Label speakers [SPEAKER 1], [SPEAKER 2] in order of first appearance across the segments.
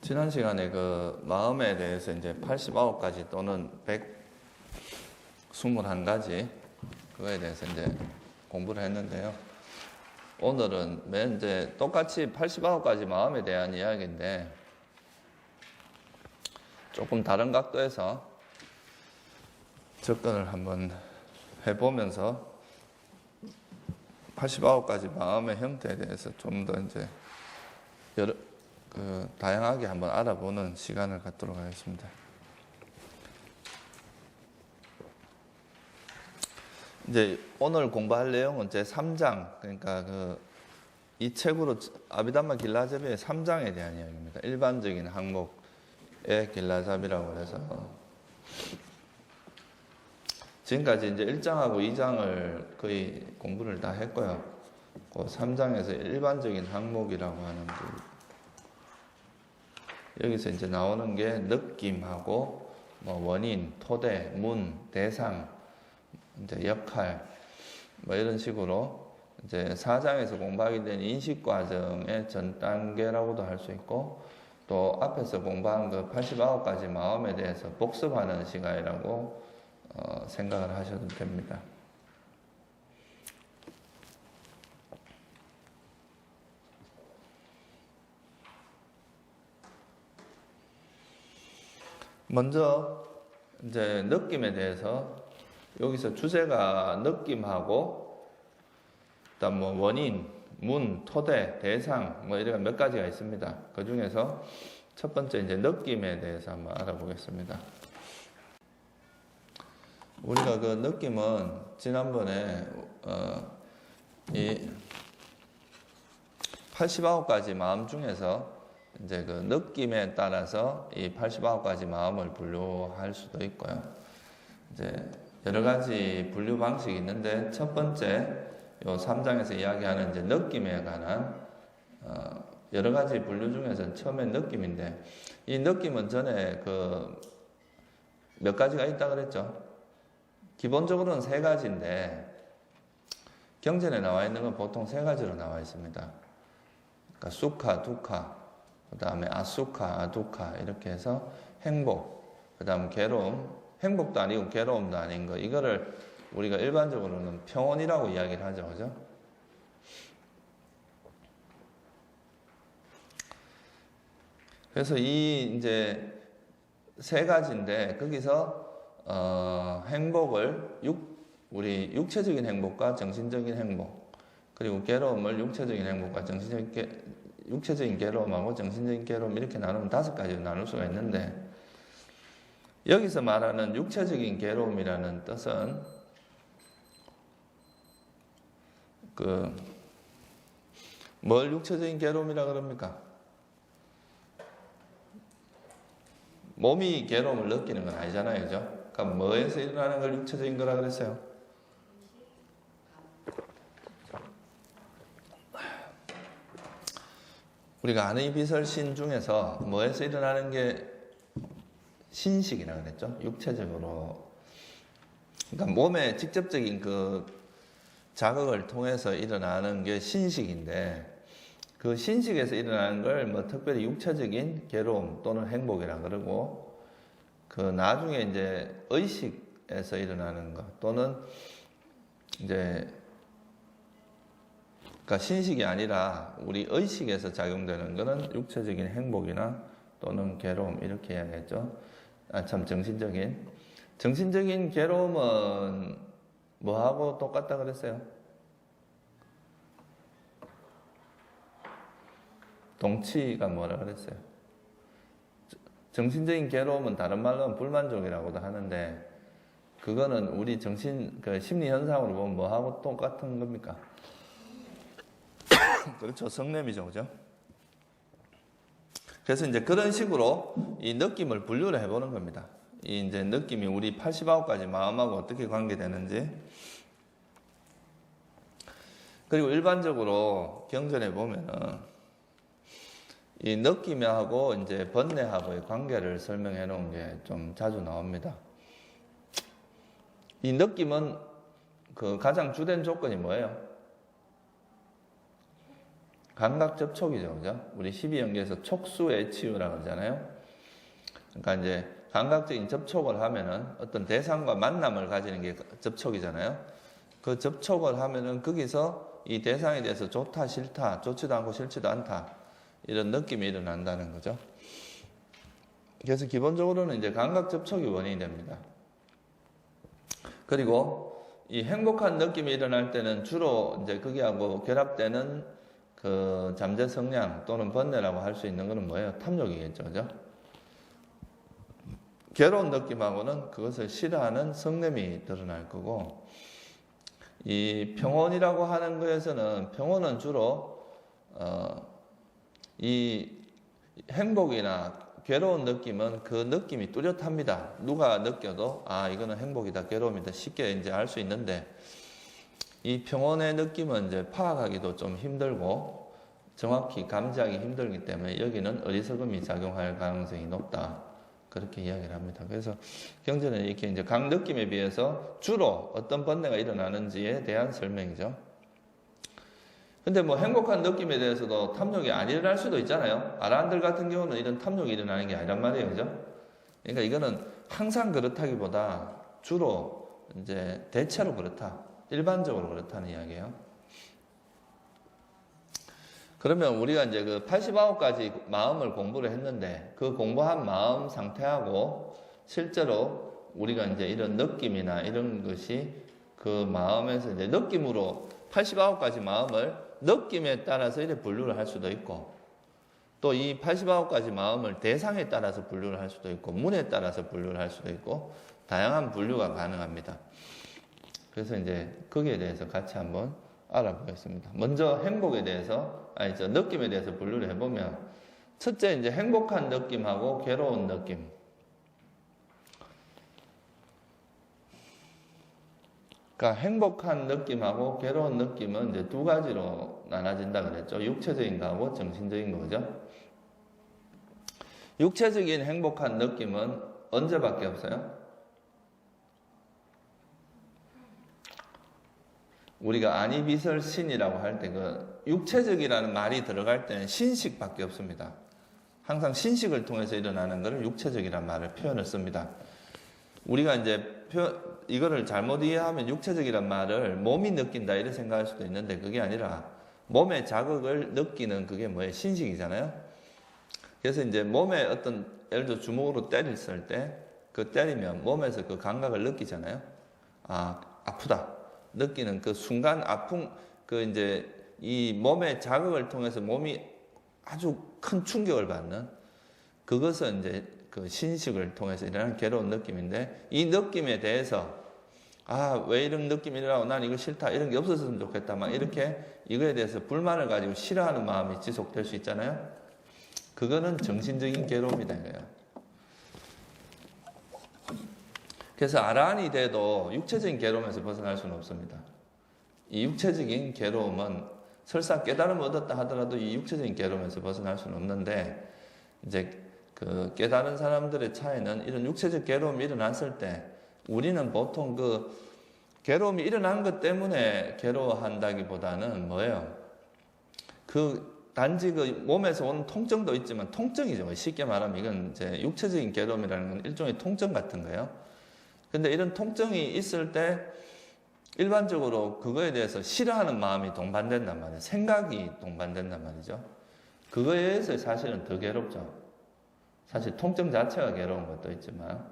[SPEAKER 1] 지난 시간에 그 마음에 대해서 이제 89가지 또는 121가지 그거에 대해서 이제 공부를 했는데요. 오늘은 맨 이제 똑같이 89가지 마음에 대한 이야기인데 조금 다른 각도에서 접근을 한번 해보면서 89가지 마음의 형태에 대해서 좀 더 이제 다양하게 한번 알아보는 시간을 갖도록 하겠습니다. 이제 오늘 공부할 내용은 제 3장, 그러니까 이 책으로 아비담마 길라잡이의 3장에 대한 이야기입니다. 일반적인 항목의 길라잡이라고 해서 지금까지 이제 1장하고 2장을 거의 공부를 다 했고요. 그 3장에서 일반적인 항목이라고 하는 여기서 이제 나오는 게 느낌하고 원인, 토대, 문, 대상, 이제 역할 이런 식으로 이제 4장에서 공부하게 된 인식 과정의 전 단계라고도 할 수 있고 또 앞에서 공부한 그 89가지 마음에 대해서 복습하는 시간이라고 생각을 하셔도 됩니다. 먼저 이제 느낌에 대해서 여기서 주제가 느낌하고 그다음 원인, 문, 토대, 대상 이런 몇 가지가 있습니다. 그 중에서 첫 번째 이제 느낌에 대해서 한번 알아보겠습니다. 우리가 그 느낌은 지난번에 이 89가지 마음 중에서 이제 그 느낌에 따라서 이 89가지 마음을 분류할 수도 있고요. 이제 여러 가지 분류 방식이 있는데 첫 번째 요 3장에서 이야기하는 이제 느낌에 관한 여러 가지 분류 중에서 처음엔 느낌인데 이 느낌은 전에 몇 가지가 있다 그랬죠. 기본적으로는 3가지인데 경전에 나와 있는 건 보통 3가지로 나와 있습니다. 그러니까 수카, 두카, 그 다음에 아수카, 아두카 이렇게 해서 행복, 그 다음 괴로움, 행복도 아니고 괴로움도 아닌 거 이거를 우리가 일반적으로는 평온이라고 이야기를 하죠, 그죠? 그래서 이 이제 3가지인데 거기서 행복을 우리 육체적인 행복과 정신적인 행복 그리고 괴로움을 육체적인 행복과 육체적인 괴로움하고 정신적인 괴로움 이렇게 나누면 5가지로 나눌 수가 있는데 여기서 말하는 육체적인 괴로움이라는 뜻은 뭘 육체적인 괴로움이라 그럽니까? 몸이 괴로움을 느끼는 건 아니잖아요, 그죠? 그러니까 뭐에서 일어나는 걸 육체적인 거라 그랬어요? 우리가 아는 이 비설신 중에서 뭐에서 일어나는 게 신식이라고 그랬죠? 육체적으로. 그러니까 몸에 직접적인 자극을 통해서 일어나는 게 신식인데 그 신식에서 일어나는 걸 특별히 육체적인 괴로움 또는 행복이라 그러고 나중에 이제 의식에서 일어나는 것 또는 이제 그러니까 신식이 아니라 우리 의식에서 작용되는 것은 육체적인 행복이나 또는 괴로움 이렇게 이야기했죠. 정신적인 괴로움은 뭐하고 똑같다 그랬어요? 동치가 뭐라 그랬어요? 정신적인 괴로움은 다른 말로는 불만족이라고도 하는데 그거는 우리 심리 현상으로 보면 뭐하고 똑같은 겁니까? 그렇죠. 성냄이죠. 그죠? 그래서 이제 그런 식으로 이 느낌을 분류를 해보는 겁니다. 이 이제 느낌이 우리 89가지 마음하고 어떻게 관계되는지. 그리고 일반적으로 경전에 보면은 이 느낌하고 이제 번뇌하고의 관계를 설명해 놓은 게 좀 자주 나옵니다. 이 느낌은 가장 주된 조건이 뭐예요? 감각 접촉이죠, 그죠? 우리 12연계에서 촉수의 치유라고 하잖아요. 그러니까 이제 감각적인 접촉을 하면은 어떤 대상과 만남을 가지는 게 접촉이잖아요. 그 접촉을 하면은 거기서 이 대상에 대해서 좋다, 싫다, 좋지도 않고 싫지도 않다, 이런 느낌이 일어난다는 거죠. 그래서 기본적으로는 이제 감각 접촉이 원인이 됩니다. 그리고 이 행복한 느낌이 일어날 때는 주로 이제 거기하고 결합되는 그 잠재 성향 또는 번뇌라고 할 수 있는 거는 뭐예요? 탐욕이겠죠, 그죠? 괴로운 느낌하고는 그것을 싫어하는 성냄이 드러날 거고, 이 평온이라고 하는 것에서는 평온은 주로 이 행복이나 괴로운 느낌은 그 느낌이 뚜렷합니다. 누가 느껴도 아, 이거는 행복이다, 괴로움이다 쉽게 이제 알 수 있는데, 이 평온의 느낌은 이제 파악하기도 좀 힘들고 정확히 감지하기 힘들기 때문에 여기는 어리석음이 작용할 가능성이 높다, 그렇게 이야기를 합니다. 그래서 경전은 이렇게 이제 각 느낌에 비해서 주로 어떤 번뇌가 일어나는지에 대한 설명이죠. 근데 뭐 행복한 느낌에 대해서도 탐욕이 안 일어날 수도 있잖아요. 아라한들 같은 경우는 이런 탐욕이 일어나는 게 아니란 말이에요, 그죠? 그러니까 이거는 항상 그렇다기보다 주로 이제 대체로 그렇다, 일반적으로 그렇다는 이야기예요. 그러면 우리가 이제 그 89가지 마음을 공부를 했는데, 그 공부한 마음 상태하고 실제로 우리가 이제 이런 느낌이나 이런 것이 그 마음에서 이제 느낌으로 89가지 마음을 느낌에 따라서 이렇게 분류를 할 수도 있고, 또 이 89가지 마음을 대상에 따라서 분류를 할 수도 있고, 문에 따라서 분류를 할 수도 있고, 다양한 분류가 가능합니다. 그래서 이제 거기에 대해서 같이 한번 알아보겠습니다. 먼저 행복에 대해서, 느낌에 대해서 분류를 해보면, 첫째 이제 행복한 느낌하고 괴로운 느낌. 그러니까 행복한 느낌하고 괴로운 느낌은 이제 두 가지로 나눠진다 그랬죠. 육체적인 거하고 정신적인 거죠. 육체적인 행복한 느낌은 언제밖에 없어요? 우리가 아니비설신이라고 할 때 그 육체적이라는 말이 들어갈 때는 신식밖에 없습니다. 항상 신식을 통해서 일어나는 것을 육체적이라는 말을 표현을 씁니다. 우리가 이제 이거를 잘못 이해하면 육체적이란 말을 몸이 느낀다 이렇게 생각할 수도 있는데, 그게 아니라 몸의 자극을 느끼는 그게 뭐예요? 신식이잖아요. 그래서 이제 몸에 어떤, 예를 들어 주먹으로 때렸을 때 그 때리면 몸에서 그 감각을 느끼잖아요. 아, 아프다 느끼는 그 순간 아픔, 그 이제 이 몸의 자극을 통해서 몸이 아주 큰 충격을 받는, 그것은 이제 그 신식을 통해서 일어나는 괴로운 느낌인데, 이 느낌에 대해서 아, 왜 이런 느낌이 일어나고 난 이거 싫다, 이런 게 없었으면 좋겠다, 막 이렇게 이거에 대해서 불만을 가지고 싫어하는 마음이 지속될 수 있잖아요. 그거는 정신적인 괴로움이다 이거예요. 그래서 아라한이 돼도 육체적인 괴로움에서 벗어날 수는 없습니다. 이 육체적인 괴로움은 설사 깨달음을 얻었다 하더라도 이 육체적인 괴로움에서 벗어날 수는 없는데, 이제 그 깨달은 사람들의 차이는 이런 육체적 괴로움이 일어났을 때 우리는 보통 그 괴로움이 일어난 것 때문에 괴로워한다기보다는 뭐예요? 그 단지 그 몸에서 오는 통증도 있지만 통증이죠. 쉽게 말하면 이건 이제 육체적인 괴로움이라는 건 일종의 통증 같은 거예요. 근데 이런 통증이 있을 때 일반적으로 그거에 대해서 싫어하는 마음이 동반된단 말이에요. 생각이 동반된단 말이죠. 그거에 의해서 사실은 더 괴롭죠. 사실 통증 자체가 괴로운 것도 있지만,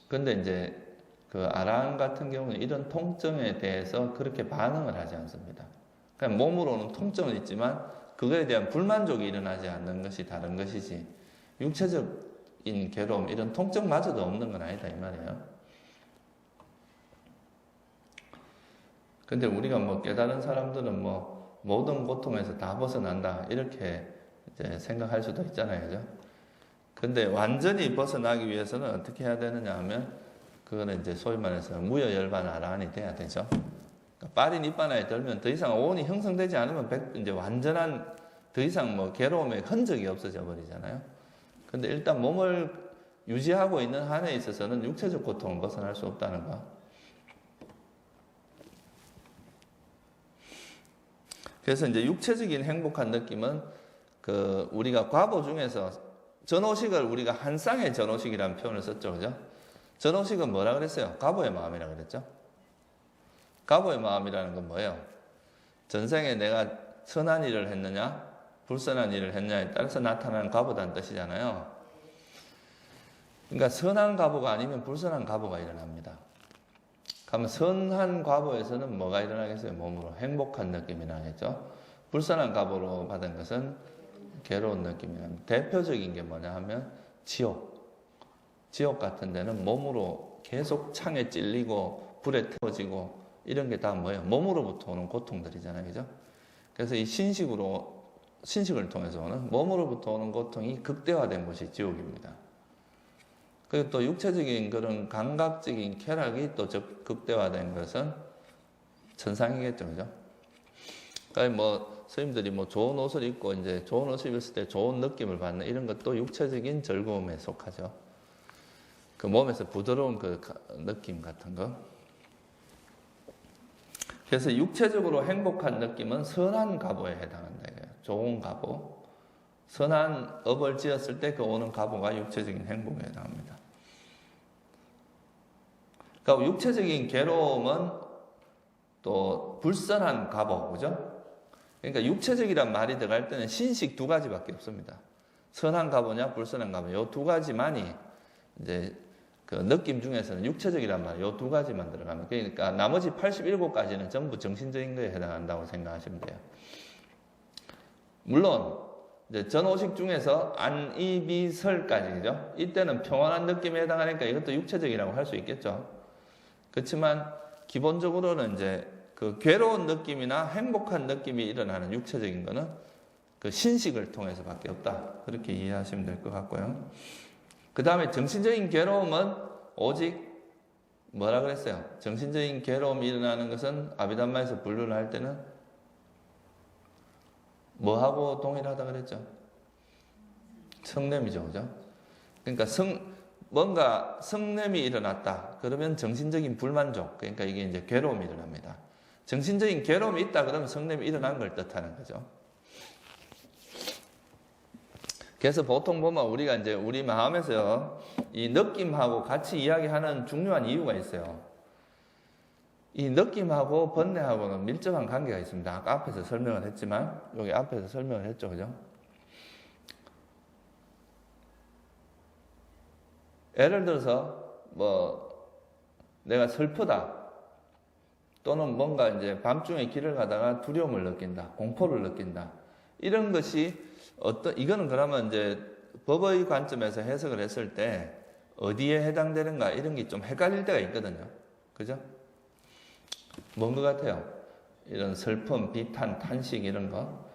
[SPEAKER 1] 근데 이제 그 아라한 같은 경우는 이런 통증에 대해서 그렇게 반응을 하지 않습니다. 그냥 몸으로는 통증은 있지만 그거에 대한 불만족이 일어나지 않는 것이 다른 것이지, 육체적인 괴로움, 이런 통증마저도 없는 건 아니다 이 말이에요. 근데 우리가 뭐 깨달은 사람들은 뭐 모든 고통에서 다 벗어난다 이렇게 이제 생각할 수도 있잖아요, 그죠? 근데 완전히 벗어나기 위해서는 어떻게 해야 되느냐 하면, 그거는 이제 소위 말해서 무여열반 아라한이 돼야 되죠. 그러니까 빨이 니바나에 들면 더 이상 오온이 형성되지 않으면 이제 완전한, 더 이상 뭐 괴로움의 흔적이 없어져 버리잖아요. 근데 일단 몸을 유지하고 있는 한에 있어서는 육체적 고통은 벗어날 수 없다는 거. 그래서 이제 육체적인 행복한 느낌은 그 우리가 과보 중에서 전오식을 우리가 한 쌍의 전오식이라는 표현을 썼죠, 그죠? 전오식은 뭐라 그랬어요? 과보의 마음이라 그랬죠. 과보의 마음이라는 건 뭐예요? 전생에 내가 선한 일을 했느냐, 불선한 일을 했느냐에 따라서 나타나는 과보다는 뜻이잖아요. 그러니까 선한 과보가 아니면 불선한 과보가 일어납니다. 그러면 선한 과보에서는 뭐가 일어나겠어요? 몸으로 행복한 느낌이 나겠죠. 불선한 과보로 받은 것은 괴로운 느낌이 납니다. 대표적인 게 뭐냐 하면 지옥 같은 데는 몸으로 계속 창에 찔리고 불에 태워지고 이런 게 다 뭐예요? 몸으로부터 오는 고통들이잖아요, 그죠? 그래서 이 신식을 통해서 오는 몸으로부터 오는 고통이 극대화된 곳이 지옥입니다. 그리고 또 육체적인 그런 감각적인 쾌락이 또 극대화된 것은 천상이겠죠, 그죠? 그러니까 뭐 스님들이 뭐 좋은 옷을 입고 이제 좋은 옷을 입었을 때 좋은 느낌을 받는 이런 것도 육체적인 즐거움에 속하죠. 그 몸에서 부드러운 그 느낌 같은 거. 그래서 육체적으로 행복한 느낌은 선한 과보에 해당한다. 좋은 과보. 선한 업을 지었을 때 그 오는 과보가 육체적인 행복에 해당합니다. 그러니까 육체적인 괴로움은 또 불선한 과보, 그죠? 그러니까 육체적이란 말이 들어갈 때는 신식 두 가지밖에 없습니다. 선한 과보냐, 불선한 과보. 요 두 가지만이 이제 그 느낌 중에서는 육체적이란 말, 요 두 가지만 들어가면. 그러니까 나머지 87가지는 전부 정신적인 거에 해당한다고 생각하시면 돼요. 물론, 이제 전오식 중에서 안이비설까지, 그죠? 이때는 평온한 느낌에 해당하니까 이것도 육체적이라고 할 수 있겠죠. 그렇지만, 기본적으로는 이제 그 괴로운 느낌이나 행복한 느낌이 일어나는 육체적인 거는 그 신식을 통해서밖에 없다. 그렇게 이해하시면 될 것 같고요. 그 다음에 정신적인 괴로움은 오직 뭐라 그랬어요? 정신적인 괴로움이 일어나는 것은 아비담마에서 분류를 할 때는 뭐하고 동일하다 그랬죠? 성냄이죠, 그죠? 그러니까 뭔가 성냄이 일어났다. 그러면 정신적인 불만족, 그러니까 이게 이제 괴로움이 일어납니다. 정신적인 괴로움이 있다 그러면 성냄이 일어난 걸 뜻하는 거죠. 그래서 보통 보면 우리가 이제 우리 마음에서 이 느낌하고 같이 이야기하는 중요한 이유가 있어요. 이 느낌하고 번뇌하고는 밀접한 관계가 있습니다. 아까 앞에서 설명을 했지만, 여기 앞에서 설명을 했죠, 그죠? 예를 들어서, 내가 슬프다. 또는 뭔가 이제 밤중에 길을 가다가 두려움을 느낀다. 공포를 느낀다. 이런 것이 이거는 그러면 이제 법의 관점에서 해석을 했을 때 어디에 해당되는가 이런 게 좀 헷갈릴 때가 있거든요. 그죠? 뭔 것 같아요? 이런 슬픔, 비탄, 탄식 이런 거.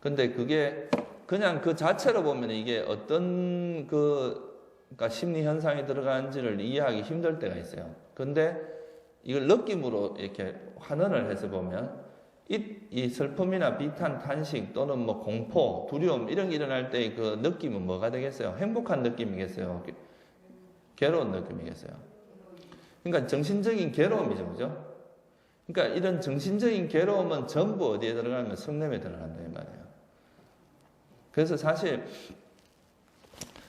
[SPEAKER 1] 근데 그게 그냥 그 자체로 보면 이게 어떤 그러니까 심리 현상이 들어가는지를 이해하기 힘들 때가 있어요. 근데 이걸 느낌으로 이렇게 환원을 해서 보면 이 슬픔이나 비탄, 탄식 또는 뭐 공포, 두려움 이런 게 일어날 때 그 느낌은 뭐가 되겠어요? 행복한 느낌이겠어요? 괴로운 느낌이겠어요? 그러니까 정신적인 괴로움이죠, 그죠? 그러니까 이런 정신적인 괴로움은 전부 어디에 들어가면 성냄에 들어간다 이 말이에요. 그래서 사실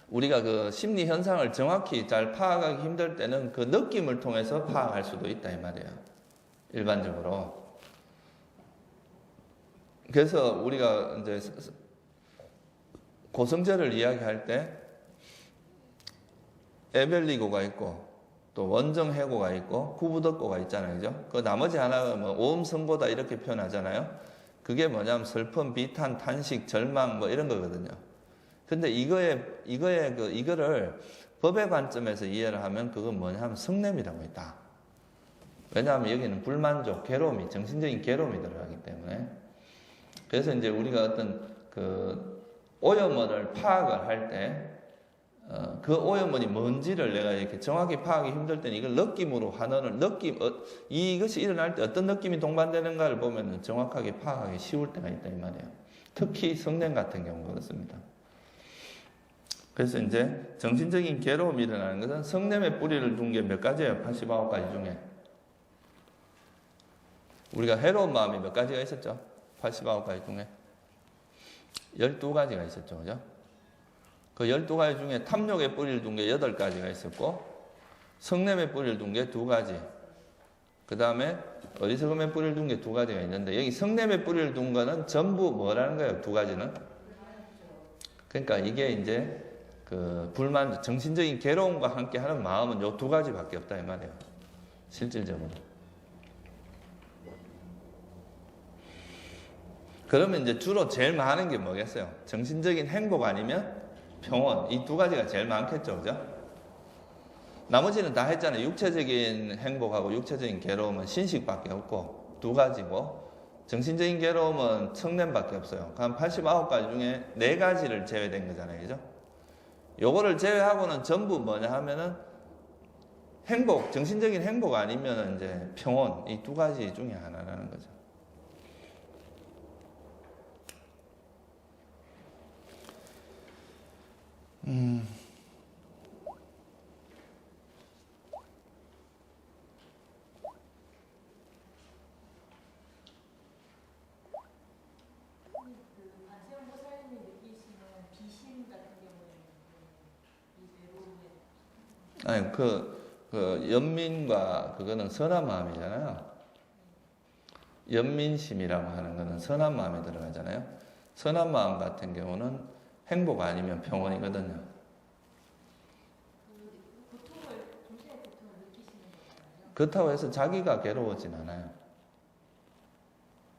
[SPEAKER 1] 우리가 그 심리 현상을 정확히 잘 파악하기 힘들 때는 그 느낌을 통해서 파악할 수도 있다 이 말이에요. 일반적으로. 그래서 우리가 이제 고성제를 이야기할 때 에벨리고가 있고 또 원정해고가 있고 구부덕고가 있잖아요, 그죠? 그 나머지 하나가 뭐 오음성고다 이렇게 표현하잖아요. 그게 뭐냐면 슬픔, 비탄, 탄식, 절망 뭐 이런 거거든요. 근데 이거를 법의 관점에서 이해를 하면 그건 뭐냐면 성냄이라고 있다. 왜냐하면 여기는 불만족, 괴로움이 정신적인 괴로움이 들어가기 때문에. 그래서 이제 우리가 어떤 그 오염원을 파악을 할 때, 그 오염원이 뭔지를 내가 이렇게 정확히 파악하기 힘들 때는 이걸 느낌으로 환원을, 이것이 일어날 때 어떤 느낌이 동반되는가를 보면 정확하게 파악하기 쉬울 때가 있다, 이 말이에요. 특히 성냄 같은 경우 그렇습니다. 그래서 이제 정신적인 괴로움이 일어나는 것은 성냄의 뿌리를 둔 게 몇 가지예요? 89가지 중에. 우리가 해로운 마음이 몇 가지가 있었죠? 89가지 중에 12가지가 있었죠. 그죠? 그 12가지 중에 탐욕의 뿌리를 둔 게 8가지가 있었고, 성냄의 뿌리를 둔 게 2가지, 그 다음에 어리석음의 뿌리를 둔 게 2가지가 있는데, 여기 성냄의 뿌리를 둔 거는 전부 뭐라는 거예요? 2가지는? 그러니까 이게 이제 그 불만, 정신적인 괴로움과 함께 하는 마음은 요 2가지밖에 없다 이 말이에요. 실질적으로. 그러면 이제 주로 제일 많은 게 뭐겠어요? 정신적인 행복 아니면 평온. 이 2가지가 제일 많겠죠, 그죠? 나머지는 다 했잖아요. 육체적인 행복하고 육체적인 괴로움은 신식밖에 없고 2가지고, 정신적인 괴로움은 성냄밖에 없어요. 그럼 89가지 중에 4가지를 제외된 거잖아요, 그죠? 요거를 제외하고는 전부 뭐냐 하면은 행복, 정신적인 행복 아니면 이제 평온, 이 2가지 중에 하나라는 거죠. 아니, 그 연민과 그거는 선한 마음이잖아요. 연민심이라고 하는 거는 선한 마음에 들어가잖아요. 선한 마음 같은 경우는 행복 아니면 평온이거든요. 정신의 고통을 느끼시는 거잖아요. 그렇다고 해서 자기가 괴로워진 않아요.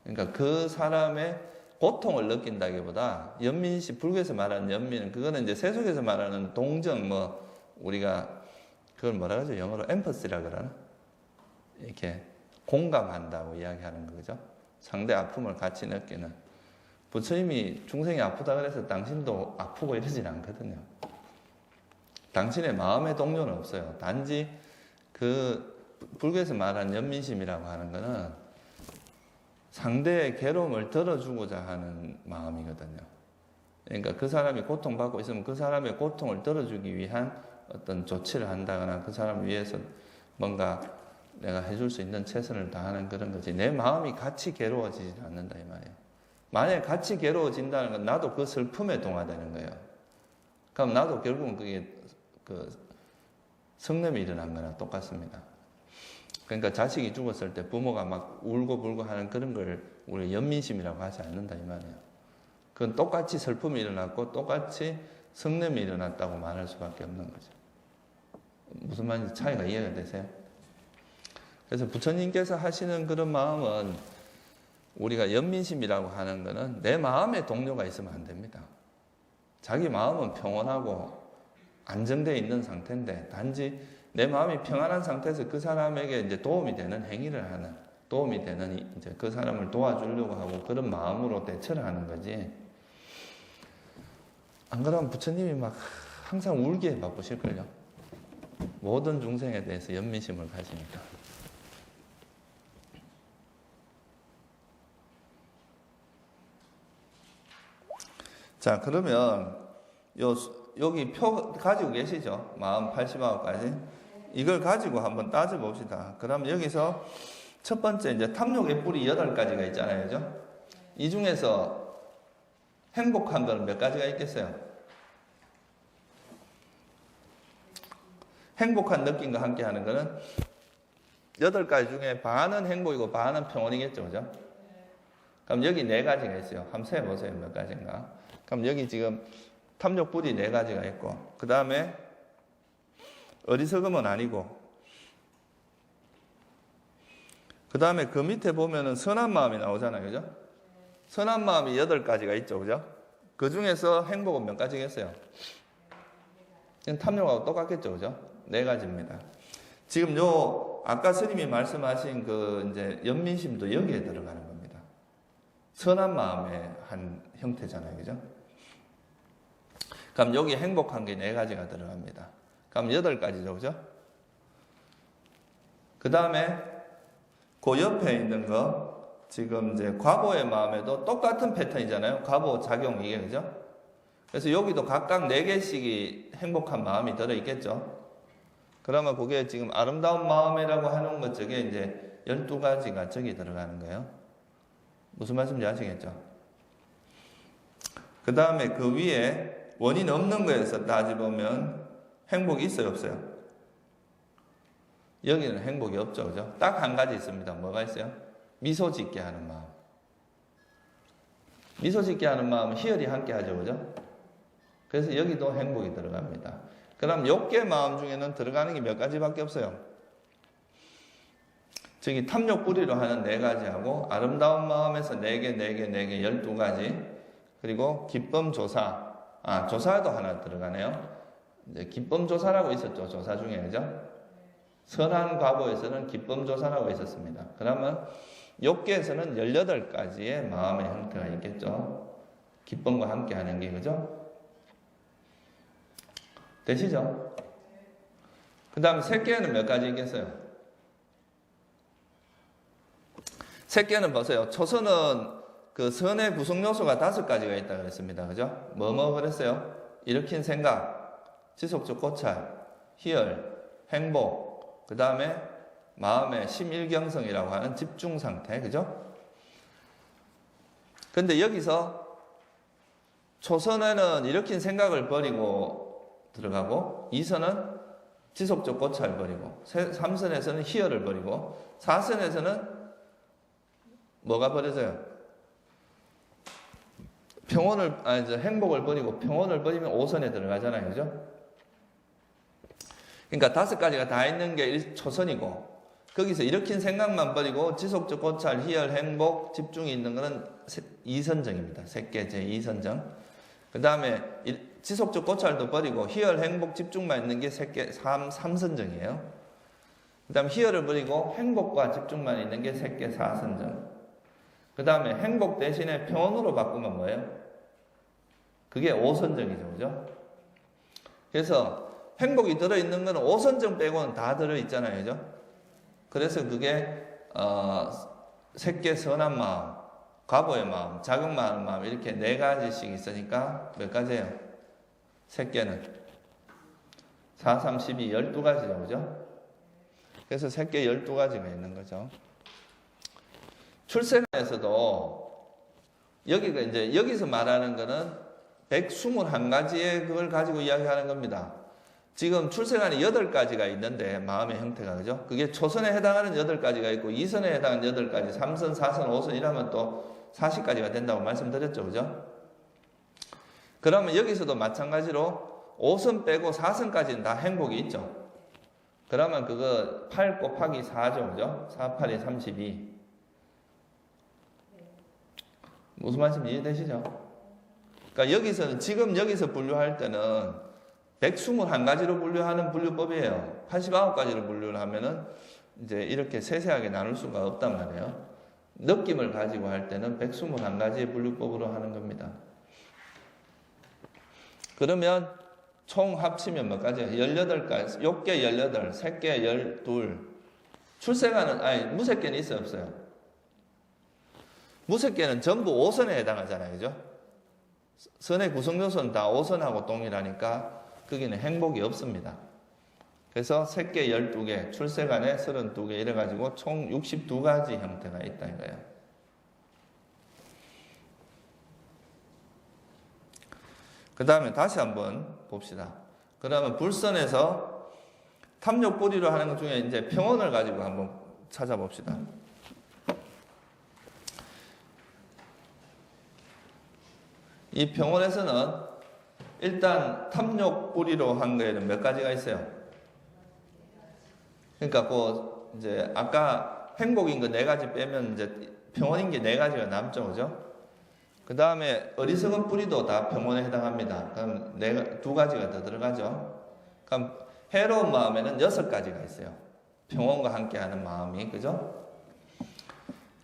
[SPEAKER 1] 그러니까 그 사람의 고통을 느낀다기보다, 연민심, 불교에서 말하는 연민은 그거는 이제 세속에서 말하는 동정, 뭐 우리가 그걸 뭐라 그러죠? 영어로 엠퍼시라 그러나? 이렇게 공감한다고 이야기하는 거죠. 상대 아픔을 같이 느끼는. 부처님이 중생이 아프다 그래서 당신도 아프고 이러진 않거든요. 당신의 마음의 동요는 없어요. 단지 그 불교에서 말하는 연민심이라고 하는 거는 상대의 괴로움을 덜어주고자 하는 마음이거든요. 그러니까 그 사람이 고통받고 있으면 그 사람의 고통을 덜어주기 위한 어떤 조치를 한다거나 그 사람을 위해서 뭔가 내가 해줄 수 있는 최선을 다하는 그런 거지, 내 마음이 같이 괴로워지지 않는다 이 말이에요. 만약에 같이 괴로워진다는 건 나도 그 슬픔에 동화되는 거예요. 그럼 나도 결국은 그게 그 성냄이 일어난 거나 똑같습니다. 그러니까 자식이 죽었을 때 부모가 막 울고 불고 하는 그런 걸 우리 연민심이라고 하지 않는다 이 말이에요. 그건 똑같이 슬픔이 일어났고 똑같이 성냄이 일어났다고 말할 수밖에 없는 거죠. 무슨 말인지 차이가 이해가 되세요? 그래서 부처님께서 하시는 그런 마음은, 우리가 연민심이라고 하는 거는 내 마음에 동료가 있으면 안 됩니다. 자기 마음은 평온하고 안정되어 있는 상태인데, 단지 내 마음이 평안한 상태에서 그 사람에게 이제 도움이 되는 행위를 하는, 도움이 되는 이제 그 사람을 도와주려고 하고 그런 마음으로 대처를 하는 거지. 안 그러면 부처님이 막 항상 울기에 바쁘실걸요. 모든 중생에 대해서 연민심을 가지니까. 자, 그러면 여기 표 가지고 계시죠? 마음 89가지. 이걸 가지고 한번 따져봅시다. 그럼 여기서 첫 번째 이제 탐욕의 뿌리 8가지가 있잖아요. 그죠? 이 중에서 행복한 건 몇 가지가 있겠어요? 행복한 느낌과 함께 하는 거는 8가지 중에 반은 행복이고 반은 평온이겠죠. 그죠? 그럼 여기 4가지가 있어요. 한번 세보세요. 몇 가지인가? 그럼 여기 지금 탐욕 뿌리 4가지가 있고, 그 다음에 어리석음은 아니고, 그 다음에 그 밑에 보면은 선한 마음이 나오잖아요. 그죠? 선한 마음이 8가지가 있죠. 그죠? 그 중에서 행복은 몇 가지겠어요? 탐욕하고 똑같겠죠. 그죠? 4가지입니다. 지금 아까 스님이 말씀하신 그 이제 연민심도 여기에 들어가는 겁니다. 선한 마음의 한 형태잖아요. 그죠? 그럼 여기 행복한 게 4가지가 들어갑니다. 그럼 8가지죠. 그죠? 그 다음에 그 옆에 있는 거, 지금 이제 과보의 마음에도 똑같은 패턴이잖아요. 과보 작용 이게, 그죠? 그래서 여기도 각각 4개씩이 행복한 마음이 들어있겠죠? 그러면 그게 지금 아름다운 마음이라고 하는 것, 저게 이제 12가지가 저기 들어가는 거예요. 무슨 말씀인지 아시겠죠? 그 다음에 그 위에 원인 없는 거에서 따져보면 행복이 있어요, 없어요? 여기는 행복이 없죠, 그죠? 딱 한 가지 있습니다. 뭐가 있어요? 미소 짓게 하는 마음. 미소 짓게 하는 마음은 희열이 함께 하죠, 그죠? 그래서 여기도 행복이 들어갑니다. 그럼 욕계 마음 중에는 들어가는 게 몇 가지밖에 없어요. 저기 탐욕 뿌리로 하는 4가지하고 아름다운 마음에서 4개, 12가지, 그리고 기쁨 조사, 조사도 하나 들어가네요. 이제 기쁨 조사라고 있었죠, 조사 중에, 그죠? 선한 과보에서는 기쁨 조사라고 있었습니다. 그러면 욕계에서는 18가지의 마음의 형태가 있겠죠. 기쁨과 함께 하는 게, 그죠? 되시죠? 그 다음 색계는 몇 가지 있겠어요? 색계는 보세요. 초선은 그 선의 구성 요소가 5가지가 있다고 그랬습니다. 그죠? 뭐뭐 그랬어요? 일으킨 생각, 지속적 고찰, 희열, 행복, 그 다음에 마음의 심일경성이라고 하는 집중 상태. 그죠? 근데 여기서 초선에는 일으킨 생각을 버리고 들어가고, 2선은 지속적 고찰 버리고, 3선에서는 희열을 버리고, 4선에서는 뭐가 버려져요? 행복을 버리고 평온을 버리면 5선에 들어가잖아요, 그죠? 그러니까 5가지가 다 있는 게 초선이고, 거기서 일으킨 생각만 버리고 지속적 고찰, 희열, 행복, 집중이 있는 거는 2선정입니다. 색계 제2선정. 그 다음에 지속적 고찰도 버리고 희열, 행복, 집중만 있는 게 색계 3선정이에요. 그 다음 희열을 버리고 행복과 집중만 있는 게 색계 4선정. 그 다음에 행복 대신에 평온으로 바꾸면 뭐예요? 그게 5선정이죠, 그죠? 그래서 행복이 들어있는 거는 5선정 빼고는 다 들어있잖아요, 그죠? 그래서 그게 색계 선한 마음, 과보의 마음, 자격 많은 마음, 이렇게 4가지씩 있으니까 몇 가지예요? 색계는 4, 3, 12, 12가지죠, 그죠? 그래서 색계 12가지가 있는 거죠. 출세관에서도 여기가 이제 여기서 말하는 거는 121가지의 그걸 가지고 이야기하는 겁니다. 지금 출세관이 8가지가 있는데 마음의 형태가, 그죠? 그게 초선에 해당하는 8가지가 있고 2선에 해당하는 8가지, 3선, 4선, 5선 이러면 또 40가지가 된다고 말씀드렸죠, 그죠? 그러면 여기서도 마찬가지로 5선 빼고 4선까지는 다 행복이 있죠. 그러면 그거 8 곱하기 4죠, 그죠? 4, 8이 32. 무슨 말씀 이해되시죠? 그러니까 여기서는, 지금 여기서 분류할 때는 121가지로 분류하는 분류법이에요. 89가지로 분류를 하면은 이제 이렇게 세세하게 나눌 수가 없단 말이에요. 느낌을 가지고 할 때는 121가지의 분류법으로 하는 겁니다. 그러면 총 합치면 몇 가지예요? 18가지, 욕계 18, 색계 12. 출세관은, 무색계는 있어요, 없어요? 무색계는 전부 5선에 해당하잖아요, 그죠? 선의 구성요소는 다 5선하고 동일하니까 거기는 행복이 없습니다. 그래서 색계 12개, 출세관에 32개 이래가지고 총 62가지 형태가 있다 이거예요. 그 다음에 다시 한번 봅시다. 그러면 불선에서 탐욕 뿌리로 하는 것 중에 이제 평온을 가지고 한번 찾아봅시다. 이 평온에서는 일단 탐욕 뿌리로 한 거에는 몇 가지가 있어요. 그러니까 이제 아까 행복인 거 4가지 빼면 이제 평온인 게 4가지가 남죠, 그죠? 그 다음에 어리석은 뿌리도 다 평온에 해당합니다. 그럼 2가지가 더 들어가죠. 그럼 해로운 마음에는 6가지가 있어요. 평온과 함께하는 마음이, 그죠?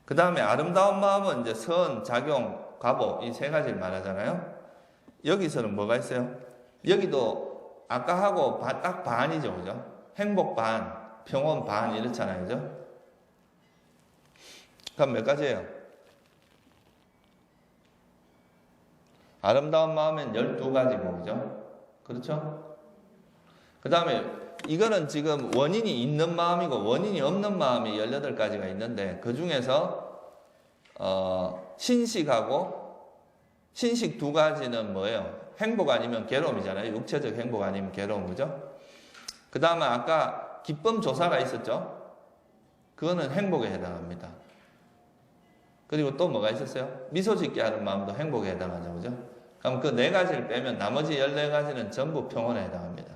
[SPEAKER 1] 그 다음에 아름다운 마음은 이제 선, 작용, 과보 이 3가지를 말하잖아요. 여기서는 뭐가 있어요? 여기도 아까 하고 딱 반이죠, 그죠? 행복 반, 평온 반 이렇잖아요, 그죠? 그럼 몇 가지예요? 아름다운 마음은 12가지고, 그죠? 그렇죠? 그 다음에 이거는 지금 원인이 있는 마음이고 원인이 없는 마음이 18가지가 있는데 그 중에서 신식 두 가지는 뭐예요? 행복 아니면 괴로움이잖아요. 육체적 행복 아니면 괴로움, 그죠? 그 다음에 아까 기쁨 조사가 있었죠? 그거는 행복에 해당합니다. 그리고 또 뭐가 있었어요? 미소 짓게 하는 마음도 행복에 해당하죠, 그죠? 그럼 그 네 가지를 빼면 나머지 14가지는 전부 평온에 해당합니다.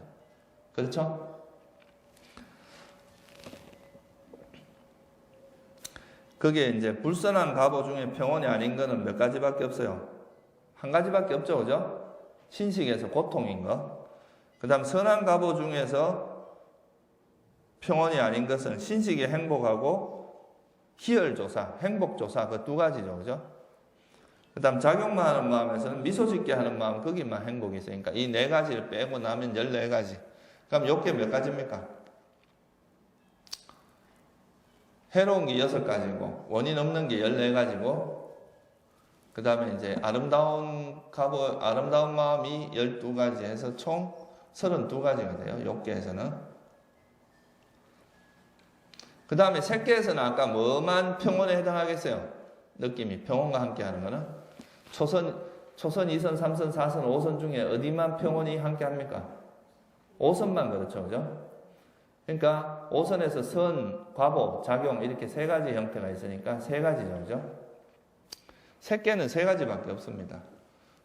[SPEAKER 1] 그렇죠? 그게 이제 불선한 갑오 중에 평온이 아닌 거는 몇 가지밖에 없어요. 한 가지밖에 없죠, 그죠? 신식에서 고통인 거. 그 다음 선한 갑오 중에서 평온이 아닌 것은 신식의 행복하고 희열조사, 행복조사 그 두 가지죠, 그죠? 그 다음 작용만 하는 마음에서는 미소 짓게 하는 마음 거기만 행복이 있으니까 이 네 가지를 빼고 나면 14가지. 그럼 요게 몇 가지입니까? 해로운 게 6가지고 원인 없는 게 14가지고 그 다음에 이제 아름다운 마음이 12가지 해서 총 32가지가 돼요. 6개에서는. 그 다음에 3개에서는 아까 뭐만 평온에 해당하겠어요? 느낌이 평온과 함께 하는 거는 초선, 2선, 3선, 4선, 5선 중에 어디만 평온이 함께 합니까? 5선만 그렇죠. 그죠? 그러니까 5선에서 선, 과보, 작용 이렇게 3가지 형태가 있으니까 3가지죠. 그죠? 색계는 3가지밖에 없습니다.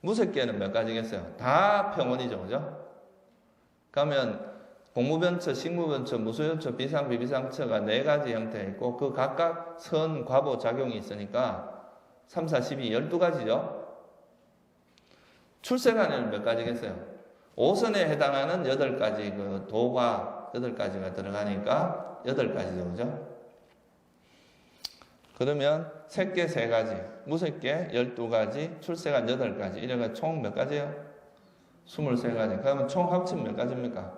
[SPEAKER 1] 무색계는 몇 가지겠어요? 다 평온이죠. 그죠? 그러면 공무변처, 식무변처, 무소연처, 비상, 비비상처가 4가지 형태가 있고 그 각각 선, 과보, 작용이 있으니까 3, 4, 12, 12가지죠. 출생안에는 몇 가지겠어요? 5선에 해당하는 8가지 그 도가 8가지가 들어가니까 8가지죠. 그죠? 그러면 색계 3가지, 무색계 12가지, 출생안 8가지 이래가 총 몇 가지예요? 23가지. 그러면 총 합치면 몇 가지입니까?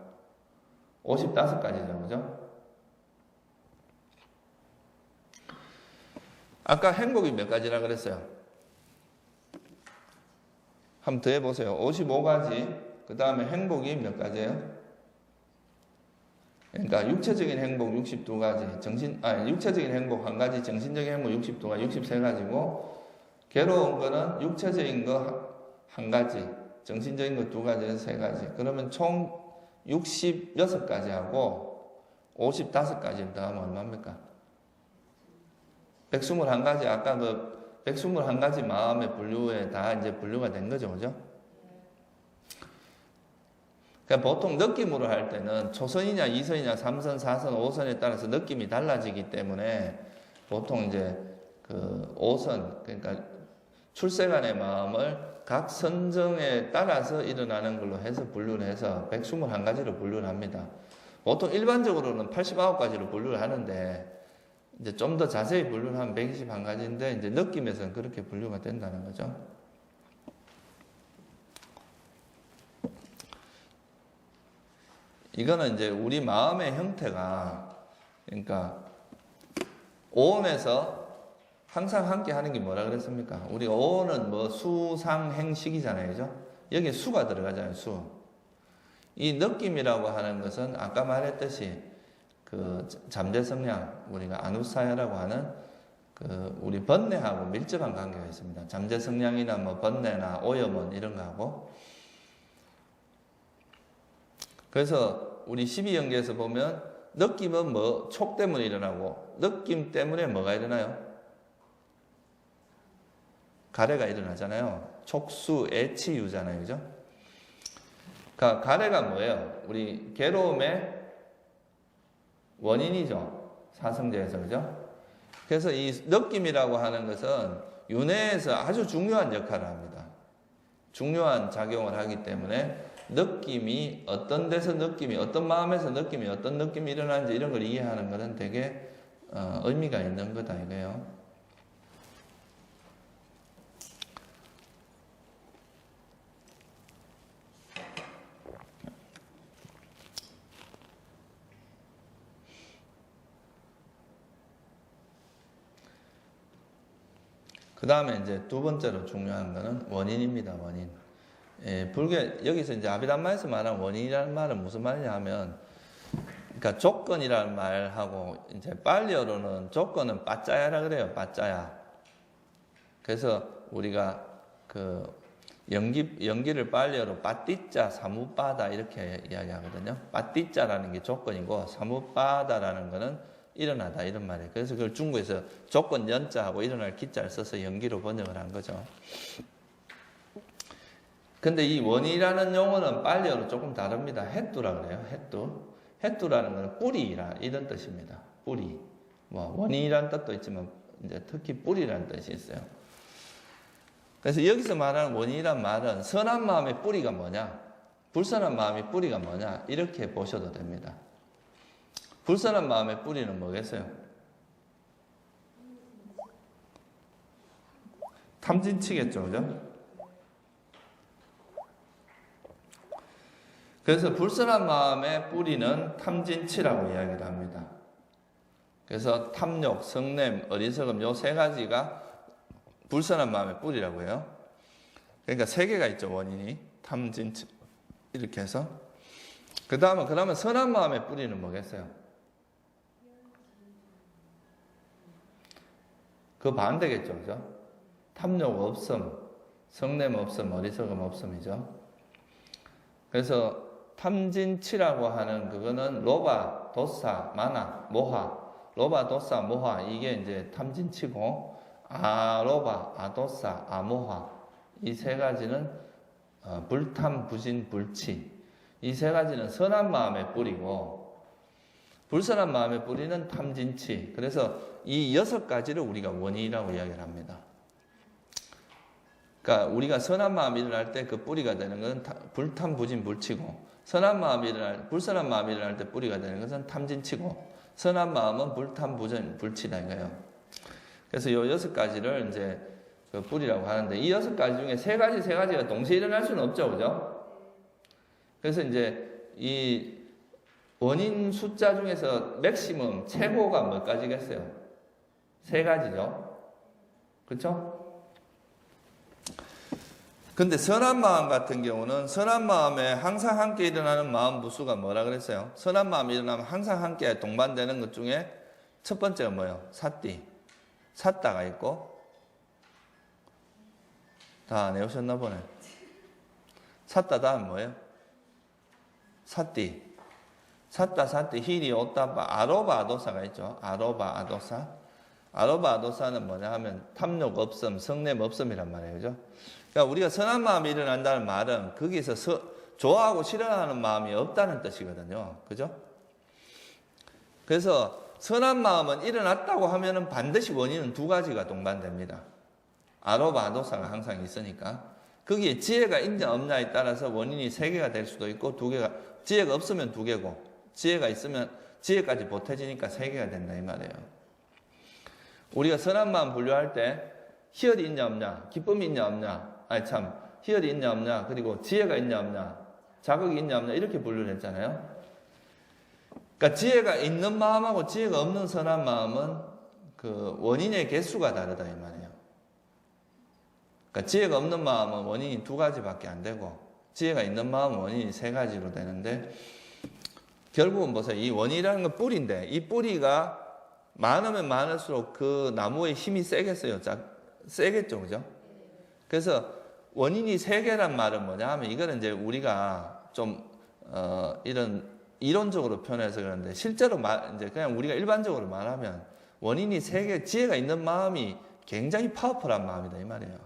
[SPEAKER 1] 55가지죠. 그죠? 아까 행복이 몇 가지라 그랬어요? 한번 더 해보세요. 55가지. 그 다음에 행복이 몇 가지예요? 그러니까 육체적인 행복 62가지, 육체적인 행복 1가지, 정신적인 행복 62가지, 63가지고, 괴로운 거는 육체적인 거 1가지, 정신적인 거 2가지에서 3가지. 그러면 총 66가지 하고 55가지를 더하면 얼마입니까? 121가지, 아까 그 121가지 마음의 분류에 다 이제 분류가 된 거죠. 그죠? 그러니까 보통 느낌으로 할 때는 초선이냐, 2선이냐, 3선, 4선, 5선에 따라서 느낌이 달라지기 때문에 보통 이제 그 5선, 그러니까 출생안의 마음을 각 선정에 따라서 일어나는 걸로 해서 분류를 해서 121가지로 분류를 합니다. 보통 일반적으로는 89가지로 분류를 하는데 이제 좀 더 자세히 분류를 하면 121가지인데 이제 느낌에서는 그렇게 분류가 된다는 거죠. 이거는 이제 우리 마음의 형태가, 그러니까 오음에서 항상 함께 하는 게 뭐라 그랬습니까? 우리 오는 뭐 수, 상, 행, 식이잖아요. 그죠? 여기에 수가 들어가잖아요. 수. 이 느낌이라고 하는 것은 아까 말했듯이 그 잠재 성향, 우리가 아누사야라고 하는 그 우리 번뇌하고 밀접한 관계가 있습니다. 잠재 성향이나 뭐 번뇌나 오염원 이런 거하고. 그래서 우리 12연계에서 보면 느낌은 뭐 촉 때문에 일어나고 느낌 때문에 뭐가 일어나요? 가래가 일어나잖아요. 촉수, 애치유잖아요. 그죠? 그러니까 가래가 뭐예요? 우리 괴로움의 원인이죠. 사성제에서. 그죠? 그래서 이 느낌이라고 하는 것은 윤회에서 아주 중요한 역할을 합니다. 중요한 작용을 하기 때문에 느낌이 어떤 데서 느낌이, 어떤 마음에서 느낌이, 어떤 느낌이 일어나는지 이런 걸 이해하는 것은 되게 의미가 있는 거다 이거예요. 그 다음에 이제 두 번째로 중요한 거는 원인입니다. 원인. 예, 불교, 여기서 이제 아비담마에서 말한 원인이라는 말은 무슨 말이냐 하면, 그러니까 조건이라는 말하고, 이제 빨리어로는 조건은 빠짜야라 그래요. 빠짜야. 그래서 우리가 그 연기를 빨리어로 빠띠자 사무빠다 이렇게 이야기하거든요. 빠띠자라는 게 조건이고 사무빠다라는 거는 일어나다 이런 말이에요. 그래서 그걸 중국에서 조건 연자하고 일어날 기자를 써서 연기로 번역을 한 거죠. 근데 이 원이라는 용어는 빨리어로 조금 다릅니다. 햇두라 그래요. 햇두. 햇두라는 건 뿌리라 이런 뜻입니다. 뿌리. 뭐 원이라는 뜻도 있지만 이제 특히 뿌리라는 뜻이 있어요. 그래서 여기서 말하는 원이란 말은 선한 마음의 뿌리가 뭐냐, 불선한 마음의 뿌리가 뭐냐 이렇게 보셔도 됩니다. 불선한 마음의 뿌리는 뭐겠어요? 탐진치겠죠, 그죠? 그래서 불선한 마음의 뿌리는 탐진치라고 이야기를 합니다. 그래서 탐욕, 성냄, 어리석음 요 세 가지가 불선한 마음의 뿌리라고 해요. 그러니까 세 개가 있죠, 원인이. 탐진치 이렇게 해서. 그러면 선한 마음의 뿌리는 뭐겠어요? 그 반대겠죠, 그죠? 탐욕 없음, 성냄 없음, 어리석음 없음이죠. 그래서 탐진치라고 하는 그거는 로바, 도사, 마나, 모하, 로바, 도사, 모하 이게 이제 탐진치고 아로바, 아도사, 아모하 이 세 가지는 불탐, 부진, 불치 이 세 가지는 선한 마음의 뿌리고 불선한 마음의 뿌리는 탐진치. 그래서 이 6가지를 우리가 원인이라고 이야기를 합니다. 그러니까 우리가 선한 마음이 일어날 때 그 뿌리가 되는 것은 불탐, 부진, 불치고 불선한 마음이 일어날 때 뿌리가 되는 것은 탐진치고 선한 마음은 불탐, 부진, 불치다 이거예요. 그래서 이 6가지를 이제 그 뿌리라고 하는데 이 6가지 중에 세 가지가 동시에 일어날 수는 없죠, 그죠? 그래서 이제 이 원인 숫자 중에서 맥시멈 최고가 몇 가지겠어요? 3가지죠, 그렇죠? 근데 선한 마음 같은 경우는 선한 마음에 항상 함께 일어나는 마음 부수가 뭐라 그랬어요? 선한 마음이 일어나면 항상 함께 동반되는 것 중에 첫 번째가 뭐예요? 사띠. 삿다가 있고 다 안 외우셨나 보네. 삿다 다음 뭐예요? 사띠. 삿다, 사띠, 히리, 오따바, 아로바, 아도사가 있죠. 아로바, 아도사. 아로바, 아도사는 뭐냐 하면 탐욕 없음, 성냄 없음이란 말이에요. 그죠? 그러니까 우리가 선한 마음이 일어난다는 말은 거기서 좋아하고 싫어하는 마음이 없다는 뜻이거든요. 그죠? 그래서 선한 마음은 일어났다고 하면은 반드시 원인은 2가지가 동반됩니다. 아로바, 아도사가 항상 있으니까. 거기에 지혜가 있냐 없냐에 따라서 원인이 3개가 될 수도 있고 2개가, 지혜가 없으면 2개고, 지혜가 있으면 지혜까지 보태지니까 3개가 된다 이 말이에요. 우리가 선한 마음 분류할 때 희열이 있냐 없냐, 기쁨이 있냐 없냐, 희열이 있냐 없냐, 그리고 지혜가 있냐 없냐, 자극이 있냐 없냐 이렇게 분류를 했잖아요. 그러니까 지혜가 있는 마음하고 지혜가 없는 선한 마음은 그 원인의 개수가 다르다 이 말이에요. 그러니까 지혜가 없는 마음은 원인이 2가지밖에 안 되고 지혜가 있는 마음은 원인이 3가지로 되는데 결국은 보세요. 이 원인이라는 건 뿌리인데 이 뿌리가 많으면 많을수록 그 나무의 힘이 세겠어요. 세겠죠, 그죠? 그래서 원인이 3개란 말은 뭐냐 하면 이거는 이제 우리가 좀 이런 이론적으로 표현해서 그런데 실제로 이제 그냥 우리가 일반적으로 말하면 원인이 3개, 지혜가 있는 마음이 굉장히 파워풀한 마음이다 이 말이에요.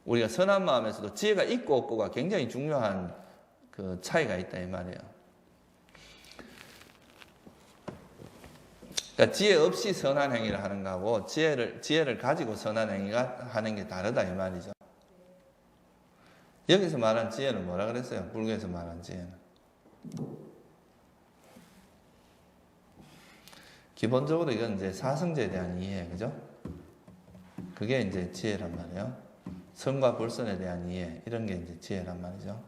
[SPEAKER 1] 우리가 선한 마음에서도 지혜가 있고 없고가 굉장히 중요한 그 차이가 있다 이 말이에요. 그러니까 지혜 없이 선한 행위를 하는 거하고 지혜를 가지고 선한 행위가 하는 게 다르다 이 말이죠. 여기서 말한 지혜는 뭐라 그랬어요? 불교에서 말한 지혜는 기본적으로 이건 이제 사성제에 대한 이해, 그죠? 그게 이제 지혜란 말이에요. 선과 불선에 대한 이해, 이런 게 이제 지혜란 말이죠.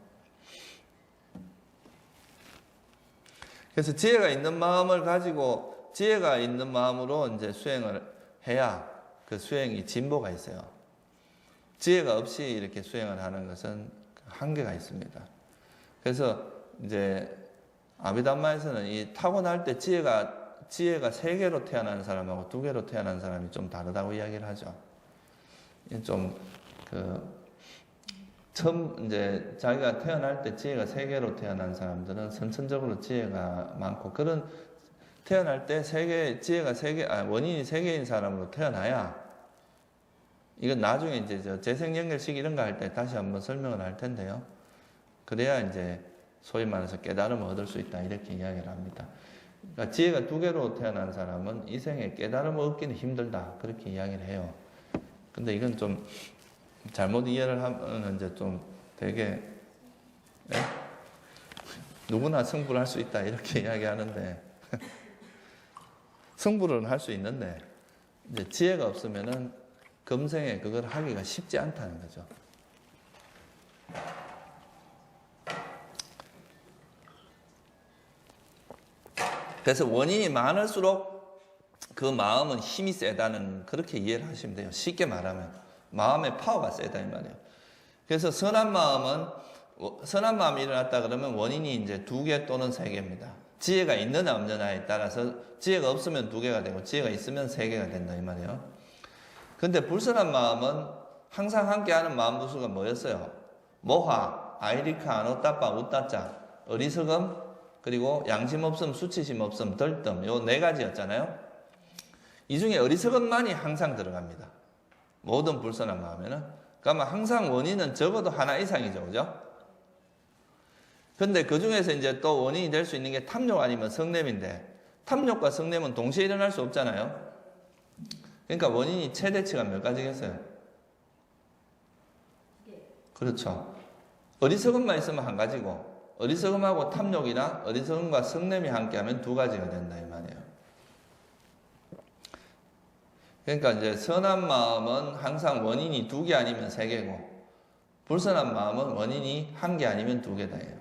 [SPEAKER 1] 그래서 지혜가 있는 마음을 가지고 지혜가 있는 마음으로 이제 수행을 해야 그 수행이 진보가 있어요. 지혜가 없이 이렇게 수행을 하는 것은 한계가 있습니다. 그래서 이제 아비담마에서는 이 타고날 때 지혜가 3개로 태어나는 사람하고 2개로 태어나는 사람이 좀 다르다고 이야기를 하죠. 좀 처음 이제 자기가 태어날 때 지혜가 3개로 태어난 사람들은 선천적으로 지혜가 많고, 그런 태어날 때 지혜가 3개, 원인이 3개인 사람으로 태어나야, 이건 나중에 이제 재생연결식 이런 거 할 때 다시 한번 설명을 할 텐데요. 그래야 이제 소위 말해서 깨달음을 얻을 수 있다, 이렇게 이야기를 합니다. 그러니까 지혜가 2개로 태어난 사람은 이 생에 깨달음을 얻기는 힘들다, 그렇게 이야기를 해요. 근데 이건 좀 잘못 이해를 하면 이제 좀 되게, 네? 누구나 승부를 할 수 있다, 이렇게 이야기하는데 승부를 할 수 있는데 이제 지혜가 없으면은 금생에 그걸 하기가 쉽지 않다는 거죠. 그래서 원인이 많을수록 그 마음은 힘이 세다는, 그렇게 이해를 하시면 돼요. 쉽게 말하면 마음의 파워가 세다 이 말이에요. 그래서 선한 마음이 일어났다 그러면 원인이 이제 2개 또는 3개입니다. 지혜가 있느냐 없느냐에 따라서 지혜가 없으면 2개가 되고 지혜가 있으면 3개가 된다 이 말이에요. 근데 불선한 마음은 항상 함께하는 마음 부수가 뭐였어요? 모하, 아이리카, 아노따빠, 우따짜, 어리석음, 그리고 양심 없음, 수치심 없음, 덜뜸, 요 4가지였잖아요. 이 중에 어리석음만이 항상 들어갑니다. 모든 불선한 마음에는. 그러면 항상 원인은 적어도 하나 이상이죠, 그죠? 근데 그 중에서 이제 또 원인이 될 수 있는 게 탐욕 아니면 성냄인데, 탐욕과 성냄은 동시에 일어날 수 없잖아요. 그러니까 원인이 최대치가 몇 가지겠어요? 그렇죠. 어리석음만 있으면 1가지고, 어리석음하고 탐욕이나 어리석음과 성냄이 함께하면 2가지가 된다 이 말이에요. 그러니까 이제 선한 마음은 항상 원인이 2개 아니면 3개고, 불선한 마음은 원인이 1개 아니면 2개다예요.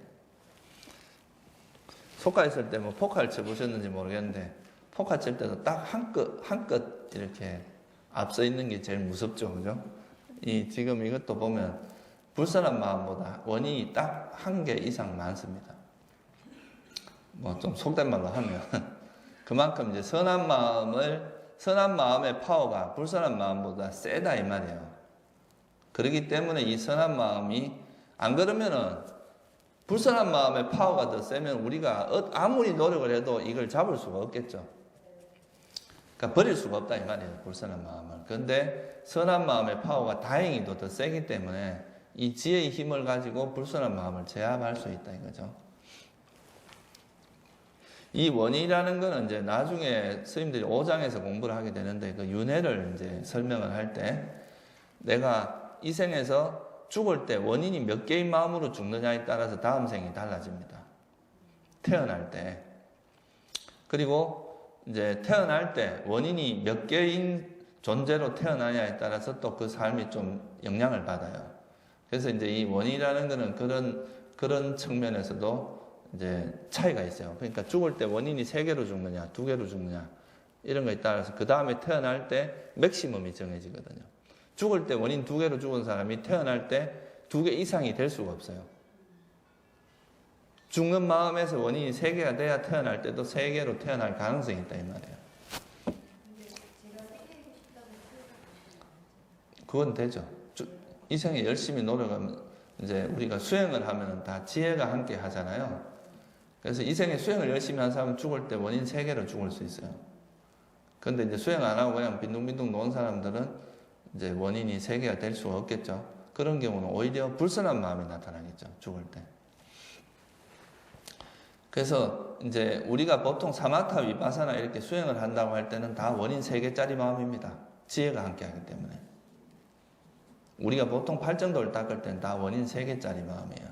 [SPEAKER 1] 속가 있을 때 뭐 포카를 쳐보셨는지 모르겠는데, 포카 칠 때도 딱 한 끗 이렇게 앞서 있는 게 제일 무섭죠, 그죠? 지금 이것도 보면 불선한 마음보다 원인이 딱 1개 이상 많습니다. 뭐 좀 속된 말로 하면 그만큼 이제 선한 마음의 파워가 불선한 마음보다 세다 이 말이에요. 그렇기 때문에 이 선한 마음이, 안 그러면은 불선한 마음의 파워가 더 세면 우리가 아무리 노력을 해도 이걸 잡을 수가 없겠죠. 그러니까 버릴 수가 없다 이 말이에요, 불선한 마음을. 그런데 선한 마음의 파워가 다행히도 더 세기 때문에 이 지혜의 힘을 가지고 불선한 마음을 제압할 수 있다 이거죠. 이 원인이라는 거는 이제 나중에 스님들이 5장에서 공부를 하게 되는데, 그 윤회를 이제 설명을 할 때 내가 이 생에서 죽을 때 원인이 몇 개인 마음으로 죽느냐에 따라서 다음 생이 달라집니다. 태어날 때. 그리고 이제 태어날 때 원인이 몇 개인 존재로 태어나냐에 따라서 또 그 삶이 좀 영향을 받아요. 그래서 이제 이 원인이라는 거는 그런 측면에서도 이제 차이가 있어요. 그러니까 죽을 때 원인이 3개로 죽느냐, 2개로 죽느냐, 이런 거에 따라서 그 다음에 태어날 때 맥시멈이 정해지거든요. 죽을 때 원인 2개로 죽은 사람이 태어날 때 2개 이상이 될 수가 없어요. 죽는 마음에서 원인이 3개가 돼야 태어날 때도 3개로 태어날 가능성이 있다 이 말이에요. 그건 되죠. 이 생에 열심히 노력하면, 이제 우리가 수행을 하면 다 지혜가 함께 하잖아요. 그래서 이 생에 수행을 열심히 한 사람은 죽을 때 원인 3개로 죽을 수 있어요. 근데 이제 수행 안 하고 그냥 빈둥빈둥 노는 사람들은 이제 원인이 3개가 될 수가 없겠죠. 그런 경우는 오히려 불선한 마음이 나타나겠죠, 죽을 때. 그래서 이제 우리가 보통 사마타, 위파사나 이렇게 수행을 한다고 할 때는 다 원인 3개짜리 마음입니다. 지혜가 함께 하기 때문에. 우리가 보통 팔정도를 닦을 때는 다 원인 3개짜리 마음이에요.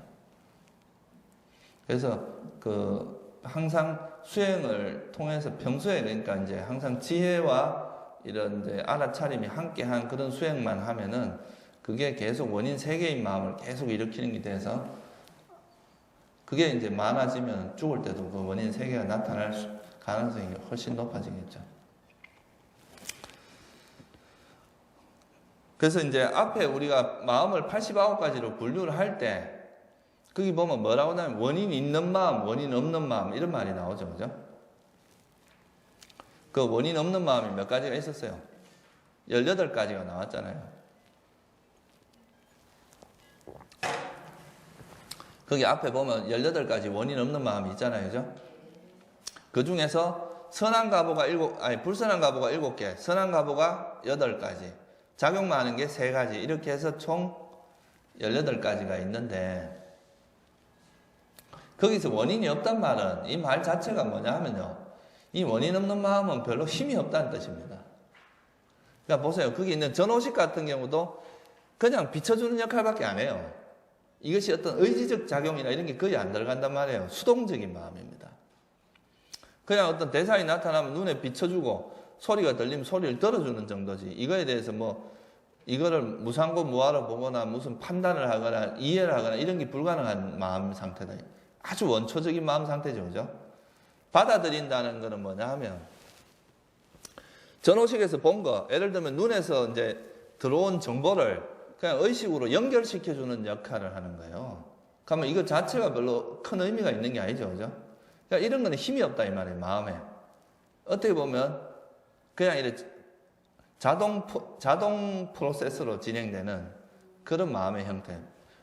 [SPEAKER 1] 그래서 항상 수행을 통해서 평소에, 그러니까 이제 항상 지혜와 이런 이제 알아차림이 함께한 그런 수행만 하면은 그게 계속 원인 3개인 마음을 계속 일으키는 게 돼서, 그게 이제 많아지면 죽을 때도 그 원인 3개가 나타날 가능성이 훨씬 높아지겠죠. 그래서 이제 앞에 우리가 마음을 89가지로 분류를 할 때, 거기 보면 뭐라고 하냐면 원인 있는 마음, 원인 없는 마음, 이런 말이 나오죠, 그죠? 그 원인 없는 마음이 몇 가지가 있었어요? 18가지가 나왔잖아요. 거기 앞에 보면 18가지 원인 없는 마음이 있잖아요. 그죠? 그 중에서 선한 가보가 불선한 가보가 7개, 선한 가보가 8가지, 작용 많은 게 3가지, 이렇게 해서 총 18가지가 있는데, 거기서 원인이 없단 말은 이 말 자체가 뭐냐 하면요, 이 원인 없는 마음은 별로 힘이 없다는 뜻입니다. 그러니까 보세요. 거기 있는 전오식 같은 경우도 그냥 비춰주는 역할밖에 안 해요. 이것이 어떤 의지적 작용이나 이런 게 거의 안 들어간단 말이에요. 수동적인 마음입니다. 그냥 어떤 대상이 나타나면 눈에 비춰주고 소리가 들리면 소리를 들어주는 정도지, 이거에 대해서 뭐 이거를 무상고 무화로 보거나 무슨 판단을 하거나 이해를 하거나 이런 게 불가능한 마음 상태다. 아주 원초적인 마음 상태죠. 그죠? 받아들인다는 거는 뭐냐 하면, 전오식에서 본 거, 예를 들면 눈에서 이제 들어온 정보를 그냥 의식으로 연결시켜주는 역할을 하는 거예요. 그러면 이거 자체가 별로 큰 의미가 있는 게 아니죠. 그죠? 그러니까 이런 거는 힘이 없다 이 말이에요. 마음에. 어떻게 보면 그냥 이렇게 자동 프로세스로 진행되는 그런 마음의 형태.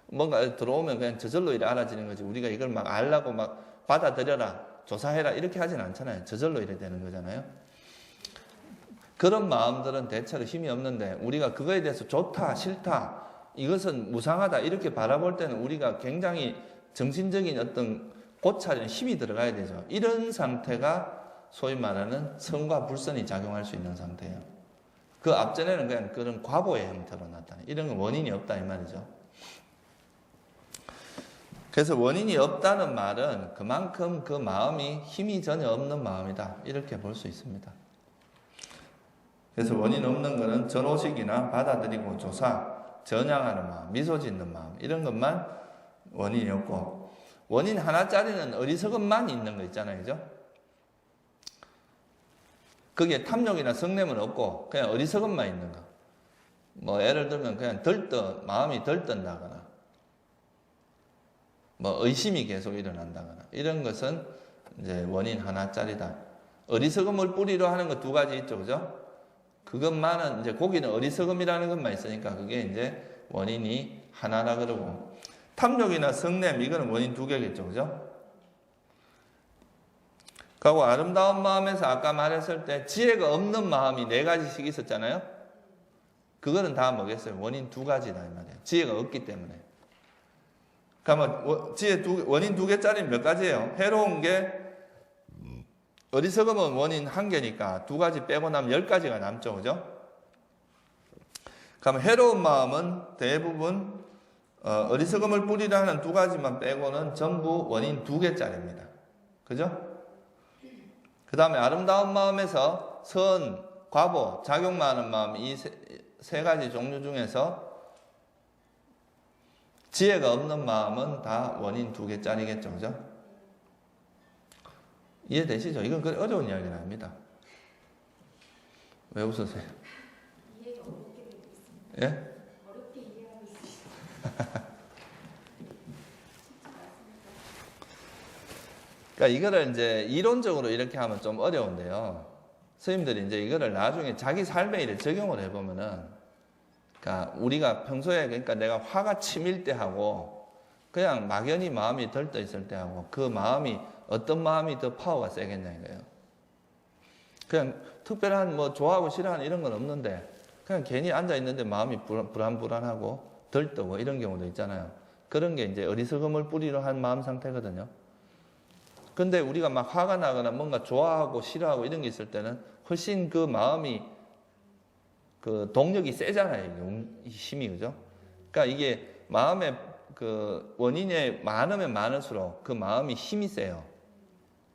[SPEAKER 1] 뭔가 들어오면 그냥 저절로 이래 알아지는 거지, 우리가 이걸 막 알라고 막 받아들여라, 조사해라 이렇게 하진 않잖아요. 저절로 이래 되는 거잖아요. 그런 마음들은 대체로 힘이 없는데, 우리가 그거에 대해서 좋다, 싫다, 이것은 무상하다 이렇게 바라볼 때는 우리가 굉장히 정신적인 어떤 고찰에 힘이 들어가야 되죠. 이런 상태가 소위 말하는 선과 불선이 작용할 수 있는 상태예요. 그 앞전에는 그냥 그런 과보의 형태로 나타나요. 이런 건 원인이 없다 이 말이죠. 그래서 원인이 없다는 말은 그만큼 그 마음이 힘이 전혀 없는 마음이다, 이렇게 볼 수 있습니다. 그래서 원인 없는 것은 전오식이나 받아들이고 조사, 전향하는 마음, 미소 짓는 마음, 이런 것만 원인이 없고, 원인 하나짜리는 어리석음만 있는 거 있잖아요. 그죠? 거기에 탐욕이나 성냄은 없고 그냥 어리석음만 있는 거. 뭐 예를 들면 그냥 마음이 들뜬다거나 뭐 의심이 계속 일어난다거나 이런 것은 이제 원인 하나짜리다. 어리석음을 뿌리로 하는 거 2가지 있죠. 그죠? 그것만은 이제 거기는 어리석음이라는 것만 있으니까 그게 이제 원인이 하나라 그러고, 탐욕이나 성냄 이거는 원인 2개겠죠. 그죠? 그리고 아름다운 마음에서 아까 말했을 때 지혜가 없는 마음이 4가지씩 있었잖아요. 그거는 다 뭐겠어요? 원인 2가지다 이 말이에요. 지혜가 없기 때문에. 그러면 원인 2개짜리는 몇 가지예요? 해로운 게, 어리석음은 원인 1개니까 2가지 빼고 나면 10가지가 남죠. 그죠? 그럼 해로운 마음은 대부분 어리석음을 뿌리려 하는 2가지만 빼고는 전부 원인 2개짜리입니다. 그죠? 그 다음에 아름다운 마음에서 선, 과보, 작용 많은 마음, 이 3가지 종류 중에서 지혜가 없는 마음은 다 원인 2개짜리겠죠. 그죠? 이해되시죠? 이건 그리 어려운 이야기는 아닙니다. 왜 웃으세요?
[SPEAKER 2] 이해가 어렵게 되고 있습니다.
[SPEAKER 1] 예?
[SPEAKER 2] 어렵게 이해하고 있습니다.
[SPEAKER 1] 그러니까 이거를 이제 이론적으로 이렇게 하면 좀 어려운데요. 선생님들이 이제 이거를 나중에 자기 삶에 이렇게 적용을 해보면은, 그러니까 우리가 평소에, 그러니까 내가 화가 치밀 때 하고 그냥 막연히 마음이 들떠 있을 때 하고, 그 마음이 어떤 마음이 더 파워가 세겠냐 이거예요. 그냥 특별한 뭐 좋아하고 싫어하는 이런 건 없는데 그냥 괜히 앉아 있는데 마음이 불안불안하고 들떠고 이런 경우도 있잖아요. 그런 게 이제 어리석음을 뿌리로 한 마음 상태거든요. 근데 우리가 막 화가 나거나 뭔가 좋아하고 싫어하고 이런 게 있을 때는 훨씬 그 마음이 그 동력이 세잖아요. 이 힘이. 그죠? 그러니까 이게 마음의 그 원인이 많으면 많을수록 그 마음이 힘이 세요.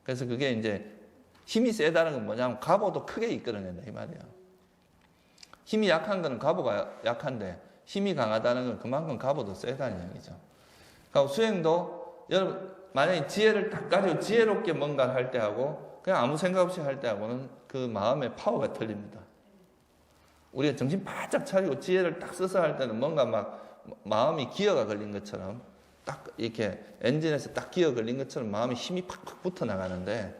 [SPEAKER 1] 그래서 그게 이제 힘이 세다는 건 뭐냐면 갑오도 크게 이끌어낸다 이 말이에요. 힘이 약한 거는 갑오가 약한데 힘이 강하다는 건 그만큼 갑오도 세다는 얘기죠. 그러니까 수행도 여러분 만약에 지혜를 딱 가지고 지혜롭게 뭔가를 할 때 하고 그냥 아무 생각 없이 할 때 하고는 그 마음의 파워가 틀립니다. 우리가 정신 바짝 차리고 지혜를 딱 써서 할 때는 뭔가 막 마음이 기어가 걸린 것처럼 딱 이렇게 엔진에서 딱 기어 걸린 것처럼 마음이 힘이 팍팍 붙어 나가는데,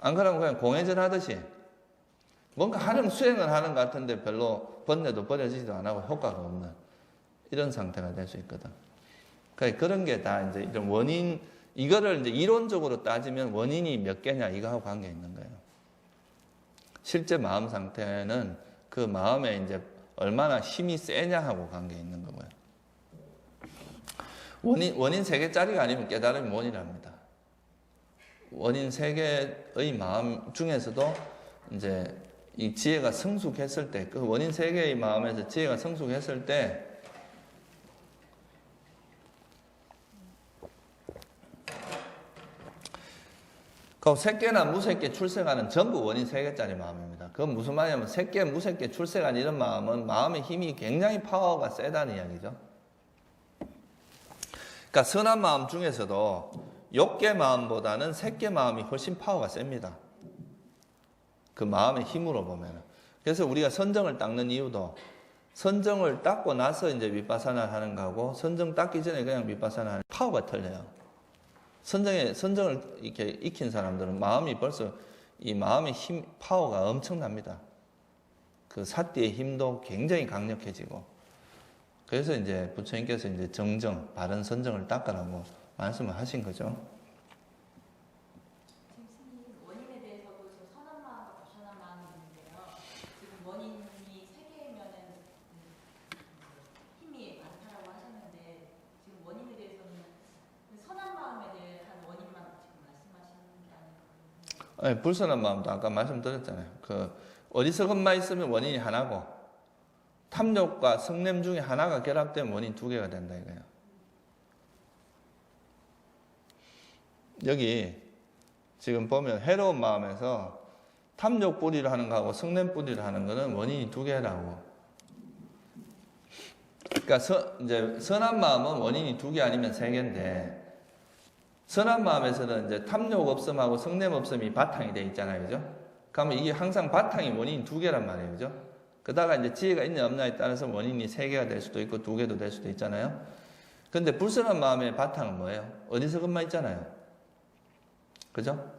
[SPEAKER 1] 안 그러면 그냥 공회전 하듯이 뭔가 하려면 수행을 하는 것 같은데 별로 번뇌도 버려지지도 안 하고 효과가 없는 이런 상태가 될 수 있거든. 그러니까 그런 게 다 이제 이런 원인, 이거를 이제 이론적으로 따지면 원인이 몇 개냐 이거하고 관계 있는 거예요. 실제 마음 상태는 그 마음에 이제 얼마나 힘이 세냐하고 관계 있는 거고요. 원인 3개짜리가 아니면 깨달음이 원이랍니다. 원인 3개의 마음 중에서도 이제 이 지혜가 성숙했을 때, 그 원인 3개의 마음에서 지혜가 성숙했을 때, 그 새끼나 무새끼 출세가는 전부 원인 3개짜리 마음입니다. 그건 무슨 말이냐면 새끼, 무새끼 출세가 이런 마음은 마음의 힘이 굉장히 파워가 세다는 이야기죠. 그러니까 선한 마음 중에서도 욕계 마음보다는 새끼 마음이 훨씬 파워가 셉니다. 그 마음의 힘으로 보면. 그래서 우리가 선정을 닦는 이유도 선정을 닦고 나서 이제 윗바사나를 하는 거하고 선정 닦기 전에 그냥 윗바사나 하는 파워가 틀려요. 선정을 이렇게 익힌 사람들은 마음이 벌써 이 마음의 힘, 파워가 엄청납니다. 그 사띠의 힘도 굉장히 강력해지고. 그래서 이제 부처님께서 이제 정정, 바른 선정을 닦으라고 말씀을 하신 거죠.
[SPEAKER 2] 지금 스님 원인에 대해서도 지금 선한 마음과 불선한 마음이 있는데요. 지금 원인이 3개면은 힘이 많다라고 하셨는데 지금 원인에 대해서는 선한 마음에 대한 원인만 지금 말씀하시는 게 아니고.
[SPEAKER 1] 아니, 불선한 마음도 아까 말씀드렸잖아요. 그 어리석은만 있으면 원인이 하나고 탐욕과 성냄 중에 하나가 결합되면 원인 2개가 된다 이거예요. 여기 지금 보면 해로운 마음에서 탐욕 뿌리를 하는 거하고 성냄 뿌리를 하는 거는 원인이 2개라고. 그러니까 이제 선한 마음은 원인이 2개 아니면 3개인데 선한 마음에서는 이제 탐욕 없음하고 성냄 없음이 바탕이 돼 있잖아요, 그죠? 그러면 이게 항상 바탕이 원인이 2개란 말이에요, 그죠? 그다가 이제 지혜가 있냐 없냐에 따라서 원인이 3개가 될 수도 있고 2개도 될 수도 있잖아요. 근데 불선한 마음의 바탕은 뭐예요? 어디서건만 있잖아요. 그죠?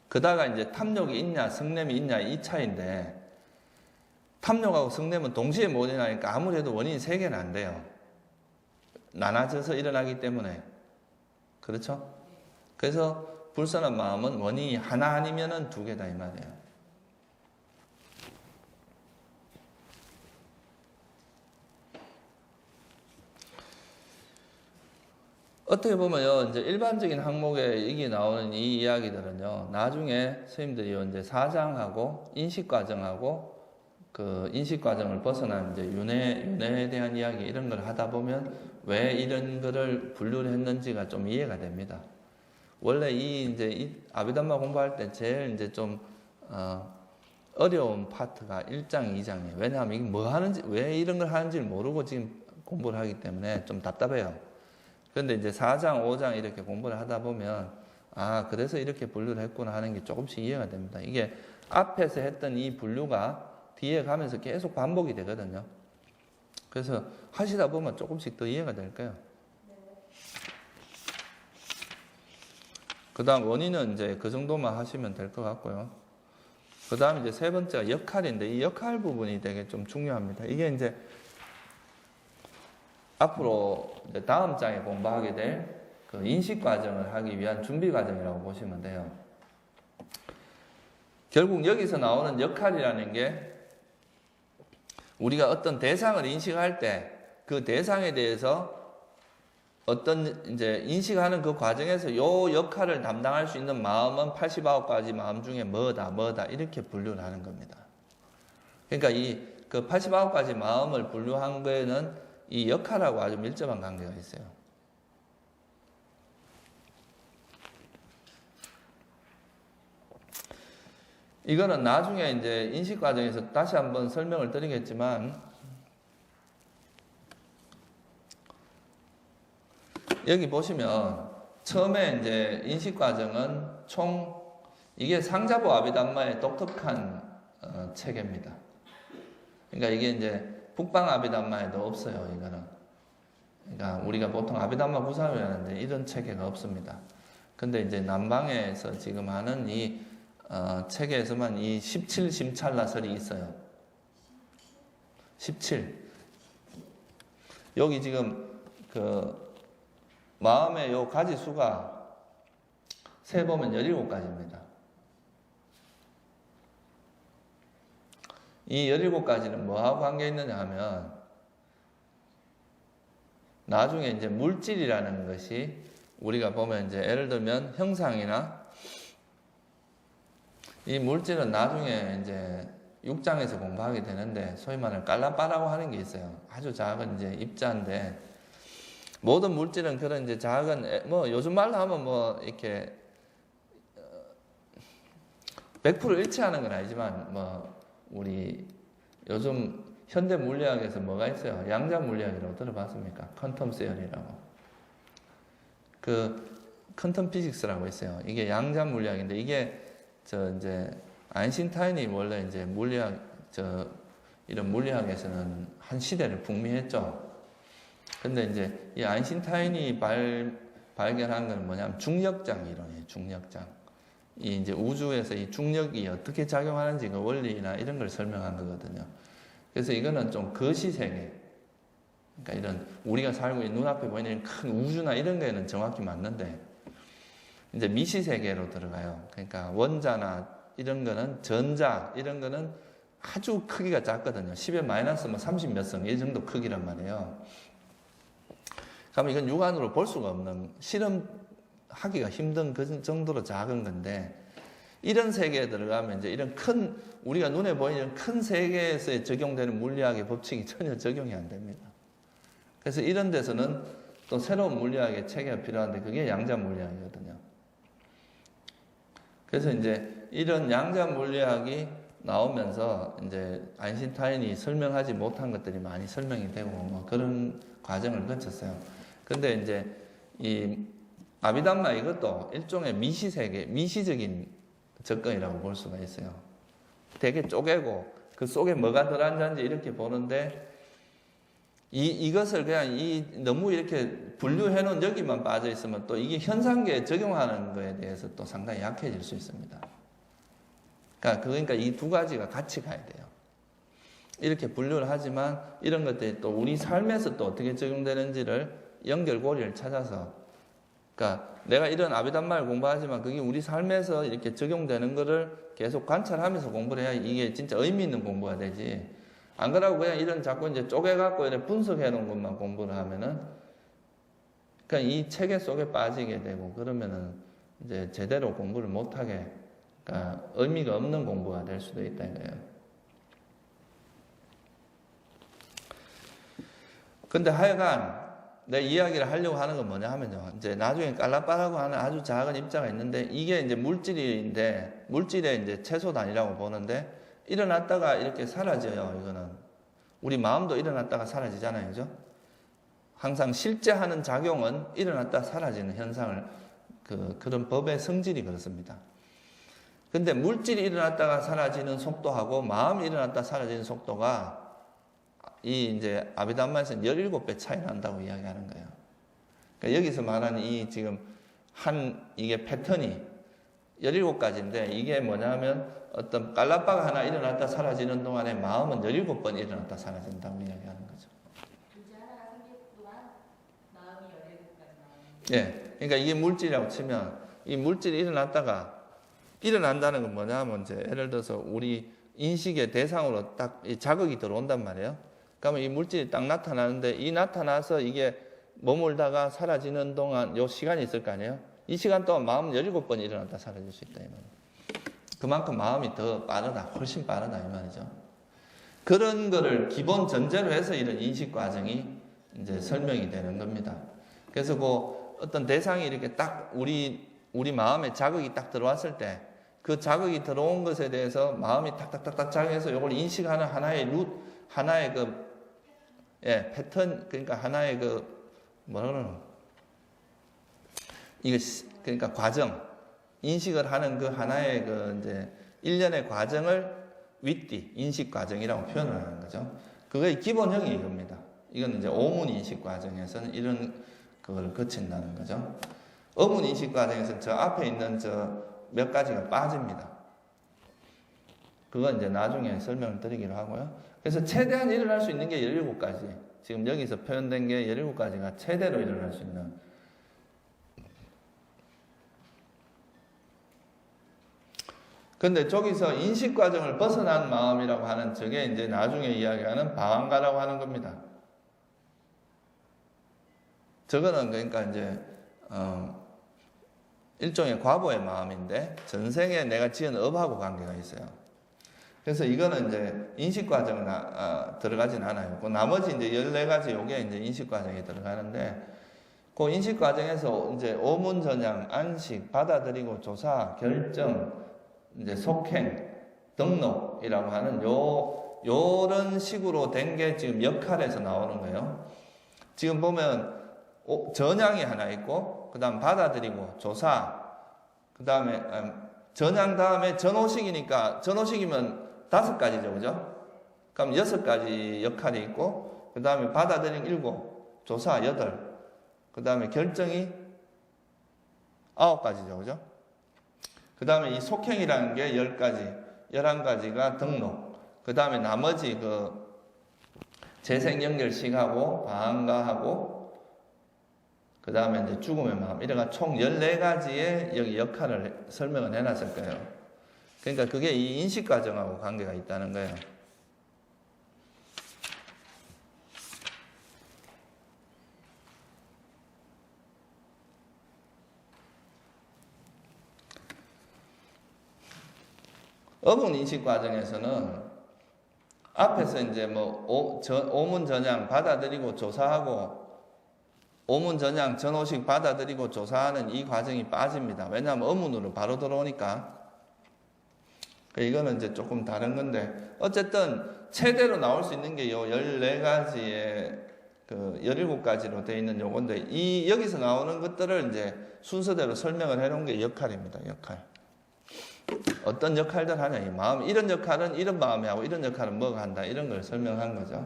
[SPEAKER 1] 그다가 이제 탐욕이 있냐 성냄이 있냐 이 차이인데 탐욕하고 성냄은 동시에 못 일어나니까 아무래도 원인이 3개는 안 돼요. 나눠져서 일어나기 때문에. 그렇죠? 그래서 불선한 마음은 원인이 하나 아니면은 2개다 이 말이에요. 어떻게 보면요, 이제 일반적인 항목에 이게 나오는 이 이야기들은요, 나중에 스님들이 이제 사장하고 인식과정하고 그 인식과정을 벗어난 이제 윤회에 대한 이야기 이런 걸 하다 보면 왜 이런 거를 분류를 했는지가 좀 이해가 됩니다. 원래 이 아비담마 공부할 때 제일 이제 좀, 어려운 파트가 1장, 2장이에요. 왜냐하면 이게 뭐 하는지, 왜 이런 걸 하는지를 모르고 지금 공부를 하기 때문에 좀 답답해요. 그런데 이제 4장, 5장 이렇게 공부를 하다 보면 아, 그래서 이렇게 분류를 했구나 하는 게 조금씩 이해가 됩니다. 이게 앞에서 했던 이 분류가 뒤에 가면서 계속 반복이 되거든요. 그래서 하시다 보면 조금씩 더 이해가 될 거예요. 그 다음 원인은 이제 그 정도만 하시면 될 것 같고요. 그 다음 이제 3번째가 역할인데 이 역할 부분이 되게 좀 중요합니다. 이게 이제 앞으로 이제 다음 장에 공부하게 될 그 인식 과정을 하기 위한 준비 과정이라고 보시면 돼요. 결국 여기서 나오는 역할이라는 게 우리가 어떤 대상을 인식할 때 그 대상에 대해서 어떤 이제 인식하는 그 과정에서 요 역할을 담당할 수 있는 마음은 89가지 마음 중에 뭐다 이렇게 분류를 하는 겁니다. 그러니까 이 그 89가지 마음을 분류한 거에는 이 역할하고 아주 밀접한 관계가 있어요. 이거는 나중에 이제 인식 과정에서 다시 한번 설명을 드리겠지만, 여기 보시면, 처음에 이제 인식 과정은 이게 상자부 아비담마의 독특한 체계입니다. 그러니까 이게 이제 북방 아비담마에도 없어요, 이거는. 그러니까 우리가 보통 아비담마 구사를 하는데 이런 체계가 없습니다. 근데 이제 남방에서 지금 하는 이 체계에서만 이 17심찰라설이 있어요. 17. 여기 지금 그 마음의 요 가지수가 세보면 17가지입니다. 이 17가지는 뭐하고 관계 있느냐 하면 나중에 이제 물질이라는 것이 우리가 보면 이제 예를 들면 형상이나 이 물질은 나중에 이제 6장에서 공부하게 되는데 소위 말하는 깔라빠라고 하는 게 있어요. 아주 작은 이제 입자인데 모든 물질은 그런 이제 작은 뭐 요즘 말로 하면 뭐 이렇게 100% 일치하는 건 아니지만 뭐 우리 요즘 현대 물리학에서 뭐가 있어요? 양자 물리학이라고 들어봤습니까? 퀀텀 세어리라고. 그 퀀텀 피직스라고 있어요. 이게 양자 물리학인데 이게 이제 아인슈타인이 원래 이제 물리학 이런 물리학에서는 한 시대를 풍미했죠. 근데 이제 이 아인슈타인이 발견한 건 뭐냐면 중력장 이론이에요. 중력장. 이 이제 우주에서 이 중력이 어떻게 작용하는지 그 원리나 이런 걸 설명한 거거든요. 그래서 이거는 좀 거시세계, 그러니까 이런 우리가 살고 있는 눈앞에 보이는 큰 우주나 이런 거에는 정확히 맞는데 이제 미시세계로 들어가요. 그러니까 원자나 이런 거는 전자 이런 거는 아주 크기가 작거든요. 10의 마이너스 뭐 30 몇 성 이 정도 크기란 말이에요. 그러면 이건 육안으로 볼 수가 없는 실험하기가 힘든 그 정도로 작은 건데 이런 세계에 들어가면 이제 이런 큰 우리가 눈에 보이는 큰 세계에서 적용되는 물리학의 법칙이 전혀 적용이 안 됩니다. 그래서 이런 데서는 또 새로운 물리학의 체계가 필요한데 그게 양자 물리학이거든요. 그래서 이제 이런 양자 물리학이 나오면서 이제 아인슈타인이 설명하지 못한 것들이 많이 설명이 되고 뭐 그런 과정을 거쳤어요. 근데 이제 이 아비담마 이것도 일종의 미시세계, 미시적인 접근이라고 볼 수가 있어요. 되게 쪼개고 그 속에 뭐가 들어앉았는지 이렇게 보는데 이것을 그냥 너무 이렇게 분류해 놓은 여기만 빠져 있으면 또 이게 현상계에 적용하는 거에 대해서 또 상당히 약해질 수 있습니다. 그러니까 이 두 가지가 같이 가야 돼요. 이렇게 분류를 하지만 이런 것들이 또 우리 삶에서 또 어떻게 적용되는지를 연결고리를 찾아서 그러니까 내가 이런 아비담마를 공부하지만 그게 우리 삶에서 이렇게 적용되는 거를 계속 관찰하면서 공부를 해야 이게 진짜 의미 있는 공부가 되지. 안 그러고 그냥 이런 자꾸 이제 쪼개갖고 이렇게 분석해 놓은 것만 공부를 하면은 그러니까 이 체계 속에 빠지게 되고 그러면은 이제 제대로 공부를 못하게 그러니까 의미가 없는 공부가 될 수도 있다 이거예요. 근데 하여간 내 이야기를 하려고 하는 건 뭐냐 하면요. 이제 나중에 깔라빠라고 하는 아주 작은 입자가 있는데 이게 이제 물질인데 물질의 이제 최소 단위라고 보는데 일어났다가 이렇게 사라져요. 이거는 우리 마음도 일어났다가 사라지잖아요, 그죠? 항상 실제 하는 작용은 일어났다 사라지는 현상을 그런 법의 성질이 그렇습니다. 근데 물질이 일어났다가 사라지는 속도하고 마음이 일어났다 사라지는 속도가 이 이제 아비담마에서는 17배 차이 난다고 이야기하는 거예요. 그러니까 여기서 말하는 이 지금 이게 패턴이 17가지인데 이게 뭐냐면 어떤 깔라빠가 하나 일어났다 사라지는 동안에 마음은 17번 일어났다 사라진다고 이야기하는 거죠.
[SPEAKER 2] 문제 하나가 생길 동안 마음이 17가지 나오는
[SPEAKER 1] 예. 그러니까 이게 물질이라고 치면 이 물질이 일어난다는 건 뭐냐면 이제 예를 들어서 우리 인식의 대상으로 딱 이 자극이 들어온단 말이에요. 그러면 이 물질이 딱 나타나는데 이 나타나서 이게 머물다가 사라지는 동안 요 시간이 있을 거 아니에요? 이 시간 동안 마음은 17번 일어났다 사라질 수 있다 이 말이에요. 그만큼 마음이 더 빠르다, 훨씬 빠르다 이 말이죠. 그런 거를 기본 전제로 해서 이런 인식 과정이 이제 설명이 되는 겁니다. 그래서 그 어떤 대상이 이렇게 딱 우리 마음에 자극이 딱 들어왔을 때 그 자극이 들어온 것에 대해서 마음이 탁탁탁탁 작용해서 이걸 인식하는 하나의 패턴, 그러니까 하나의 뭐라 그러나 이거 그러니까 과정, 인식을 하는 그 하나의 이제 일련의 과정을 윗뒤 인식 과정이라고 표현을 하는 거죠. 그거의 기본형이 이겁니다. 이건 이제 오문 인식 과정에서는 이런 그걸 거친다는 거죠. 어문 인식 과정에서는 저 앞에 있는 저 몇 가지가 빠집니다. 그건 이제 나중에 설명을 드리기로 하고요. 그래서 최대한 일어날 수 있는 게 17가지. 지금 여기서 표현된 게 17가지가 최대로 일어날 수 있는. 근데 저기서 인식 과정을 벗어난 마음이라고 하는 저게 이제 나중에 이야기하는 방황가라고 하는 겁니다. 저거는 그러니까 이제 일종의 과보의 마음인데 전생에 내가 지은 업하고 관계가 있어요. 그래서 이거는 이제 인식 과정은 들어가진 않아요. 그 나머지 이제 14가지 요게 이제 인식 과정에 들어가는데 그 인식 과정에서 이제 오문 전향, 안식, 받아들이고 조사, 결정, 이제 속행, 등록이라고 하는 요런 식으로 된 게 지금 역할에서 나오는 거예요. 지금 보면 전향이 하나 있고, 그 다음 받아들이고, 조사, 그 다음에 전향 다음에 전호식이니까, 전호식이면 5가지죠, 그죠? 그럼 6가지 역할이 있고, 그 다음에 받아들이는 7, 조사 8, 그 다음에 결정이 9가지죠, 그죠? 그 다음에 이 속행이라는 게 10가지, 11가지가 등록, 그 다음에 나머지 그 재생연결식하고, 방황가하고, 그 다음에 이제 죽음의 마음, 이래가 총 14가지의 여기 역할을 설명을 해놨을 거예요. 그러니까 그게 이 인식과정하고 관계가 있다는 거예요. 어분 인식 과정에서는 앞에서 이제 뭐 오문 전향 받아들이고 조사하고 오문 전향 전호식 받아들이고 조사하는 이 과정이 빠집니다. 왜냐하면 어문으로 바로 들어오니까. 이거는 이제 조금 다른 건데 어쨌든 최대로 나올 수 있는 게 요 14가지의 그 17가지로 되어 있는 요건데 이 여기서 나오는 것들을 이제 순서대로 설명을 해 놓은 게 역할입니다. 역할. 어떤 역할들 하냐, 이 마음. 이런 역할은 이런 마음이 하고, 이런 역할은 뭐가 한다. 이런 걸 설명한 거죠.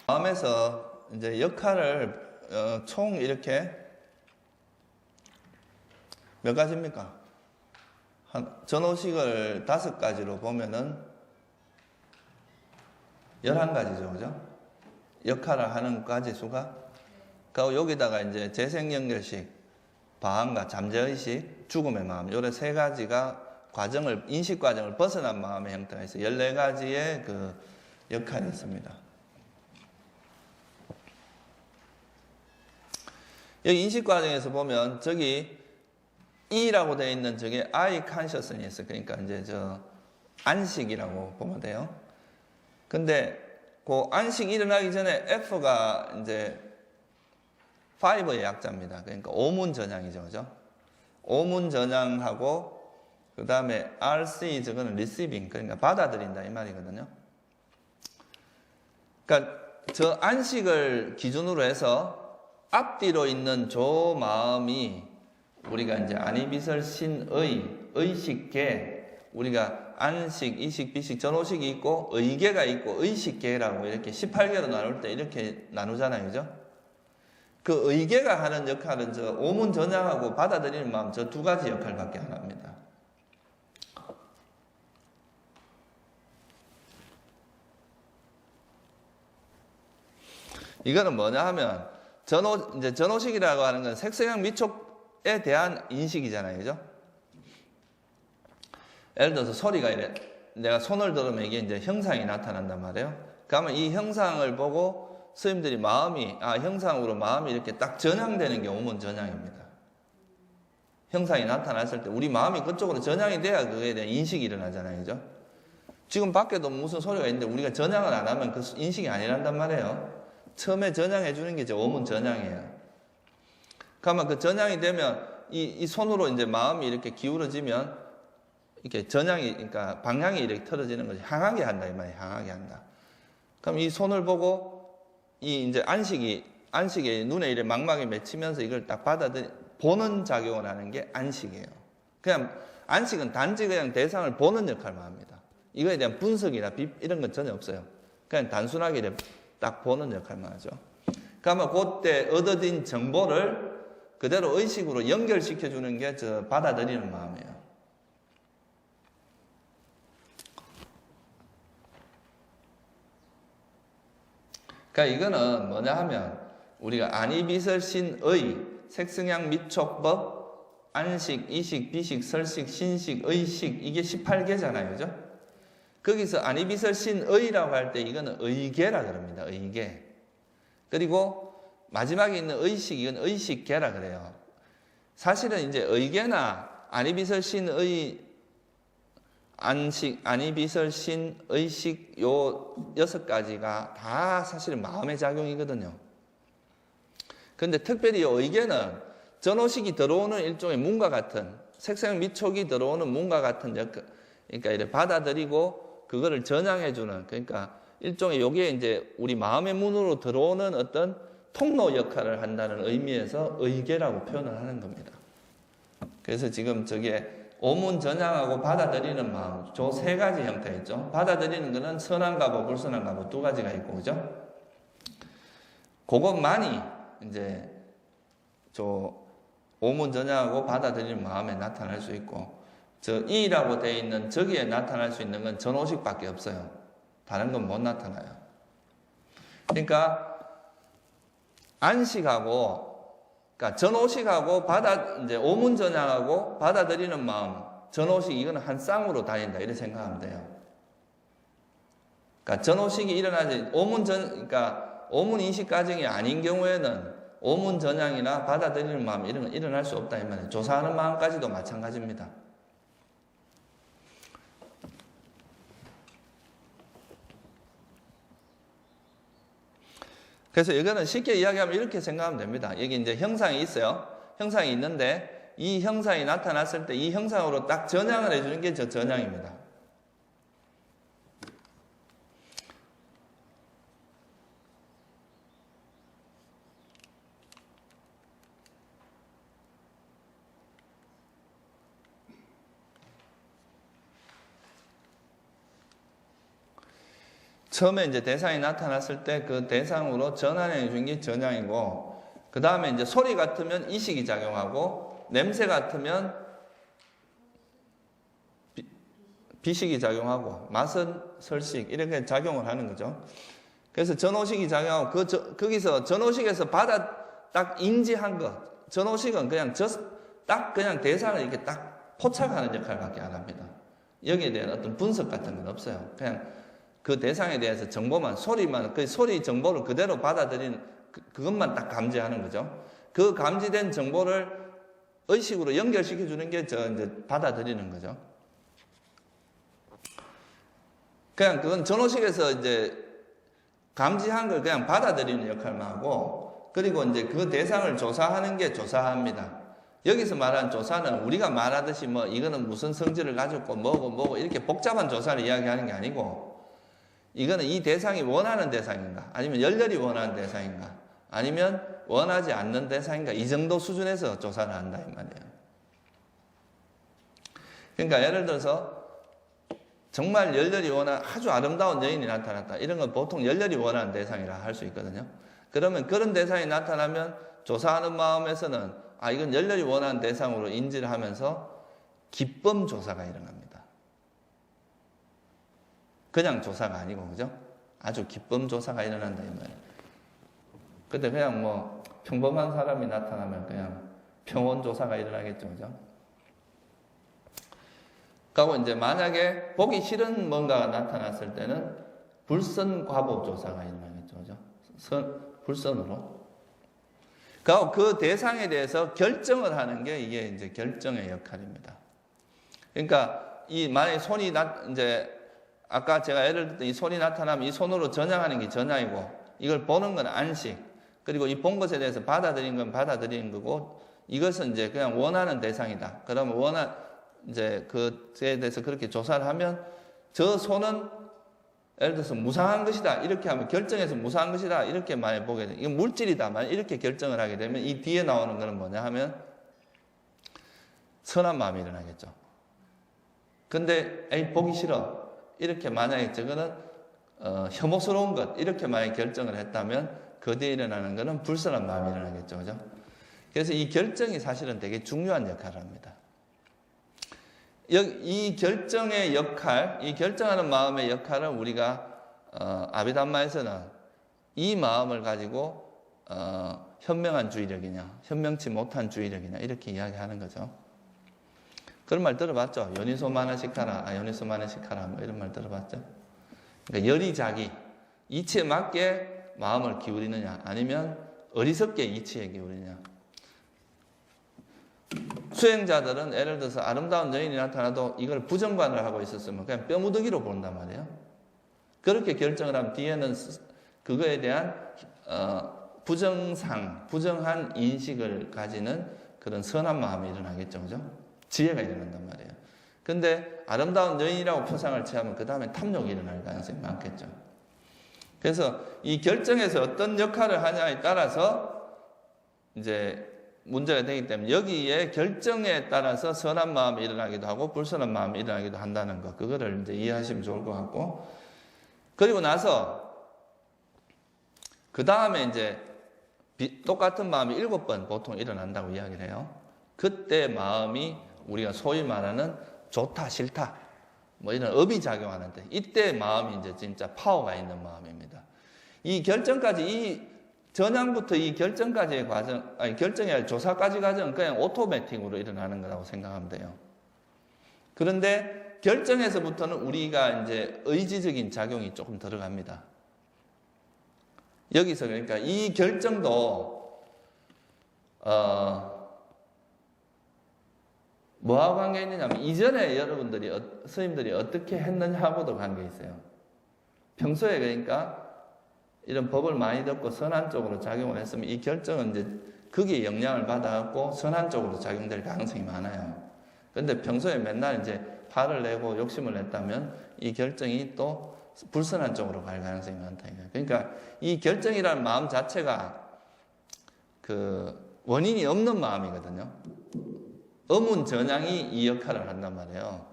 [SPEAKER 1] 마음에서 이제 역할을, 총 이렇게 몇 가지입니까? 전호식을 5가지로 보면은 11가지죠. 그죠? 역할을 하는 가지 수가. 그리고 여기다가 이제 재생연결식, 방황과 잠재의식, 죽음의 마음, 요래 3가지가 인식 과정을 벗어난 마음의 형태가 있어요. 14가지의 그 역할이 있습니다. 여기 인식 과정에서 보면 저기 E라고 되어 있는 저게 I consciousness, 그러니까 이제 저 안식이라고 보면 돼요. 근데 그 안식 일어나기 전에 F가 이제 5의 약자입니다. 그러니까 오문 전향이죠. 그죠? 오문 전향하고 그 다음에 RC 저거는 receiving, 그러니까 받아들인다 이 말이거든요. 그러니까 저 안식을 기준으로 해서 앞뒤로 있는 저 마음이 우리가 이제 안이비설신의 의식계, 우리가 안식, 이식, 비식, 전호식이 있고 의계가 있고 의식계라고 이렇게 18개로 나눌 때 이렇게 나누잖아요. 그죠? 그 의계가 하는 역할은 저 오문 전향하고 받아들이는 마음 저 2가지 역할밖에 안 합니다. 이거는 뭐냐 하면 이제 전호식이라고 하는 건 색성향 미촉에 대한 인식이잖아요. 그죠? 예를 들어서 소리가 이래. 내가 손을 들으면 이게 이제 형상이 나타난단 말이에요. 그러면 이 형상을 보고 스님들이 형상으로 마음이 이렇게 딱 전향되는 게 오문 전향입니다. 형상이 나타났을 때 우리 마음이 그쪽으로 전향이 돼야 그거에 대한 인식이 일어나잖아요. 그죠? 지금 밖에도 무슨 소리가 있는데 우리가 전향을 안 하면 그 인식이 아니란단 말이에요. 처음에 전향해 주는 게 이제 오문 전향이에요. 그러면 그 전향이 되면 이 손으로 이제 마음이 이렇게 기울어지면 이렇게 그러니까 방향이 이렇게 틀어지는 거지. 향하게 한다 이 말이에요. 향하게 한다. 그럼 이 손을 보고 이 이제 안식에 눈에 이래 망막이 맺히면서 이걸 딱 보는 작용을 하는 게 안식이에요. 그냥 안식은 단지 그냥 대상을 보는 역할만 합니다. 이거에 대한 분석이나 이런 건 전혀 없어요. 그냥 단순하게 이렇게 딱 보는 역할만 하죠. 그러면 그때 얻어진 정보를 그대로 의식으로 연결시켜 주는 게 저 받아들이는 마음이에요. 그러니까 이거는 뭐냐 하면 우리가 안이비설신의 색성향 미촉법 안식, 이식, 비식, 설식, 신식, 의식 이게 18개잖아요. 그죠? 거기서 안이비설신의라고 할 때 이거는 의계라 그럽니다. 의계. 그리고 마지막에 있는 의식 이건 의식계라 그래요. 사실은 이제 의계나 안이비설신의 안식, 안이비설신, 의식 요 6가지가 다 사실은 마음의 작용이거든요. 근데 특별히 이 의계는 전오식이 들어오는 일종의 문과 같은 색생 미촉이 들어오는 문과 같은 그러니까 이렇게 받아들이고 그거를 전향해주는 그러니까 일종의 요게 이제 우리 마음의 문으로 들어오는 어떤 통로 역할을 한다는 의미에서 의계라고 표현을 하는 겁니다. 그래서 지금 저게 오문 전향하고 받아들이는 마음, 저 3가지 형태 있죠. 받아들이는 거는 선한 가보, 불선한 가보 2가지가 있고, 그죠? 그것만이 이제 저 오문 전향하고 받아들이는 마음에 나타날 수 있고, 저 이라고 되어 있는 저기에 나타날 수 있는 건 전오식밖에 없어요. 다른 건 못 나타나요. 그러니까 안식하고 그러니까 전오식하고 이제 오문 전향하고 받아들이는 마음, 전오식 이거는 한 쌍으로 다닌다 이렇게 생각하면 돼요. 그러니까 전오식이 일어나지 그러니까 오문 인식 과정이 아닌 경우에는 오문 전향이나 받아들이는 마음 이런 건 일어날 수 없다 이 말이에요. 조사하는 마음까지도 마찬가지입니다. 그래서 이거는 쉽게 이야기하면 이렇게 생각하면 됩니다. 여기 이제 형상이 있어요. 형상이 있는데 이 형상이 나타났을 때 이 형상으로 딱 전향을 해주는 게 저 전향입니다. 처음에 이제 대상이 나타났을 때 그 대상으로 전환해 준 게 전향이고, 그 다음에 이제 소리 같으면 이식이 작용하고, 냄새 같으면 비식이 작용하고, 맛은 설식, 이렇게 작용을 하는 거죠. 그래서 전오식이 작용하고, 거기서 전오식에서 딱 인지한 것, 전오식은 그냥 딱 그냥 대상을 이렇게 딱 포착하는 역할밖에 안 합니다. 여기에 대한 어떤 분석 같은 건 없어요. 그냥 그 대상에 대해서 정보만, 소리만, 그 소리 정보를 그대로 받아들이는, 그것만 딱 감지하는 거죠. 그 감지된 정보를 의식으로 연결시켜주는 게 이제 받아들이는 거죠. 그냥 그건 전오식에서 이제 감지한 걸 그냥 받아들이는 역할만 하고, 그리고 이제 그 대상을 조사하는 게 조사합니다. 여기서 말하는 조사는 우리가 말하듯이 뭐 이거는 무슨 성질을 가졌고 뭐고 이렇게 복잡한 조사를 이야기하는 게 아니고, 이거는 이 대상이 원하는 대상인가, 아니면 열렬히 원하는 대상인가, 아니면 원하지 않는 대상인가, 이 정도 수준에서 조사를 한다 이 말이에요. 그러니까 예를 들어서 정말 열렬히 원하는 아주 아름다운 여인이 나타났다, 이런 건 보통 열렬히 원하는 대상이라 할 수 있거든요. 그러면 그런 대상이 나타나면 조사하는 마음에서는 이건 열렬히 원하는 대상으로 인지를 하면서 기법 조사가 일어납니다. 그냥 조사가 아니고, 그죠? 아주 기법 조사가 일어난다 이 말이에요. 근데 그냥 뭐 평범한 사람이 나타나면 그냥 평온 조사가 일어나겠죠, 그죠? 그리고 이제 만약에 보기 싫은 뭔가가 나타났을 때는 불선 과보 조사가 일어나겠죠, 그죠? 불선으로. 그리고 그 대상에 대해서 결정을 하는 게 이게 이제 결정의 역할입니다. 그러니까 만약에 손이 이제 아까 제가 예를 들 때 이 손이 나타나면 이 손으로 전향하는 게 전향이고, 이걸 보는 건 안식, 그리고 이 본 것에 대해서 받아들이는 건 받아들이는 거고, 이것은 이제 그냥 원하는 대상이다. 그러면 이제 그에 대해서 그렇게 조사를 하면 저 손은 예를 들어서 무상한 것이다, 이렇게 하면 결정해서 무상한 것이다, 이렇게 많이 보게 돼요. 이건 물질이다, 만약 이렇게 결정을 하게 되면 이 뒤에 나오는 거는 뭐냐 하면 선한 마음이 일어나겠죠. 근데 보기 싫어, 이렇게 만약에 저거는 혐오스러운 것, 이렇게 만약에 결정을 했다면 그 뒤에 일어나는 것은 불선한 마음이 일어나겠죠, 그죠? 그래서 이 결정이 사실은 되게 중요한 역할을 합니다. 이 결정의 역할, 이 결정하는 마음의 역할을 우리가 아비담마에서는 이 마음을 가지고 현명한 주의력이냐, 현명치 못한 주의력이냐, 이렇게 이야기하는 거죠. 그런 말 들어봤죠? 요니소마나시카라, 요니소마나시카라 뭐 이런 말 들어봤죠? 그러니까 열의자기, 이치에 맞게 마음을 기울이느냐 아니면 어리석게 이치에 기울이느냐. 수행자들은 예를 들어서 아름다운 여인이 나타나도 이걸 부정반을 하고 있었으면 그냥 뼈무더기로 본단 말이에요. 그렇게 결정을 하면 뒤에는 그거에 대한 부정한 인식을 가지는 그런 선한 마음이 일어나겠죠. 그죠? 지혜가 일어난단 말이에요. 근데 아름다운 여인이라고 표상을 취하면 그 다음에 탐욕이 일어날 가능성이 많겠죠. 그래서 이 결정에서 어떤 역할을 하냐에 따라서 이제 문제가 되기 때문에 여기에 결정에 따라서 선한 마음이 일어나기도 하고 불선한 마음이 일어나기도 한다는 거, 그거를 이제 이해하시면 좋을 것 같고, 그리고 나서 그 다음에 이제 똑같은 마음이 7번 보통 일어난다고 이야기를 해요. 그때 마음이 우리가 소위 말하는 좋다 싫다 뭐 이런 업이 작용하는데, 이때 마음이 이제 진짜 파워가 있는 마음입니다. 이 결정까지, 이 전향부터 이 결정까지의 과정, 결정이 아니라 조사까지 과정은 그냥 오토매틱으로 일어나는 거라고 생각하면 돼요. 그런데 결정에서부터는 우리가 이제 의지적인 작용이 조금 들어갑니다. 여기서 그러니까 이 결정도 뭐하고 관계 있느냐면, 이전에 여러분들이 스님들이 어떻게 했느냐하고도 관계 있어요. 평소에 그러니까 이런 법을 많이 듣고 선한 쪽으로 작용을 했으면 이 결정은 이제 거기에 영향을 받아갖고 선한 쪽으로 작용될 가능성이 많아요. 그런데 평소에 맨날 이제 화를 내고 욕심을 냈다면 이 결정이 또 불선한 쪽으로 갈 가능성이 많다. 그러니까 이 결정이라는 마음 자체가 그 원인이 없는 마음이거든요. 어문전향이 이 역할을 한단 말이에요.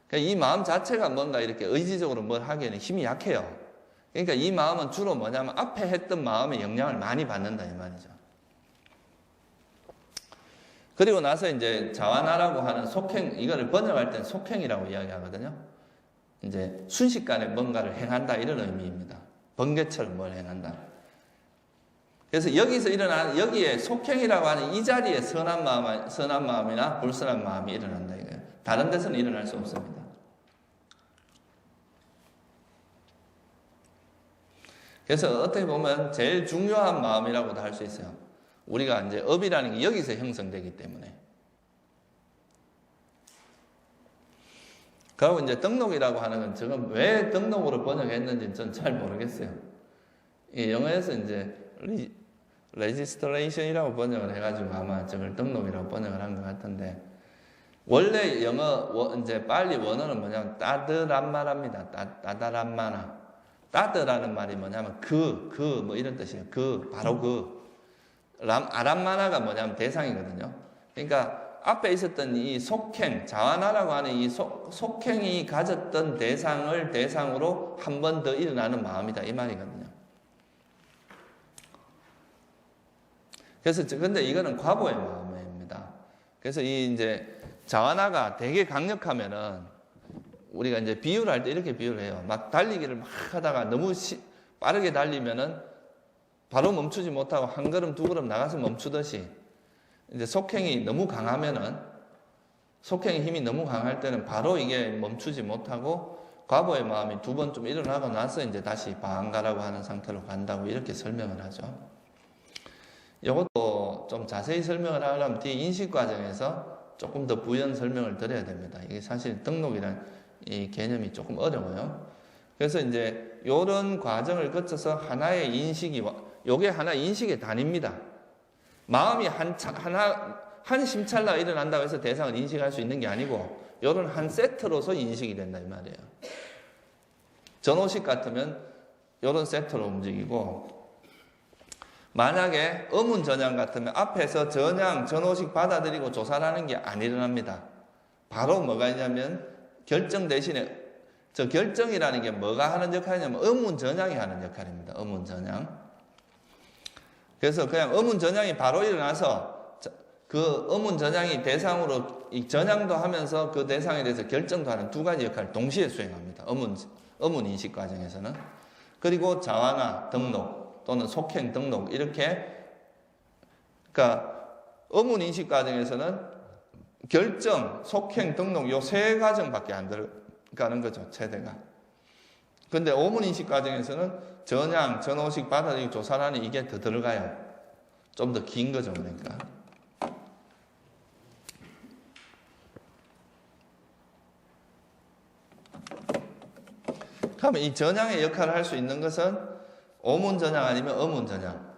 [SPEAKER 1] 그러니까 이 마음 자체가 뭔가 이렇게 의지적으로 뭘 하기에는 힘이 약해요. 그러니까 이 마음은 주로 뭐냐면 앞에 했던 마음의 영향을 많이 받는다 이 말이죠. 그리고 나서 이제 자완하라고 하는 속행, 이거를 번역할 땐 속행이라고 이야기하거든요. 이제 순식간에 뭔가를 행한다 이런 의미입니다. 번개처럼 뭘 행한다. 그래서 여기서 일어나는, 여기에 속행이라고 하는 이 자리에 선한 마음이나 불선한 마음이 일어난다 이거예요. 다른 데서는 일어날 수 없습니다. 그래서 어떻게 보면 제일 중요한 마음이라고도 할 수 있어요. 우리가 이제 업이라는 게 여기서 형성되기 때문에. 그리고 이제 등록이라고 하는 건 지금 왜 등록으로 번역했는지 전 잘 모르겠어요. 이 영어에서 이제 레지스트레이션이라고 번역을 해가지고 아마 저걸 등록이라고 번역을 한 것 같은데, 원래 영어 이제 빨리 원어는 뭐냐면 따드란마랍니다. 따다란마나. 따드라는 말이 뭐냐면 뭐 이런 뜻이에요. 바로 아란마나가 뭐냐면 대상이거든요. 그러니까 앞에 있었던 이 속행, 자완하라고 하는 이 속행이 가졌던 대상을 대상으로 한 번 더 일어나는 마음이다 이 말이거든요. 그래서 근데 이거는 과보의 마음입니다. 그래서 이 이제 자완하가 되게 강력하면은 우리가 이제 비유를 할 때 이렇게 비유를 해요. 막 달리기를 막 하다가 너무 빠르게 달리면은 바로 멈추지 못하고 한 걸음 두 걸음 나가서 멈추듯이, 이제 속행이 너무 강하면은, 속행의 힘이 너무 강할 때는 바로 이게 멈추지 못하고 과보의 마음이 두 번 좀 일어나고 나서 이제 다시 방가라고 하는 상태로 간다고 이렇게 설명을 하죠. 이것도 좀 자세히 설명을 하려면 뒤에 인식 과정에서 조금 더 부연 설명을 드려야 됩니다. 이게 사실 등록이란 이 개념이 조금 어려워요. 그래서 이제 이런 과정을 거쳐서 하나의 인식이, 요게 하나 인식의 단위입니다. 마음이 한 심찰나가 일어난다고 해서 대상을 인식할 수 있는 게 아니고, 요런 한 세트로서 인식이 된다 이 말이에요. 전오식 같으면 요런 세트로 움직이고, 만약에 어문전향 같으면 앞에서 전오식 받아들이고 조사하는 게 안 일어납니다. 바로 뭐가 있냐면 결정 대신에, 저 결정이라는 게 뭐가 하는 역할이냐면 어문전향이 하는 역할입니다. 어문전향. 그래서 그냥 어문전향이 바로 일어나서 그 어문전향이 대상으로 이 전향도 하면서 그 대상에 대해서 결정도 하는 두 가지 역할을 동시에 수행합니다. 어문 인식 과정에서는. 그리고 자완화 등록 또는 속행 등록 이렇게, 그러니까 어문 인식 과정에서는 결정, 속행, 등록 요 세 과정밖에 안 들어가는 거죠, 최대가. 근데 오문인식 과정에서는 전향, 전호식, 받아들이기, 조사라니 이게 더 들어가요. 좀 더 긴 거죠, 그러니까. 그러면 이 전향의 역할을 할 수 있는 것은 오문 전향 아니면 어문 전향.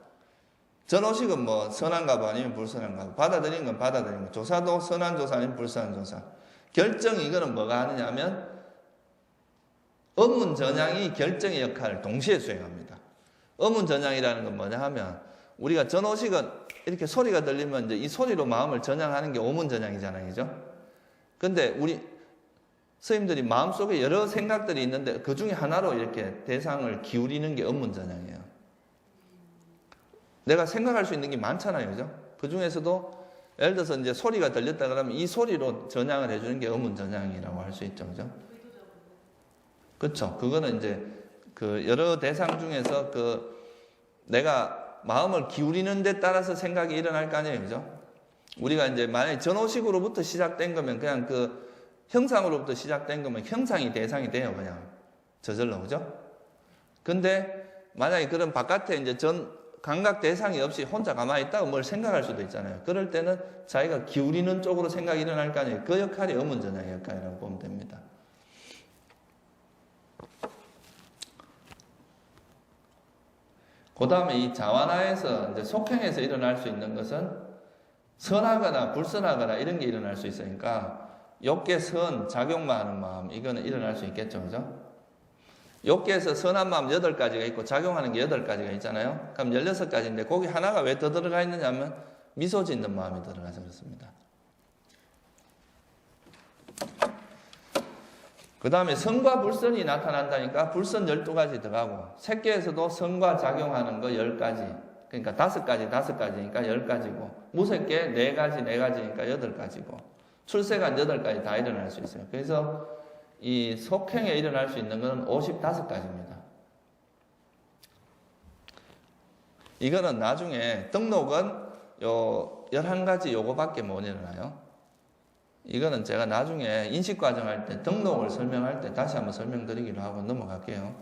[SPEAKER 1] 전호식은 뭐 선한 가부 아니면 불선한 가부. 받아들이는 건 받아들이는 거. 조사도 선한 조사 아니면 불선한 조사. 결정 이거는 뭐가 하느냐 하면 어문 전향이 결정의 역할을 동시에 수행합니다. 어문 전향이라는 건 뭐냐 하면 우리가 전호식은 이렇게 소리가 들리면 이제 이 소리로 마음을 전향하는 게 오문 전향이잖아요. 그죠? 근데 우리 스님들이 마음속에 여러 생각들이 있는데 그 중에 하나로 이렇게 대상을 기울이는 게 업문 전향이에요. 내가 생각할 수 있는 게 많잖아요. 그죠? 그 중에서도 예를 들어서 이제 소리가 들렸다 그러면 이 소리로 전향을 해주는 게 업문 전향이라고 할 수 있죠. 그죠? 그렇죠. 그거는 이제 그 여러 대상 중에서 그 내가 마음을 기울이는 데 따라서 생각이 일어날 거 아니에요. 그죠? 우리가 이제 만약에 전호식으로부터 시작된 거면 그냥 그 형상으로부터 시작된 거면 형상이 대상이 돼요. 그냥 저절로. 그죠? 근데 만약에 그런 바깥에 이제 감각 대상이 없이 혼자 가만히 있다가 뭘 생각할 수도 있잖아요. 그럴 때는 자기가 기울이는 쪽으로 생각이 일어날 거 아니에요. 그 역할이 어문전향의 역할이라고 보면 됩니다. 그 다음에 이 자완하에서 이제 속행에서 일어날 수 있는 것은 선하거나 불선하거나 이런 게 일어날 수 있으니까 욕계 선, 작용만 하는 마음, 이거는 일어날 수 있겠죠. 그죠? 욕계에서 선한 마음 8가지가 있고 작용하는 게 8가지가 있잖아요. 그럼 16가지인데 거기 하나가 왜 더 들어가 있느냐 하면 미소 짓는 마음이 들어가서 그렇습니다. 그 다음에 선과 불선이 나타난다니까 불선 12가지 들어가고 색계에서도 선과 작용하는 거 10가지. 그러니까 5가지니까 10가지고 무색계 4가지니까 8가지고 출세가 8가지 다 일어날 수 있어요. 그래서 이 속행에 일어날 수 있는 것은 55가지입니다. 이거는 나중에 등록은 요 11가지 요거밖에 못 일어나요. 이거는 제가 나중에 인식과정 할 때 등록을 설명할 때 다시 한번 설명드리기로 하고 넘어갈게요.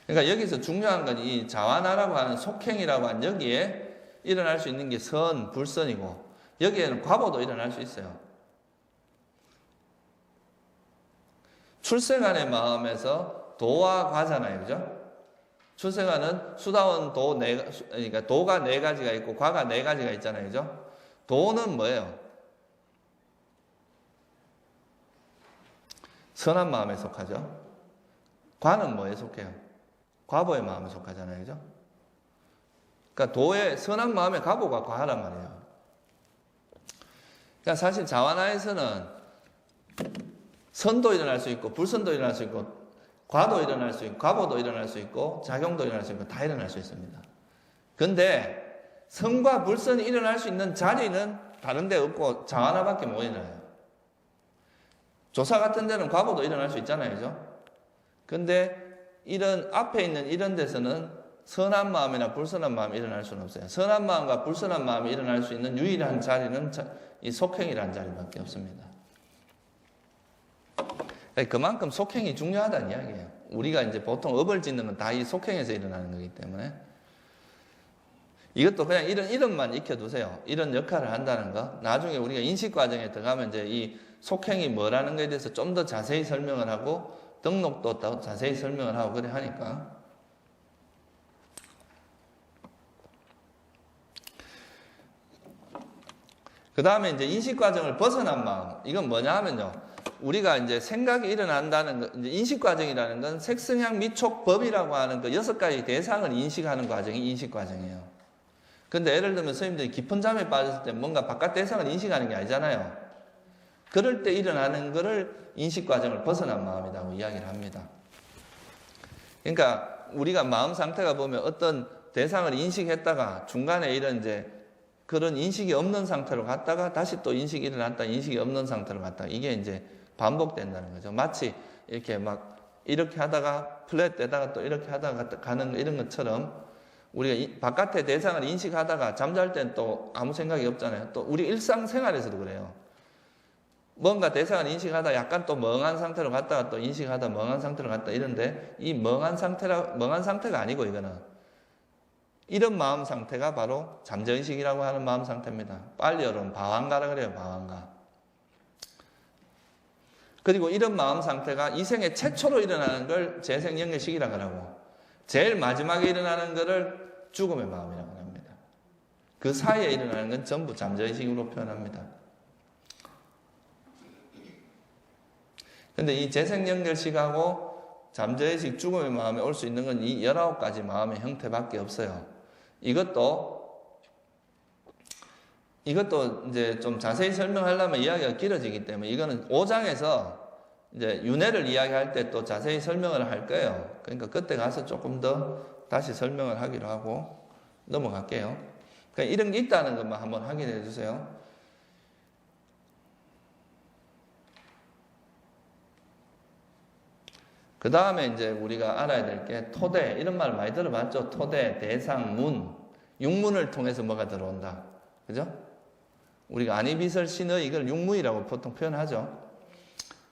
[SPEAKER 1] 그러니까 여기서 중요한 건 이 자완하라고 하는 속행이라고 하는 여기에 일어날 수 있는 게 선, 불선이고 여기에는 과보도 일어날 수 있어요. 출생안의 마음에서 도와 과잖아요. 그죠? 출생안은 수다원 도 그러니까 도가 4가지가 있고 과가 4가지가 있잖아요. 그죠? 도는 뭐예요? 선한 마음에 속하죠. 과는 뭐에 속해요? 과보의 마음에 속하잖아요. 그죠? 그러니까 도의 선한 마음의 과보가 과하란 말이에요. 그러니까 사실 자완하에서는 선도 일어날 수 있고 불선도 일어날 수 있고 과도 일어날 수 있고 과보도 일어날 수 있고 작용도 일어날 수 있고 다 일어날 수 있습니다. 근데 선과 불선이 일어날 수 있는 자리는 다른 데 없고 자완하밖에 못 일어나요. 조사 같은 데는 과보도 일어날 수 있잖아요. 그죠? 근데 이런 앞에 있는 이런 데서는 선한 마음이나 불선한 마음이 일어날 수는 없어요. 선한 마음과 불선한 마음이 일어날 수 있는 유일한 자리는 이 속행이라는 자리밖에 없습니다. 그만큼 속행이 중요하다는 이야기예요. 우리가 이제 보통 업을 짓는 건 다 이 속행에서 일어나는 거기 때문에 이것도 그냥 이런 이름만 익혀두세요. 이런 역할을 한다는 거. 나중에 우리가 인식 과정에 들어가면 이제 이 속행이 뭐라는 거에 대해서 좀 더 자세히 설명을 하고 등록도 더 자세히 설명을 하고 그래 하니까. 그 다음에 이제 인식 과정을 벗어난 마음. 이건 뭐냐 하면요. 우리가 이제 생각이 일어난다는 거, 이제 인식 과정이라는 건 색성향 미촉 법이라고 하는 그 6가지 대상을 인식하는 과정이 인식 과정이에요. 근데 예를 들면 스님들이 깊은 잠에 빠졌을 때 뭔가 바깥 대상을 인식하는 게 아니잖아요. 그럴 때 일어나는 거를 인식 과정을 벗어난 마음이라고 이야기를 합니다. 그러니까 우리가 마음 상태가 보면 어떤 대상을 인식했다가 중간에 이런 이제 그런 인식이 없는 상태로 갔다가 다시 또 인식이 일어났다 인식이 없는 상태로 갔다가 이게 이제 반복된다는 거죠. 마치 이렇게 막 이렇게 하다가 플랫 되다가 또 이렇게 하다가 가는 이런 것처럼 우리가 바깥의 대상을 인식하다가 잠잘 땐 또 아무 생각이 없잖아요. 또 우리 일상생활에서도 그래요. 뭔가 대상을 인식하다 약간 또 멍한 상태로 갔다가 또 인식하다 멍한 상태로 갔다 이런데 이 멍한 상태가 아니고 이거는 이런 마음 상태가 바로 잠재의식이라고 하는 마음 상태입니다. 빨리 여러분 방황가라 그래요. 방황가. 그리고 이런 마음 상태가 이 생에 최초로 일어나는 걸 재생연결식이라고 하고 제일 마지막에 일어나는 것을 죽음의 마음이라고 합니다. 그 사이에 일어나는 건 전부 잠재의식으로 표현합니다. 근데 이 재생연결식하고 잠재의식 죽음의 마음에 올 수 있는 건 이 19가지 마음의 형태밖에 없어요. 이것도 이제 좀 자세히 설명하려면 이야기가 길어지기 때문에 이거는 5장에서 이제 윤회를 이야기할 때 또 자세히 설명을 할 거예요. 그러니까 그때 가서 조금 더 다시 설명을 하기로 하고 넘어갈게요. 그러니까 이런 게 있다는 것만 한번 확인해 주세요. 그 다음에 이제 우리가 알아야 될 게 토대, 이런 말 많이 들어봤죠? 토대, 대상, 문. 육문을 통해서 뭐가 들어온다. 그죠? 우리가 안이비설 신의 이걸 육문이라고 보통 표현하죠.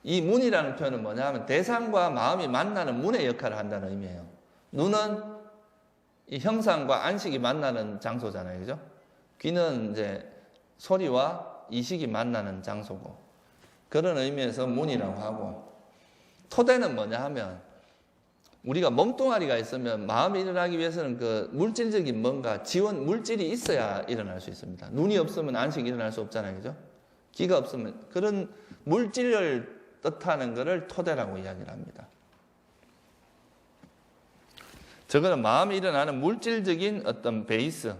[SPEAKER 1] 이 문이라는 표현은 뭐냐 하면 대상과 마음이 만나는 문의 역할을 한다는 의미예요. 눈은 이 형상과 안식이 만나는 장소잖아요. 그죠? 귀는 이제 소리와 이식이 만나는 장소고. 그런 의미에서 문이라고 하고. 토대는 뭐냐 하면 우리가 몸뚱아리가 있으면 마음이 일어나기 위해서는 그 물질적인 뭔가 지원 물질이 있어야 일어날 수 있습니다. 눈이 없으면 안식이 일어날 수 없잖아요. 그죠? 귀가 없으면 그런 물질을 뜻하는 것을 토대라고 이야기를 합니다. 저거는 마음이 일어나는 물질적인 어떤 베이스,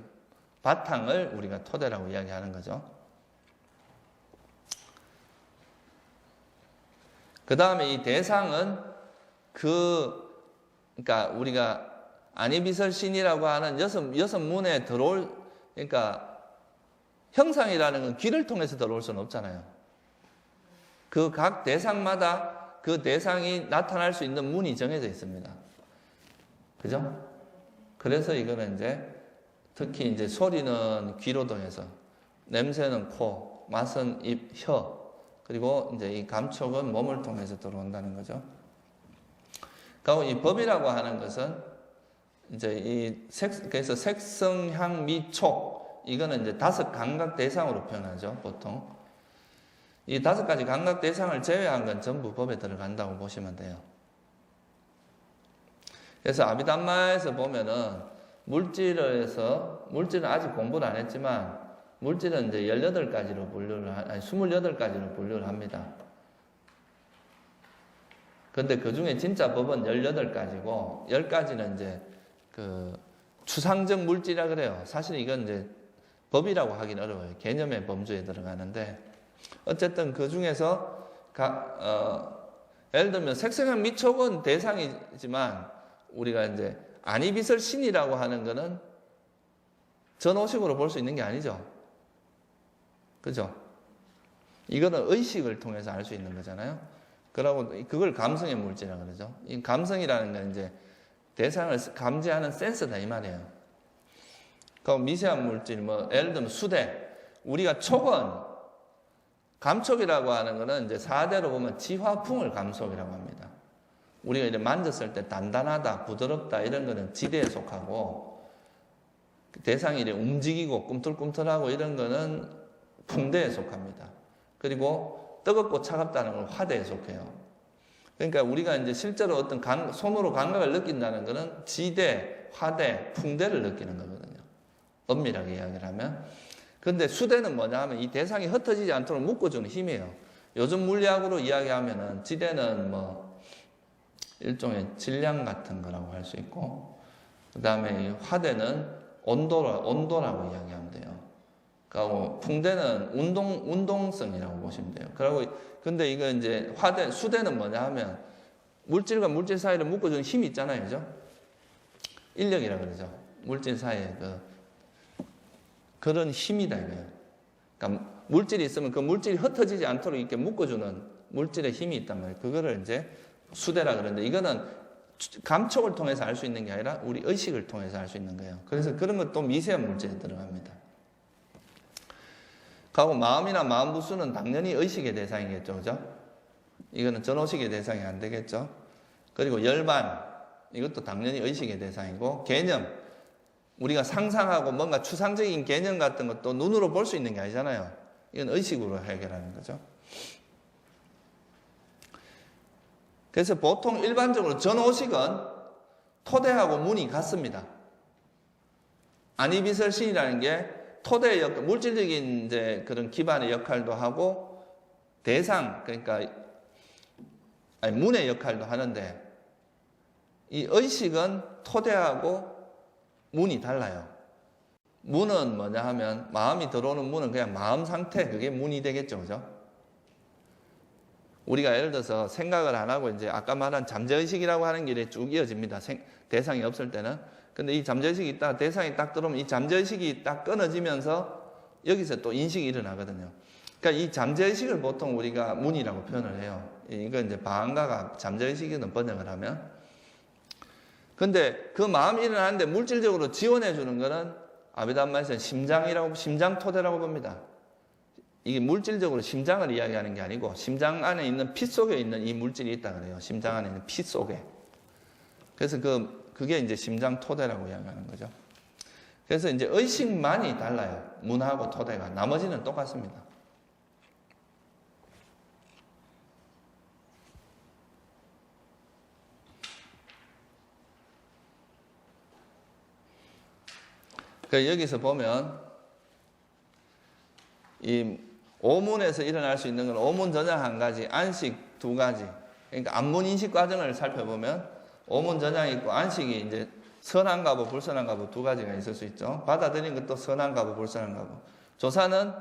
[SPEAKER 1] 바탕을 우리가 토대라고 이야기하는 거죠. 그 다음에 이 대상은 그러니까 우리가 안이비설신이라고 하는 여섯 문에 들어올, 그러니까 형상이라는 건 귀를 통해서 들어올 수는 없잖아요. 그 각 대상마다 그 대상이 나타날 수 있는 문이 정해져 있습니다. 그죠? 그래서 이거는 이제 특히 이제 소리는 귀로 통해서, 냄새는 코, 맛은 입, 혀, 그리고 이제 이 감촉은 몸을 통해서 들어온다는 거죠. 그리고 이 법이라고 하는 것은 이제 그래서 색성, 향, 미, 촉, 이거는 이제 5 감각 대상으로 표현하죠, 보통. 이 5가지 감각 대상을 제외한 건 전부 법에 들어간다고 보시면 돼요. 그래서 아비담마에서 보면은 물질은 아직 공부를 안 했지만 물질은 이제 18가지로 분류를, 28가지로 분류를 합니다. 근데 그 중에 진짜 법은 18가지고, 10가지는 이제 그 추상적 물질이라 그래요. 사실 이건 이제 법이라고 하긴 어려워요. 개념의 범주에 들어가는데, 어쨌든 그 중에서 예를 들면 색성향 미촉은 대상이지만, 우리가 이제 안이비설 신이라고 하는 거는 전오식으로 볼 수 있는 게 아니죠. 그죠? 이거는 의식을 통해서 알 수 있는 거잖아요. 그러고 그걸 감성의 물질이라고 그러죠. 이 감성이라는 건 이제 대상을 감지하는 센서다 이 말이에요. 그 미세한 물질, 뭐 예를 들면 수대, 우리가 촉은 감촉이라고 하는 거는 이제 4대로 보면 지화풍을 감촉이라고 합니다. 우리가 이제 만졌을 때 단단하다, 부드럽다 이런 거는 지대에 속하고, 대상이 이제 움직이고 꿈틀꿈틀하고 이런 거는 풍대에 속합니다. 그리고 뜨겁고 차갑다는 건 화대에 속해요. 그러니까 우리가 이제 실제로 어떤 손으로 감각을 느낀다는 것은 지대, 화대, 풍대를 느끼는 거거든요. 엄밀하게 이야기를 하면. 근데 수대는 뭐냐 하면 이 대상이 흩어지지 않도록 묶어주는 힘이에요. 요즘 물리학으로 이야기하면은 지대는 뭐 일종의 질량 같은 거라고 할 수 있고, 그 다음에 화대는 온도라고 이야기하면 돼요. 그리고 풍대는 운동성이라고 보시면 돼요. 그리고 근데 이거 이제 수대는 뭐냐 하면 물질과 물질 사이를 묶어주는 힘이 있잖아요, 그죠? 인력이라고 그러죠. 물질 사이에 그런 힘이다 이거예요. 그러니까 물질이 있으면 그 물질이 흩어지지 않도록 이렇게 묶어주는 물질의 힘이 있단 말이에요. 그거를 이제 수대라 그러는데, 이거는 감촉을 통해서 알 수 있는 게 아니라 우리 의식을 통해서 알 수 있는 거예요. 그래서 그런 것도 미세한 물질에 들어갑니다. 그리고 마음이나 마음 부수는 당연히 의식의 대상이겠죠. 그죠? 이거는 전오식의 대상이 안 되겠죠. 그리고 열반, 이것도 당연히 의식의 대상이고, 개념, 우리가 상상하고 뭔가 추상적인 개념 같은 것도 눈으로 볼 수 있는 게 아니잖아요. 이건 의식으로 해결하는 거죠. 그래서 보통 일반적으로 전오식은 토대하고 문이 같습니다. 안이비설신이라는 게 토대의 역할, 물질적인 이제 그런 기반의 역할도 하고 대상, 그러니까 문의 역할도 하는데, 이 의식은 토대하고 문이 달라요. 문은 뭐냐 하면, 마음이 들어오는 문은 그냥 마음 상태, 그게 문이 되겠죠. 그죠? 우리가 예를 들어서 생각을 안 하고 이제 아까 말한 잠재의식이라고 하는 게 쭉 이어집니다. 대상이 없을 때는. 근데 이 잠재의식이 있다가 대상이 딱 들어오면 이 잠재의식이 딱 끊어지면서 여기서 또 인식이 일어나거든요. 그러니까 이 잠재의식을 보통 우리가 문이라고 표현을 해요. 이거 이제 방안가가 잠재의식이든 번역을 하면. 근데 그 마음이 일어나는데 물질적으로 지원해 주는 거는 아비담마에서는 심장 토대라고 봅니다. 이게 물질적으로 심장을 이야기하는 게 아니고 심장 안에 있는 피 속에 있는 이 물질이 있다 그래요. 심장 안에 있는 피 속에. 그래서 그게 이제 심장 토대라고 이야기하는 거죠. 그래서 이제 의식만이 달라요. 문하고 토대가. 나머지는 똑같습니다. 그러니까 여기서 보면 이 오문에서 일어날 수 있는 건 오문 전향 한 가지, 안식 두 가지. 그러니까 안문 인식 과정을 살펴보면 오문 전향이 있고 안식이 이제 선한 가부, 불선한 가부 두 가지가 있을 수 있죠. 받아들인 것도 선한 가부, 불선한 가부. 조사는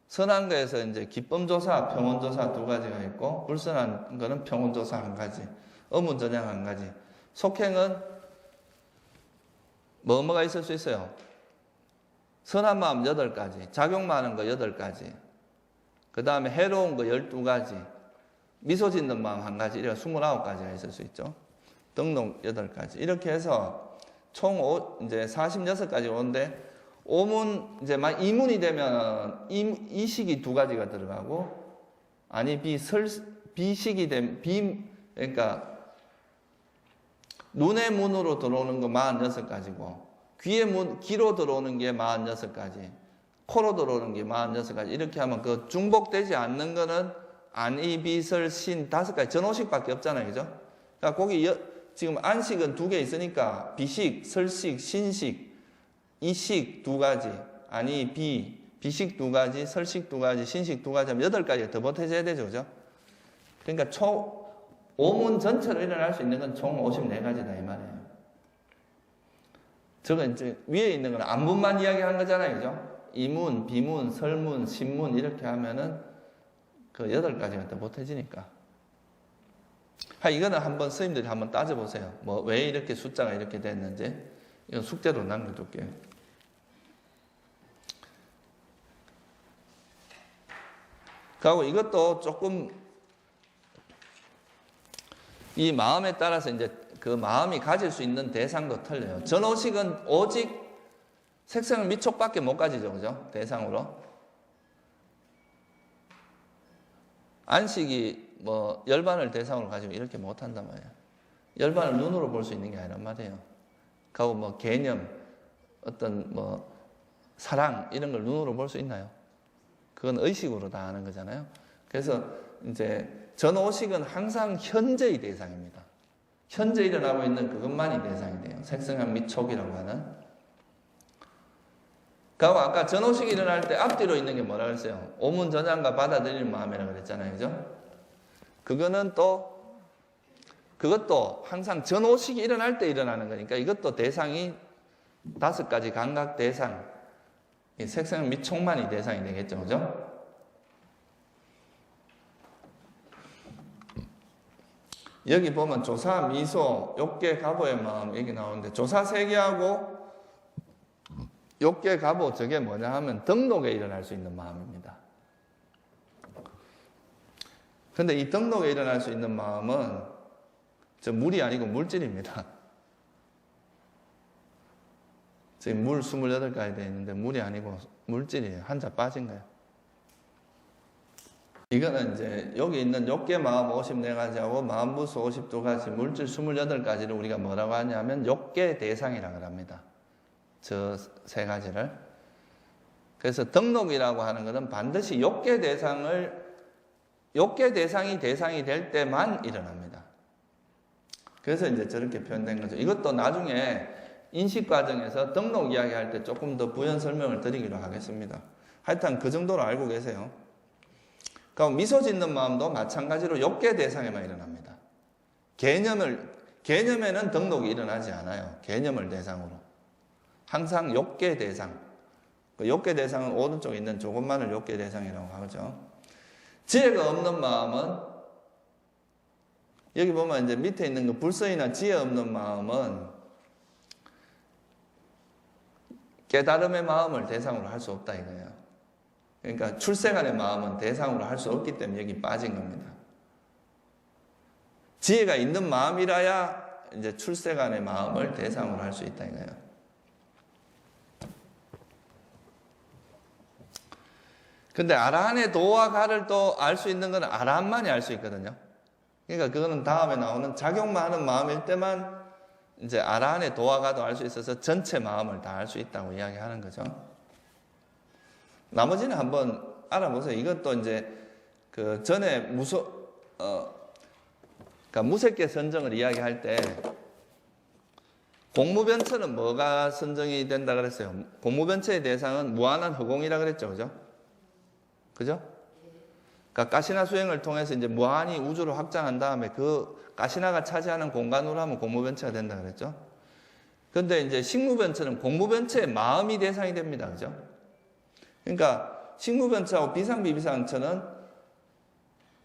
[SPEAKER 1] 선한 거에서 이제 기쁨조사, 평온조사 두 가지가 있고, 불선한 거는 평온조사 한 가지, 어문 전향 한 가지. 속행은 뭐가 있을 수 있어요? 선한 마음 8가지, 작용 많은 거 8가지, 그 다음에 해로운 거 12가지, 미소 짓는 마음 한 가지, 이렇게 29가지가 있을 수 있죠. 등록 8가지. 이렇게 해서 총 이제 46가지 오는데, 오문, 이제 막 이문이 되면 이식이 2가지가 들어가고, 아니, 비식이 되면, 그러니까, 눈의 문으로 들어오는 거 46가지고, 귀로 들어오는 게 46가지, 코로 들어오는 게 46가지, 이렇게 하면 그 중복되지 않는 거는 안이비설신 5가지, 전오식밖에 없잖아요. 그죠? 그러니까 거기 지금 안식은 2개 있으니까 비식, 설식, 신식, 이식 2가지, 비식 2가지, 설식 2가지, 신식 2가지 하면 8가지가 더 보태져야 되죠. 그죠? 그러니까 오문 전체로 일어날 수 있는 건 총 54가지다 이 말이에요. 저건 이제 위에 있는 건 안문만 이야기한 거잖아요. 그죠? 이문, 비문, 설문, 신문 이렇게 하면은 그 8가지가 더 보태지니까. 이거는 한번 선생님들이 한번 따져보세요. 뭐 왜 이렇게 숫자가 이렇게 됐는지. 이건 숙제로 남겨둘게요. 그리고 이것도 조금 이 마음에 따라서 이제 그 마음이 가질 수 있는 대상도 틀려요. 전오식은 오직 색상을 미촉밖에 못 가지죠. 그죠? 대상으로. 안식이 뭐 열반을 대상으로 가지고 이렇게 못 한단 말이에요. 열반을 눈으로 볼 수 있는 게 아니란 말이에요. 그리고 뭐 개념, 어떤 뭐 사랑 이런 걸 눈으로 볼 수 있나요? 그건 의식으로 다 하는 거잖아요. 그래서 이제 전오식은 항상 현재의 대상입니다. 현재 일어나고 있는 그것만이 대상이 돼요. 색성한 미촉이라고 하는. 그리고 아까 전오식이 일어날 때 앞뒤로 있는 게 뭐라 그랬어요? 오문 전향과 받아들이는 마음이라고 그랬잖아요. 그죠? 그것도 항상 전오식이 일어날 때 일어나는 거니까 이것도 대상이 5가지 감각 대상, 색성 미촉만이 대상이 되겠죠. 그죠? 여기 보면 조사, 미소, 욕계, 가보의 마음 여기 나오는데 조사 세계하고 욕계, 가보 저게 뭐냐 하면 등록에 일어날 수 있는 마음입니다. 근데 이 등록에 일어날 수 있는 마음은 저 물이 아니고 물질입니다. 지금 물 28가지 되어 있는데 물이 아니고 물질이에요. 한자 빠진 거예요. 이거는 이제 여기 있는 욕계 마음 54가지하고 마음부수 52가지 물질 28가지를 우리가 뭐라고 하냐면 욕계 대상이라고 합니다. 저 세 가지를. 그래서 덕록이라고 하는 것은 반드시 욕계 대상이 대상이 될 때만 일어납니다. 그래서 이제 저렇게 표현된 거죠. 이것도 나중에 인식 과정에서 덕록 이야기할 때 조금 더 부연 설명을 드리기로 하겠습니다. 하여튼 그 정도로 알고 계세요. 그럼 미소 짓는 마음도 마찬가지로 욕계 대상에만 일어납니다. 개념에는 덕록이 일어나지 않아요. 개념을 대상으로. 항상 욕계 대상. 그 욕계 대상은 오른쪽에 있는 조금만을 욕계 대상이라고 하죠. 지혜가 없는 마음은, 여기 보면 이제 밑에 있는 그 불성이나 지혜 없는 마음은 깨달음의 마음을 대상으로 할 수 없다 이거예요. 그러니까 출세간의 마음은 대상으로 할 수 없기 때문에 여기 빠진 겁니다. 지혜가 있는 마음이라야 이제 출세간의 마음을 대상으로 할 수 있다 이거예요. 근데 아라한의 도와 가를 또 알 수 있는 건 아라한만이 알 수 있거든요. 그러니까 그거는 다음에 나오는 작용만 하는 마음일 때만 이제 아라한의 도와 가도 알 수 있어서 전체 마음을 다 알 수 있다고 이야기하는 거죠. 나머지는 한번 알아보세요. 이것도 이제 그 전에 그러니까 무색계 선정을 이야기할 때 공무변처는 뭐가 선정이 된다 그랬어요? 공무변처의 대상은 무한한 허공이라 그랬죠, 그죠? 그죠? 그러니까 가시나 수행을 통해서 이제 무한히 우주를 확장한 다음에 그 가시나가 차지하는 공간으로 하면 공무변처가 된다 그랬죠? 근데 이제 식무변처는 공무변처의 마음이 대상이 됩니다, 그죠? 그러니까 식무변처하고 비상비비상처는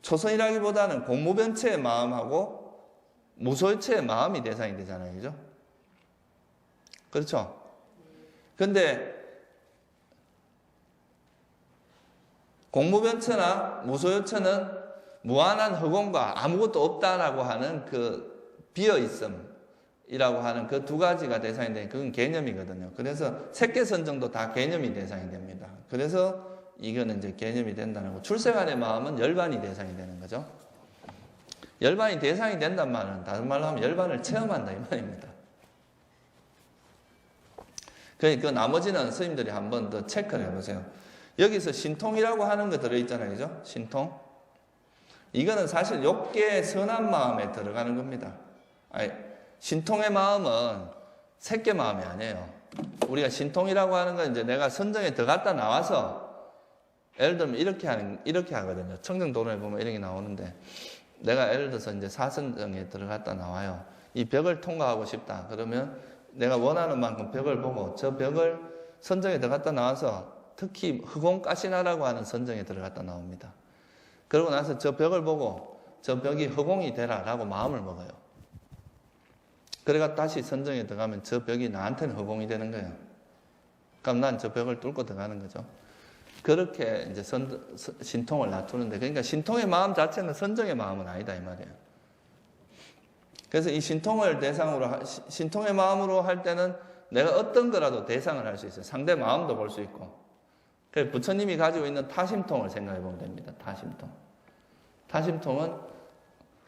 [SPEAKER 1] 초선이라기보다는 공무변처의 마음하고 무소유처의 마음이 대상이 되잖아요, 그죠? 그렇죠? 근데 공무변처나 무소유처는 무한한 허공과 아무것도 없다라고 하는 그 비어있음이라고 하는 그 두 가지가 대상이 되는 그건 개념이거든요. 그래서 색계선정도 다 개념이 대상이 됩니다. 그래서 이거는 이제 개념이 된다는 거. 출생안의 마음은 열반이 대상이 되는 거죠. 열반이 대상이 된단 말은 다른 말로 하면 열반을 체험한다 이 말입니다. 그 나머지는 스님들이 한 번 더 체크를 해보세요. 여기서 신통이라고 하는 거 들어있잖아요. 그죠? 신통. 이거는 사실 욕계의 선한 마음에 들어가는 겁니다. 아니, 신통의 마음은 색계 마음이 아니에요. 우리가 신통이라고 하는 건 이제 내가 선정에 들어갔다 나와서 예를 들면 이렇게 하거든요. 청정도론에 보면 이렇게 나오는데 내가 예를 들어서 이제 사선정에 들어갔다 나와요. 이 벽을 통과하고 싶다. 그러면 내가 원하는 만큼 벽을 보고 저 벽을 선정에 들어갔다 나와서 특히 허공가시나라고 하는 선정에 들어갔다 나옵니다. 그러고 나서 저 벽을 보고 저 벽이 허공이 되라라고 마음을 먹어요. 그래가 다시 선정에 들어가면 저 벽이 나한테는 허공이 되는 거예요. 그럼 난 저 벽을 뚫고 들어가는 거죠. 그렇게 이제 신통을 놔두는데, 그러니까 신통의 마음 자체는 선정의 마음은 아니다 이 말이에요. 그래서 이 신통을 대상으로 신통의 마음으로 할 때는 내가 어떤 거라도 대상을 할 수 있어요. 상대 마음도 볼 수 있고. 그래서 부처님이 가지고 있는 타심통을 생각해 보면 됩니다. 타심통. 타심통은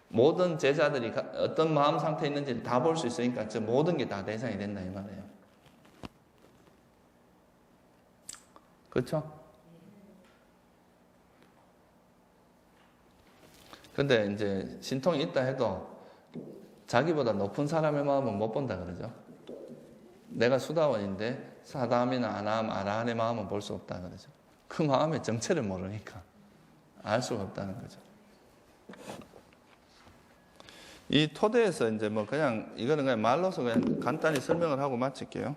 [SPEAKER 1] 모든 제자들이 어떤 마음 상태에 있는지 다 볼 수 있으니까 저 모든 게 다 대상이 된다 이 말이에요. 그렇죠? 근데 이제 신통이 있다 해도 자기보다 높은 사람의 마음은 못 본다 그러죠. 내가 수다원인데 사다함이나 아나함, 아라한의 마음은 볼 수 없다 그러죠. 그 마음의 정체를 모르니까 알 수가 없다는 거죠. 이 토대에서 이제 뭐 그냥 이거는 그냥 말로서 그냥 간단히 설명을 하고 마칠게요.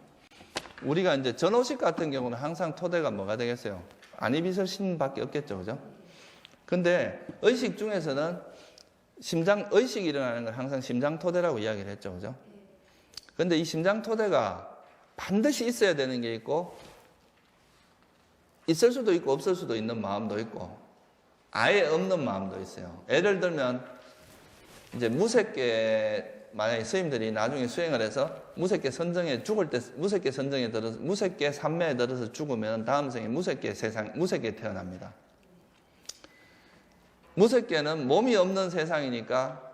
[SPEAKER 1] 우리가 이제 전오식 같은 경우는 항상 토대가 뭐가 되겠어요? 안이비설신밖에 없겠죠, 그죠? 근데 의식 중에서는 의식이 일어나는 건 항상 심장토대라고 이야기를 했죠, 그죠? 근데 이 심장토대가 반드시 있어야 되는 게 있고, 있을 수도 있고 없을 수도 있는 마음도 있고, 아예 없는 마음도 있어요. 예를 들면 이제 무색계 만약에 스님들이 나중에 수행을 해서 무색계 선정에 죽을 때 무색계 선정에 들어서 무색계 삼매에 들어서 죽으면 다음 생에 무색계 세상 무색계 태어납니다. 무색계는 몸이 없는 세상이니까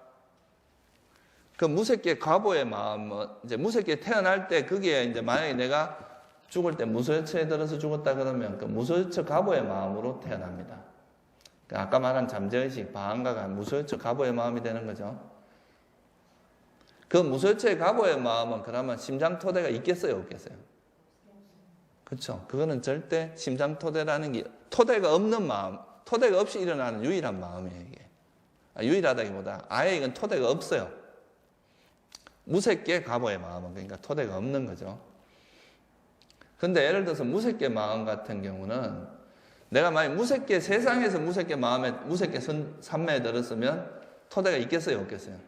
[SPEAKER 1] 그 무색계 과보의 마음은 이제 무색계 태어날 때 그게 이제 만약에 내가 죽을 때 무소유처에 들어서 죽었다 그러면 그 무소유처 과보의 마음으로 태어납니다. 그러니까 아까 말한 잠재의식, 방한가가 무소유처 과보의 마음이 되는 거죠. 그 무소유처의 과보의 마음은 그러면 심장토대가 있겠어요, 없겠어요? 그렇죠. 그거는 절대 심장토대라는 게 토대가 없는 마음, 토대가 없이 일어나는 유일한 마음이에요, 이게. 유일하다기보다 아예 이건 토대가 없어요. 무색계 과보의 마음은 그러니까 토대가 없는 거죠. 근데 예를 들어서 무색계 마음 같은 경우는 내가 만약 무색계 세상에서 무색계 마음에 무색계 삼매에 들었으면 토대가 있겠어요, 없겠어요?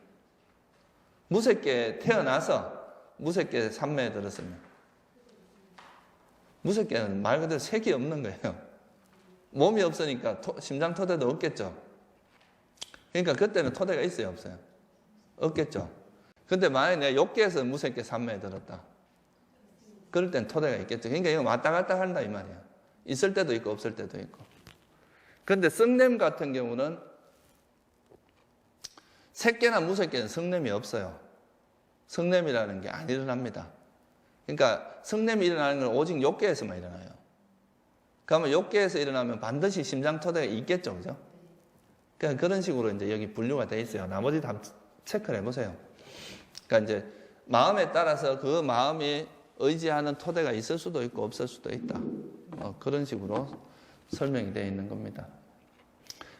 [SPEAKER 1] 무색계 태어나서 무색계 삼매에 들었으면 무색계는 말 그대로 색이 없는 거예요. 몸이 없으니까 심장 토대도 없겠죠. 그러니까 그때는 토대가 있어요, 없어요? 없겠죠. 근데 만약에 내가 욕계에서 무색계 삼매에 들었다. 그럴 땐 토대가 있겠죠. 그러니까 이거 왔다 갔다 한다 이 말이야. 있을 때도 있고 없을 때도 있고. 근데 성냄 같은 경우는 색계나 무색계는 성냄이 없어요. 성냄이라는 게 안 일어납니다. 그러니까 성냄이 일어나는 건 오직 욕계에서만 일어나요. 그러면 욕계에서 일어나면 반드시 심장 토대가 있겠죠, 그죠? 그러니까 그런 식으로 이제 여기 분류가 돼 있어요. 나머지 다 체크를 해보세요. 그러니까 이제 마음에 따라서 그 마음이 의지하는 토대가 있을 수도 있고 없을 수도 있다. 그런 식으로 설명이 되어 있는 겁니다.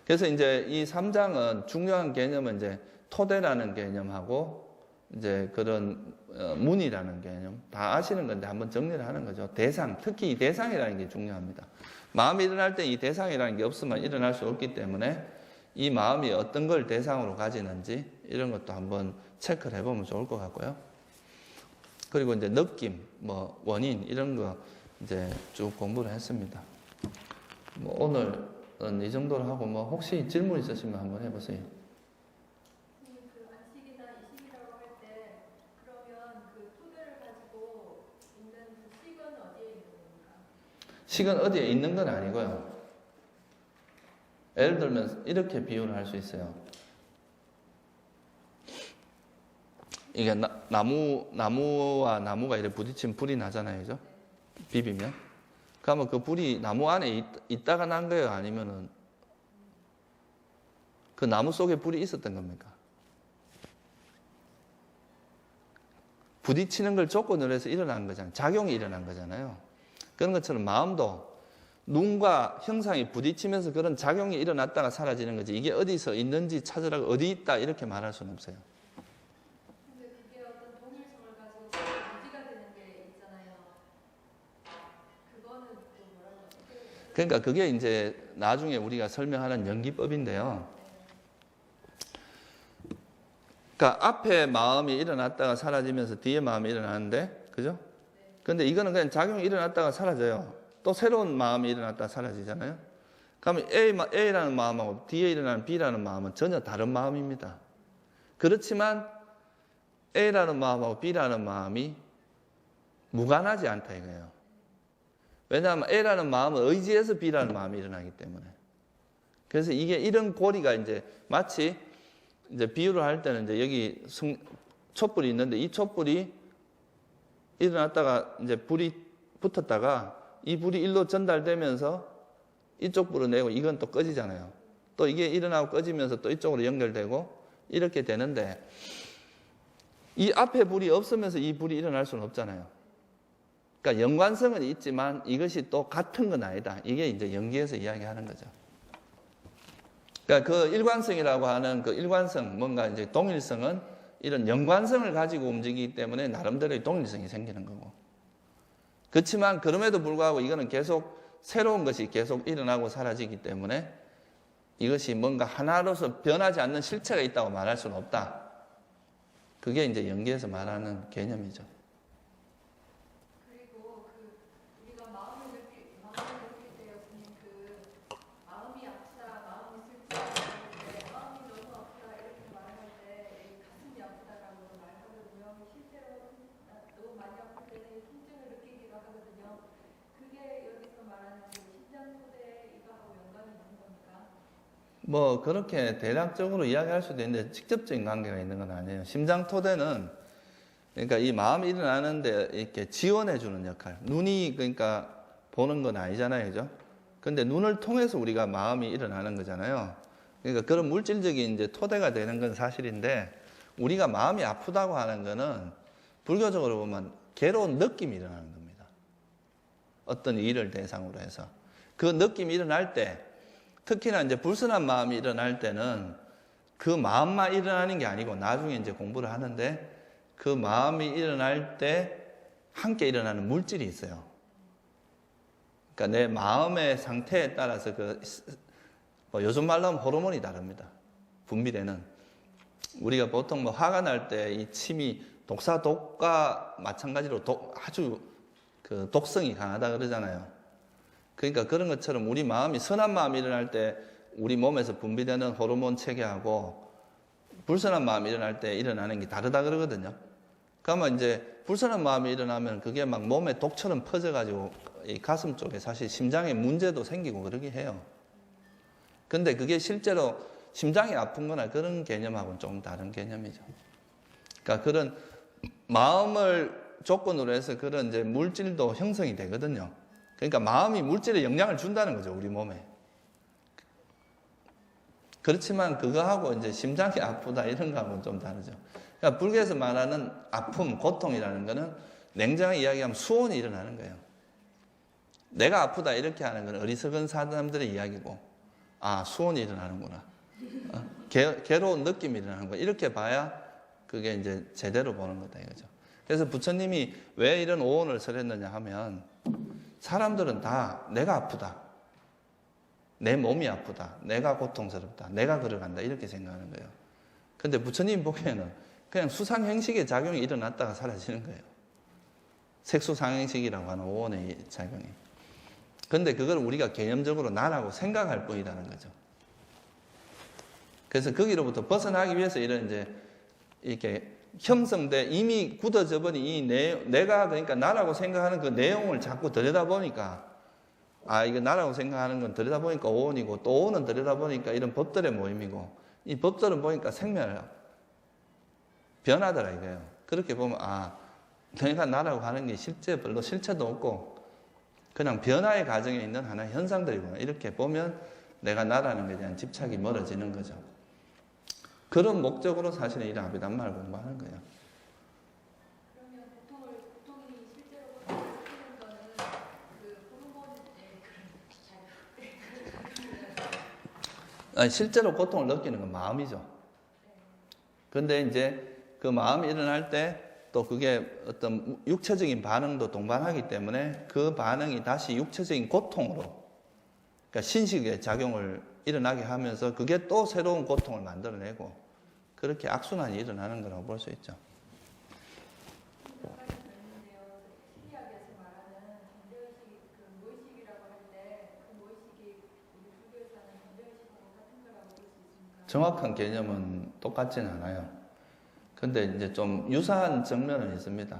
[SPEAKER 1] 그래서 이제 이 3장은 중요한 개념은 이제 토대라는 개념하고 이제 그런 문이라는 개념 다 아시는 건데 한번 정리를 하는 거죠. 대상, 특히 이 대상이라는 게 중요합니다. 마음이 일어날 때 이 대상이라는 게 없으면 일어날 수 없기 때문에 이 마음이 어떤 걸 대상으로 가지는지 이런 것도 한번 체크를 해보면 좋을 것 같고요. 그리고 이제 느낌, 뭐 원인 이런 거 이제 쭉 공부를 했습니다. 뭐 오늘은 이 정도로 하고 뭐 혹시 질문 있으시면 한번 해보세요.
[SPEAKER 3] 그 안식이나 이식이라고 할 때 그러면 그 토대를 가지고 있는 그 식은 어디에 있는 겁니까?
[SPEAKER 1] 식은 어디에 있는 건 아니고요. 예를 들면 이렇게 비유를 할 수 있어요. 이게 나무와 나무가 이렇게 부딪히면 불이 나잖아요, 그죠? 비비면. 그러면 그 불이 나무 안에 있다가 난 거예요, 아니면은 그 나무 속에 불이 있었던 겁니까? 부딪히는 걸 조건으로 해서 일어난 거잖아요. 작용이 일어난 거잖아요. 그런 것처럼 마음도 눈과 형상이 부딪히면서 그런 작용이 일어났다가 사라지는 거지. 이게 어디서 있는지 찾으라고 어디 있다 이렇게 말할 수는 없어요.
[SPEAKER 3] 근데 그게 어떤 동일성을 가지고 유지가 되는 게 있잖아요. 그거는 또 뭐라고 하죠?
[SPEAKER 1] 그러니까 그게 이제 나중에 우리가 설명하는 연기법인데요. 그러니까 앞에 마음이 일어났다가 사라지면서 뒤에 마음이 일어나는데, 그죠? 근데 이거는 그냥 작용이 일어났다가 사라져요. 또 새로운 마음이 일어났다가 사라지잖아요. 그러면 A라는 마음하고 뒤에 일어나는 B라는 마음은 전혀 다른 마음입니다. 그렇지만 A라는 마음하고 B라는 마음이 무관하지 않다 이거예요. 왜냐하면 A라는 마음은 의지해서 B라는 마음이 일어나기 때문에. 그래서 이게 이런 고리가 이제 마치 이제 비유를 할 때는 이제 여기 촛불이 있는데 이 촛불이 일어났다가 이제 불이 붙었다가 이 불이 일로 전달되면서 이쪽 불을 내고 이건 또 꺼지잖아요. 또 이게 일어나고 꺼지면서 또 이쪽으로 연결되고 이렇게 되는데 이 앞에 불이 없으면서 이 불이 일어날 수는 없잖아요. 그러니까 연관성은 있지만 이것이 또 같은 건 아니다. 이게 이제 연기에서 이야기하는 거죠. 그러니까 그 일관성이라고 하는 그 일관성, 뭔가 이제 동일성은 이런 연관성을 가지고 움직이기 때문에 나름대로의 동일성이 생기는 거고. 그렇지만 그럼에도 불구하고 이거는 계속 새로운 것이 계속 일어나고 사라지기 때문에 이것이 뭔가 하나로서 변하지 않는 실체가 있다고 말할 수는 없다. 그게 이제 연기에서 말하는 개념이죠.
[SPEAKER 3] 그리고 그 우리가 마음을 느낄 때 그 마음이 아프다, 마음이 슬프다, 마음이 너무 아프다 이렇게 말할 때
[SPEAKER 1] 뭐 그렇게 대략적으로 이야기할 수도 있는데 직접적인 관계가 있는 건 아니에요. 심장 토대는 그러니까 이 마음이 일어나는데 이렇게 지원해 주는 역할. 눈이 그러니까 보는 건 아니잖아요, 그죠? 근데 눈을 통해서 우리가 마음이 일어나는 거잖아요. 그러니까 그런 물질적인 이제 토대가 되는 건 사실인데 우리가 마음이 아프다고 하는 거는 불교적으로 보면 괴로운 느낌이 일어나는 겁니다. 어떤 일을 대상으로 해서 그 느낌이 일어날 때 특히나 이제 불순한 마음이 일어날 때는 그 마음만 일어나는 게 아니고 나중에 이제 공부를 하는데 그 마음이 일어날 때 함께 일어나는 물질이 있어요. 그러니까 내 마음의 상태에 따라서 뭐 요즘 말로 하면 호르몬이 다릅니다. 분비되는. 우리가 보통 뭐 화가 날 때 이 침이 독과 마찬가지로 아주 그 독성이 강하다 그러잖아요. 그러니까 그런 것처럼 우리 마음이 선한 마음이 일어날 때 우리 몸에서 분비되는 호르몬 체계하고 불선한 마음이 일어날 때 일어나는 게 다르다 그러거든요. 그러면 이제 불선한 마음이 일어나면 그게 막 몸에 독처럼 퍼져가지고 이 가슴 쪽에 사실 심장에 문제도 생기고 그러긴 해요. 근데 그게 실제로 심장이 아픈 거나 그런 개념하고는 좀 다른 개념이죠. 그러니까 그런 마음을 조건으로 해서 그런 이제 물질도 형성이 되거든요. 그러니까 마음이 물질에 영향을 준다는 거죠, 우리 몸에. 그렇지만 그거하고 이제 심장이 아프다 이런 거하고는 좀 다르죠. 그러니까 불교에서 말하는 아픔, 고통이라는 거는 냉정하게 이야기하면 수온이 일어나는 거예요. 내가 아프다 이렇게 하는 건 어리석은 사람들의 이야기고, 아, 수온이 일어나는구나. 괴로운 느낌이 일어나는 거야. 이렇게 봐야 그게 이제 제대로 보는 거다 이거죠. 그래서 부처님이 왜 이런 오온을 설했느냐 하면 사람들은 다 내가 아프다. 내 몸이 아프다. 내가 고통스럽다. 내가 걸어간다. 이렇게 생각하는 거예요. 근데 부처님 보기에는 그냥 수상행식의 작용이 일어났다가 사라지는 거예요. 색수상행식이라고 하는 오온의 작용이. 근데 그걸 우리가 개념적으로 나라고 생각할 뿐이라는 거죠. 그래서 거기로부터 벗어나기 위해서 이런 이제 이렇게 형성돼 이미 굳어져 버린 이 내가 그러니까 나라고 생각하는 그 내용을 자꾸 들여다보니까 아, 이거 나라고 생각하는 건 들여다보니까 오온이고 또 오온은 들여다보니까 이런 법들의 모임이고 이 법들은 보니까 생멸 변하더라 이거예요. 그렇게 보면 아, 내가 나라고 하는 게 실제 별로 실체도 없고 그냥 변화의 과정에 있는 하나의 현상들이구나. 이렇게 보면 내가 나라는 것에 대한 집착이 멀어지는 거죠. 그런 목적으로 사실은 이 아비담마를 공부하는 거예요.
[SPEAKER 3] 그러면 고통이 실제로 느끼는 거는 그 호르몬의
[SPEAKER 1] 아니, 실제로 고통을 느끼는 건 마음이죠. 근데 이제 그 마음이 일어날 때 또 그게 어떤 육체적인 반응도 동반하기 때문에 그 반응이 다시 육체적인 고통으로 그러니까 신식의 작용을 일어나게 하면서 그게 또 새로운 고통을 만들어내고 그렇게 악순환이 일어나는 거라고 볼 수 있죠.
[SPEAKER 3] 심리학에서 말하는 잠재의식, 그 무의식이라고 할 때 그 무의식이 우리 불교에서는 잠재의식하고 같은 거라고 볼 수 있습니까?
[SPEAKER 1] 정확한 개념은 똑같진 않아요. 근데 이제 좀 유사한 측면은 있습니다.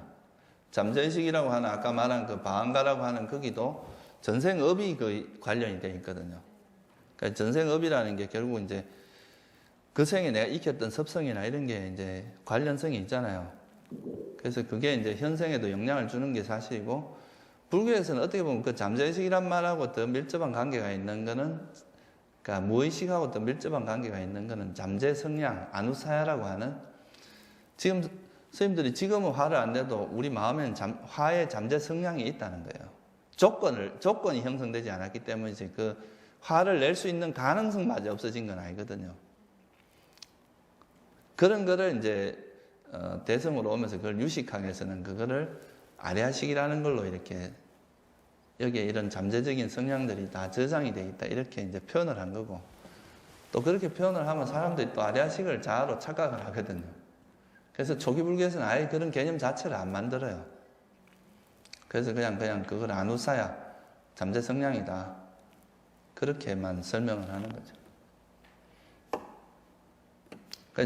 [SPEAKER 1] 잠재의식이라고 하는 아까 말한 그 바한가라고 하는 거기도 전생업이 그 관련이 되어 있거든요. 그러니까 전생업이라는 게 결국 이제 그 생에 내가 익혔던 습성이나 이런 게 이제 관련성이 있잖아요. 그래서 그게 이제 현생에도 영향을 주는 게 사실이고, 불교에서는 어떻게 보면 그 잠재의식이란 말하고 더 밀접한 관계가 있는 거는, 그러니까 무의식하고 더 밀접한 관계가 있는 거는 잠재 성량, 아누사야라고 하는, 지금 선생님들이 지금은 화를 안 내도 우리 마음에는 화의 잠재 성량이 있다는 거예요. 조건이 형성되지 않았기 때문에 이제 그 화를 낼 수 있는 가능성마저 없어진 건 아니거든요. 그런 거를 이제 대성으로 오면서 그걸 유식하기 위해서는 그거를 아리아식이라는 걸로 이렇게 여기에 이런 잠재적인 성향들이 다 저장이 돼 있다 이렇게 이제 표현을 한 거고, 또 그렇게 표현을 하면 사람들이 또 아리아식을 자아로 착각을 하거든요. 그래서 초기 불교에서는 아예 그런 개념 자체를 안 만들어요. 그래서 그냥 그걸 아누사야, 잠재 성량이다 그렇게만 설명을 하는 거죠.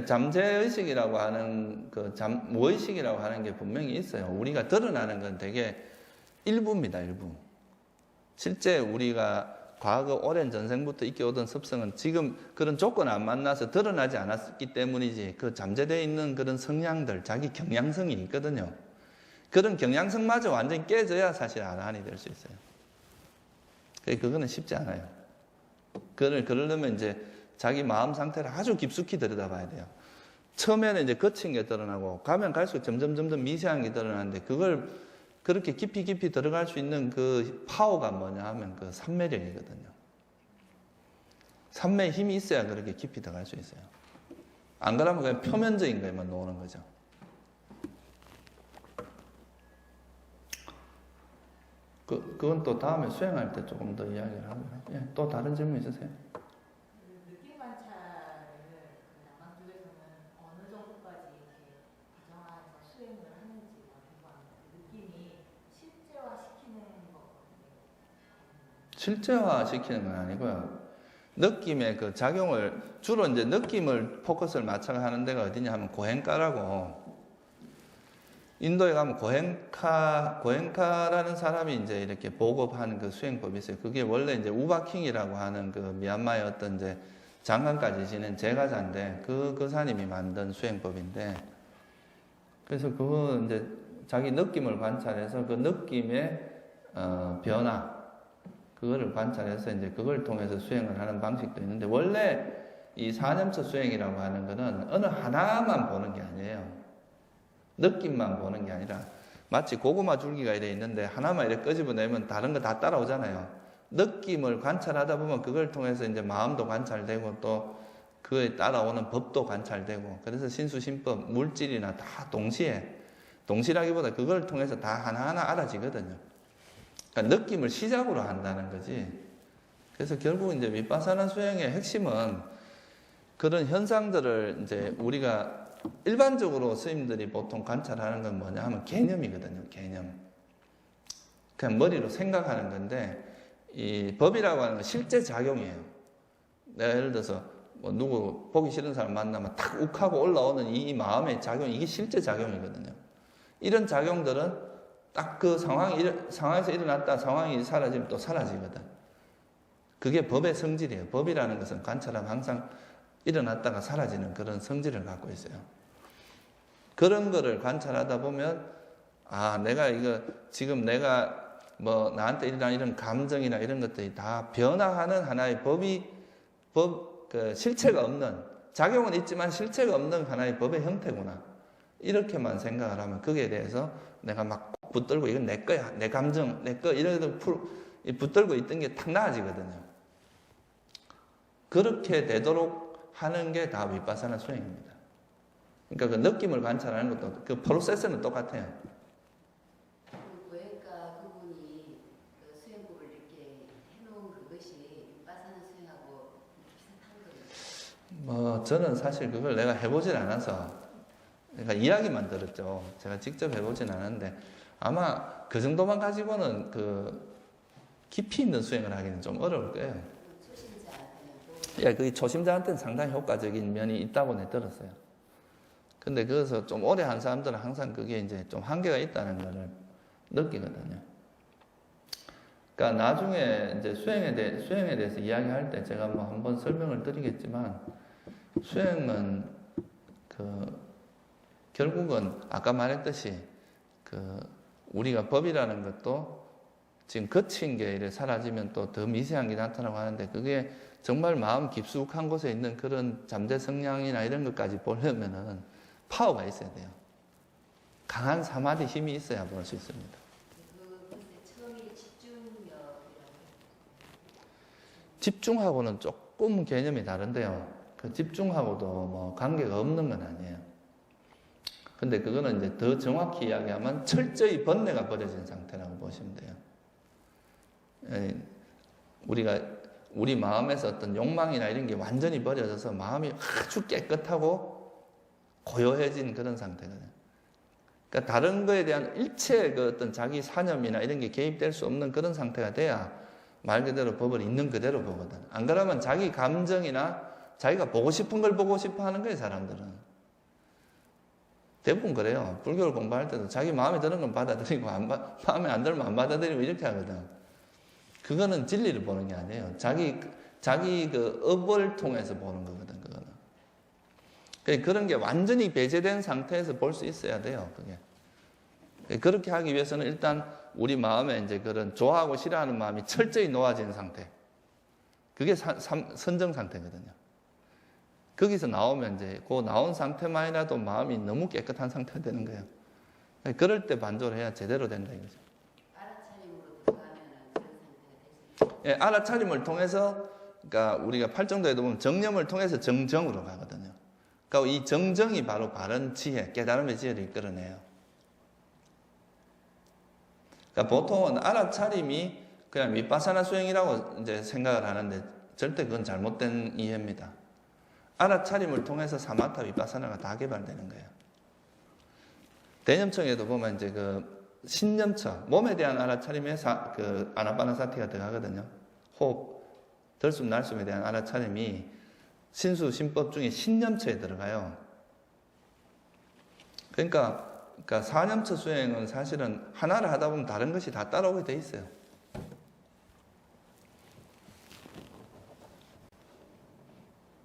[SPEAKER 1] 잠재의식이라고 하는 무의식이라고 하는 게 분명히 있어요. 우리가 드러나는 건 되게 일부입니다, 일부. 실제 우리가 과거 오랜 전생부터 익혀오던 습성은 지금 그런 조건을 안 만나서 드러나지 않았기 때문이지, 그 잠재되어 있는 그런 성향들, 자기 경향성이 있거든요. 그런 경향성마저 완전히 깨져야 사실 아라한이 될 수 있어요. 그거는 쉽지 않아요. 그러려면 이제 자기 마음 상태를 아주 깊숙이 들여다봐야 돼요. 처음에는 이제 거친 게 드러나고 가면 갈수록 점점 미세한 게 드러나는데, 그걸 그렇게 깊이 들어갈 수 있는 그 파워가 뭐냐 하면 그 삼매력이거든요. 삼매의 힘이 있어야 그렇게 깊이 들어갈 수 있어요. 안 그러면 그냥 표면적인 거에만 노는 거죠. 그건 또 다음에 수행할 때 조금 더 이야기를 하고요. 예, 또 다른 질문 있으세요?
[SPEAKER 2] 느낌 관찰을 남방 쪽에서는 어느 정도까지 이렇게 가정하에서 수행을 하는지 궁금합니다. 느낌이 실제화시키는 거거든요.
[SPEAKER 1] 실제화시키는 건 아니고요. 느낌의 그 작용을, 주로 이제 느낌을 포커스를 맞춰 하는 데가 어디냐 하면 고행가라고, 인도에 가면 고행카라는 사람이 이제 이렇게 보급하는 그 수행법이 있어요. 그게 원래 이제 우바킹이라고 하는 그 미얀마의 어떤 이제 장관까지 지낸 제가자인데, 그 사님이 만든 수행법인데, 그래서 그거 이제 자기 느낌을 관찰해서 그 느낌의 변화, 그거를 관찰해서 이제 그걸 통해서 수행을 하는 방식도 있는데, 원래 이 사념처 수행이라고 하는 거는 어느 하나만 보는 게 아니에요. 느낌만 보는 게 아니라, 마치 고구마 줄기가 이래 있는데 하나만 이렇게 끄집어내면 다른 거 다 따라오잖아요. 느낌을 관찰하다 보면 그걸 통해서 이제 마음도 관찰되고 또 그에 따라오는 법도 관찰되고, 그래서 신수신법, 물질이나 다 동시라기보다 그걸 통해서 다 하나하나 알아지거든요. 그러니까 느낌을 시작으로 한다는 거지. 그래서 결국 이제 윗바사나 수행의 핵심은 그런 현상들을 이제 우리가 일반적으로 스님들이 보통 관찰하는 건 뭐냐 하면 개념이거든요. 개념. 그냥 머리로 생각하는 건데, 이 법이라고 하는 건 실제 작용이에요. 내가 예를 들어서 뭐 누구 보기 싫은 사람 만나면 탁 욱하고 올라오는 이 마음의 작용, 이게 실제 작용이거든요. 이런 작용들은 딱 그 상황에서 일어났다 상황이 사라지면 또 사라지거든. 그게 법의 성질이에요. 법이라는 것은 관찰하면 항상 일어났다가 사라지는 그런 성질을 갖고 있어요. 그런 거를 관찰하다 보면, 지금 내가 뭐 나한테 일어난 이런 감정이나 이런 것들이 다 변화하는 하나의 그 실체가 없는, 작용은 있지만 실체가 없는 하나의 법의 형태구나. 이렇게만 생각을 하면 거기에 대해서 내가 막 붙들고 이건 내 거야, 내 감정, 내 거, 이런 거 붙들고 있던 게 탁 나아지거든요. 그렇게 되도록 하는 게 다 윗바사나 수행입니다. 그러니까 그 느낌을 관찰하는 것도 그 프로세스는 똑같아요.
[SPEAKER 4] 고행가 그분이 그 수행법을 이렇게 해놓은 그것이 윗바사나 수행하고 비슷한 거예요.
[SPEAKER 1] 뭐 저는 사실 그걸 내가 해보진 않아서, 그러니까 이야기만 들었죠. 제가 직접 해보진 않았는데 아마 그 정도만 가지고는 그 깊이 있는 수행을 하기는 좀 어려울 거예요. 예, 그게 초심자한테는 상당히 효과적인 면이 있다고 내 들었어요. 근데 그래서 좀 오래 한 사람들은 항상 그게 이제 좀 한계가 있다는 거를 느끼거든요. 그러니까 나중에 이제 수행에 대해서 이야기할 때 제가 뭐 한번 설명을 드리겠지만, 수행은 결국은 아까 말했듯이 우리가 법이라는 것도 지금 거친 게 이래 사라지면 또 더 미세한 게 나타나고 하는데, 그게 정말 마음 깊숙한 곳에 있는 그런 잠재 성향이나 이런 것까지 보려면은 파워가 있어야 돼요. 강한 사마디 힘이 있어야 볼 수 있습니다.
[SPEAKER 4] 처음이 집중력이라고.
[SPEAKER 1] 집중하고는 조금 개념이 다른데요. 그 집중하고도 뭐 관계가 없는 건 아니에요. 근데 그거는 이제 더 정확히 이야기하면 철저히 번뇌가 버려진 상태라고 보시면 돼요. 우리 마음에서 어떤 욕망이나 이런 게 완전히 버려져서 마음이 아주 깨끗하고 고요해진 그런 상태거든요. 그러니까 다른 거에 대한 일체 그 어떤 자기 사념이나 이런 게 개입될 수 없는 그런 상태가 돼야 말 그대로 법을 있는 그대로 보거든. 안 그러면 자기 감정이나 자기가 보고 싶은 걸 보고 싶어 하는 거예요, 사람들은. 대부분 그래요. 불교를 공부할 때도 자기 마음에 드는 건 받아들이고 마음에 안 들면 안 받아들이고 이렇게 하거든. 그거는 진리를 보는 게 아니에요. 자기 그 업을 통해서 보는 거거든, 그거는. 그런 게 완전히 배제된 상태에서 볼 수 있어야 돼요, 그게. 그렇게 하기 위해서는 일단 우리 마음에 이제 그런 좋아하고 싫어하는 마음이 철저히 놓아진 상태. 그게 선정 상태거든요. 거기서 나오면 이제 그 나온 상태만이라도 마음이 너무 깨끗한 상태가 되는 거예요. 그럴 때 반조를 해야 제대로 된다 이거죠.
[SPEAKER 4] 알아차림으로 들어가면 그런 상태가 될수 있어요.
[SPEAKER 1] 예, 알아차림을 통해서, 그러니까 우리가 팔정도에도 보면 정념을 통해서 정정으로 가거든요. 그러니까 이 정정이 바로 바른 지혜, 깨달음의 지혜를 이끌어내요. 그러니까 보통은 알아차림이 그냥 위파사나 수행이라고 이제 생각을 하는데 절대 그건 잘못된 이해입니다. 알아차림을 통해서 사마타 위파사나가 다 개발되는 거예요. 대념청에도 보면 이제 그 신념처, 몸에 대한 알아차림에 그 아나파나사티가 들어가거든요. 호흡, 들숨, 날숨에 대한 알아차림이 신수, 신법 중에 신념처에 들어가요. 그러니까 사념처 수행은 사실은 하나를 하다 보면 다른 것이 다 따라오게 돼 있어요.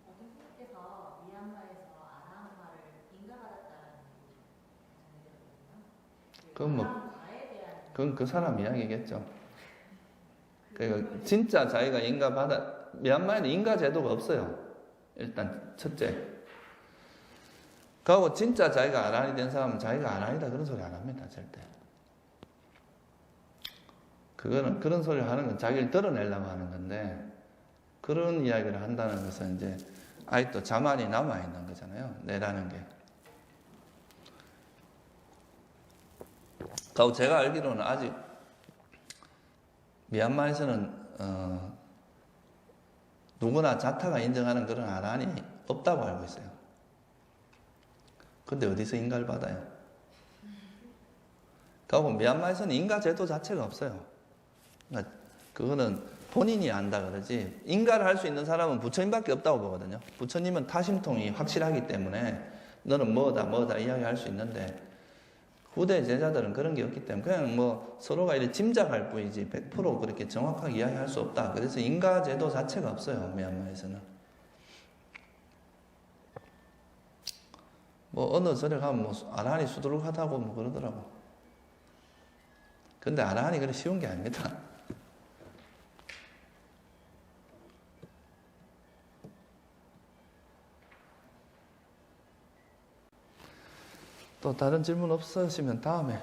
[SPEAKER 2] 어느 분께서 미얀마에서 아랑화를 인가받았다는 얘기를
[SPEAKER 1] 그건 뭐-
[SPEAKER 2] 아랑화에 대한
[SPEAKER 1] 그건 그 사람 이야기겠죠. 그러니까 진짜 자기가 미얀마에는 인가 제도가 없어요. 일단 첫째. 그리고 진짜 자기가 아란이 된 사람은 자기가 아란이다 그런 소리 안 합니다. 절대. 그거는 그런 소리를 하는 건 자기를 드러내려고 하는 건데 그런 이야기를 한다는 것은 이제 아직도 자만이 남아있는 거잖아요. 내라는 게. 그리고 제가 알기로는 아직 미얀마에서는 누구나 자타가 인정하는 그런 아란이 없다고 알고 있어요. 근데 어디서 인가를 받아요? 그리고 미얀마에서는 인가 제도 자체가 없어요. 그러니까 그거는 본인이 안다 그러지 인가를 할 수 있는 사람은 부처님밖에 없다고 보거든요. 부처님은 타심통이 확실하기 때문에 너는 뭐다 이야기할 수 있는데 후대 제자들은 그런 게 없기 때문에 그냥 뭐 서로가 이렇게 짐작할 뿐이지 100% 그렇게 정확하게 이야기할 수 없다. 그래서 인가 제도 자체가 없어요. 미얀마에서는. 뭐 어느 절에 가면 뭐 아라한이 수두룩하다고 뭐 그러더라고. 근데 아라한이 그래 쉬운 게 아닙니다. 또 다른 질문 없으시면 다음에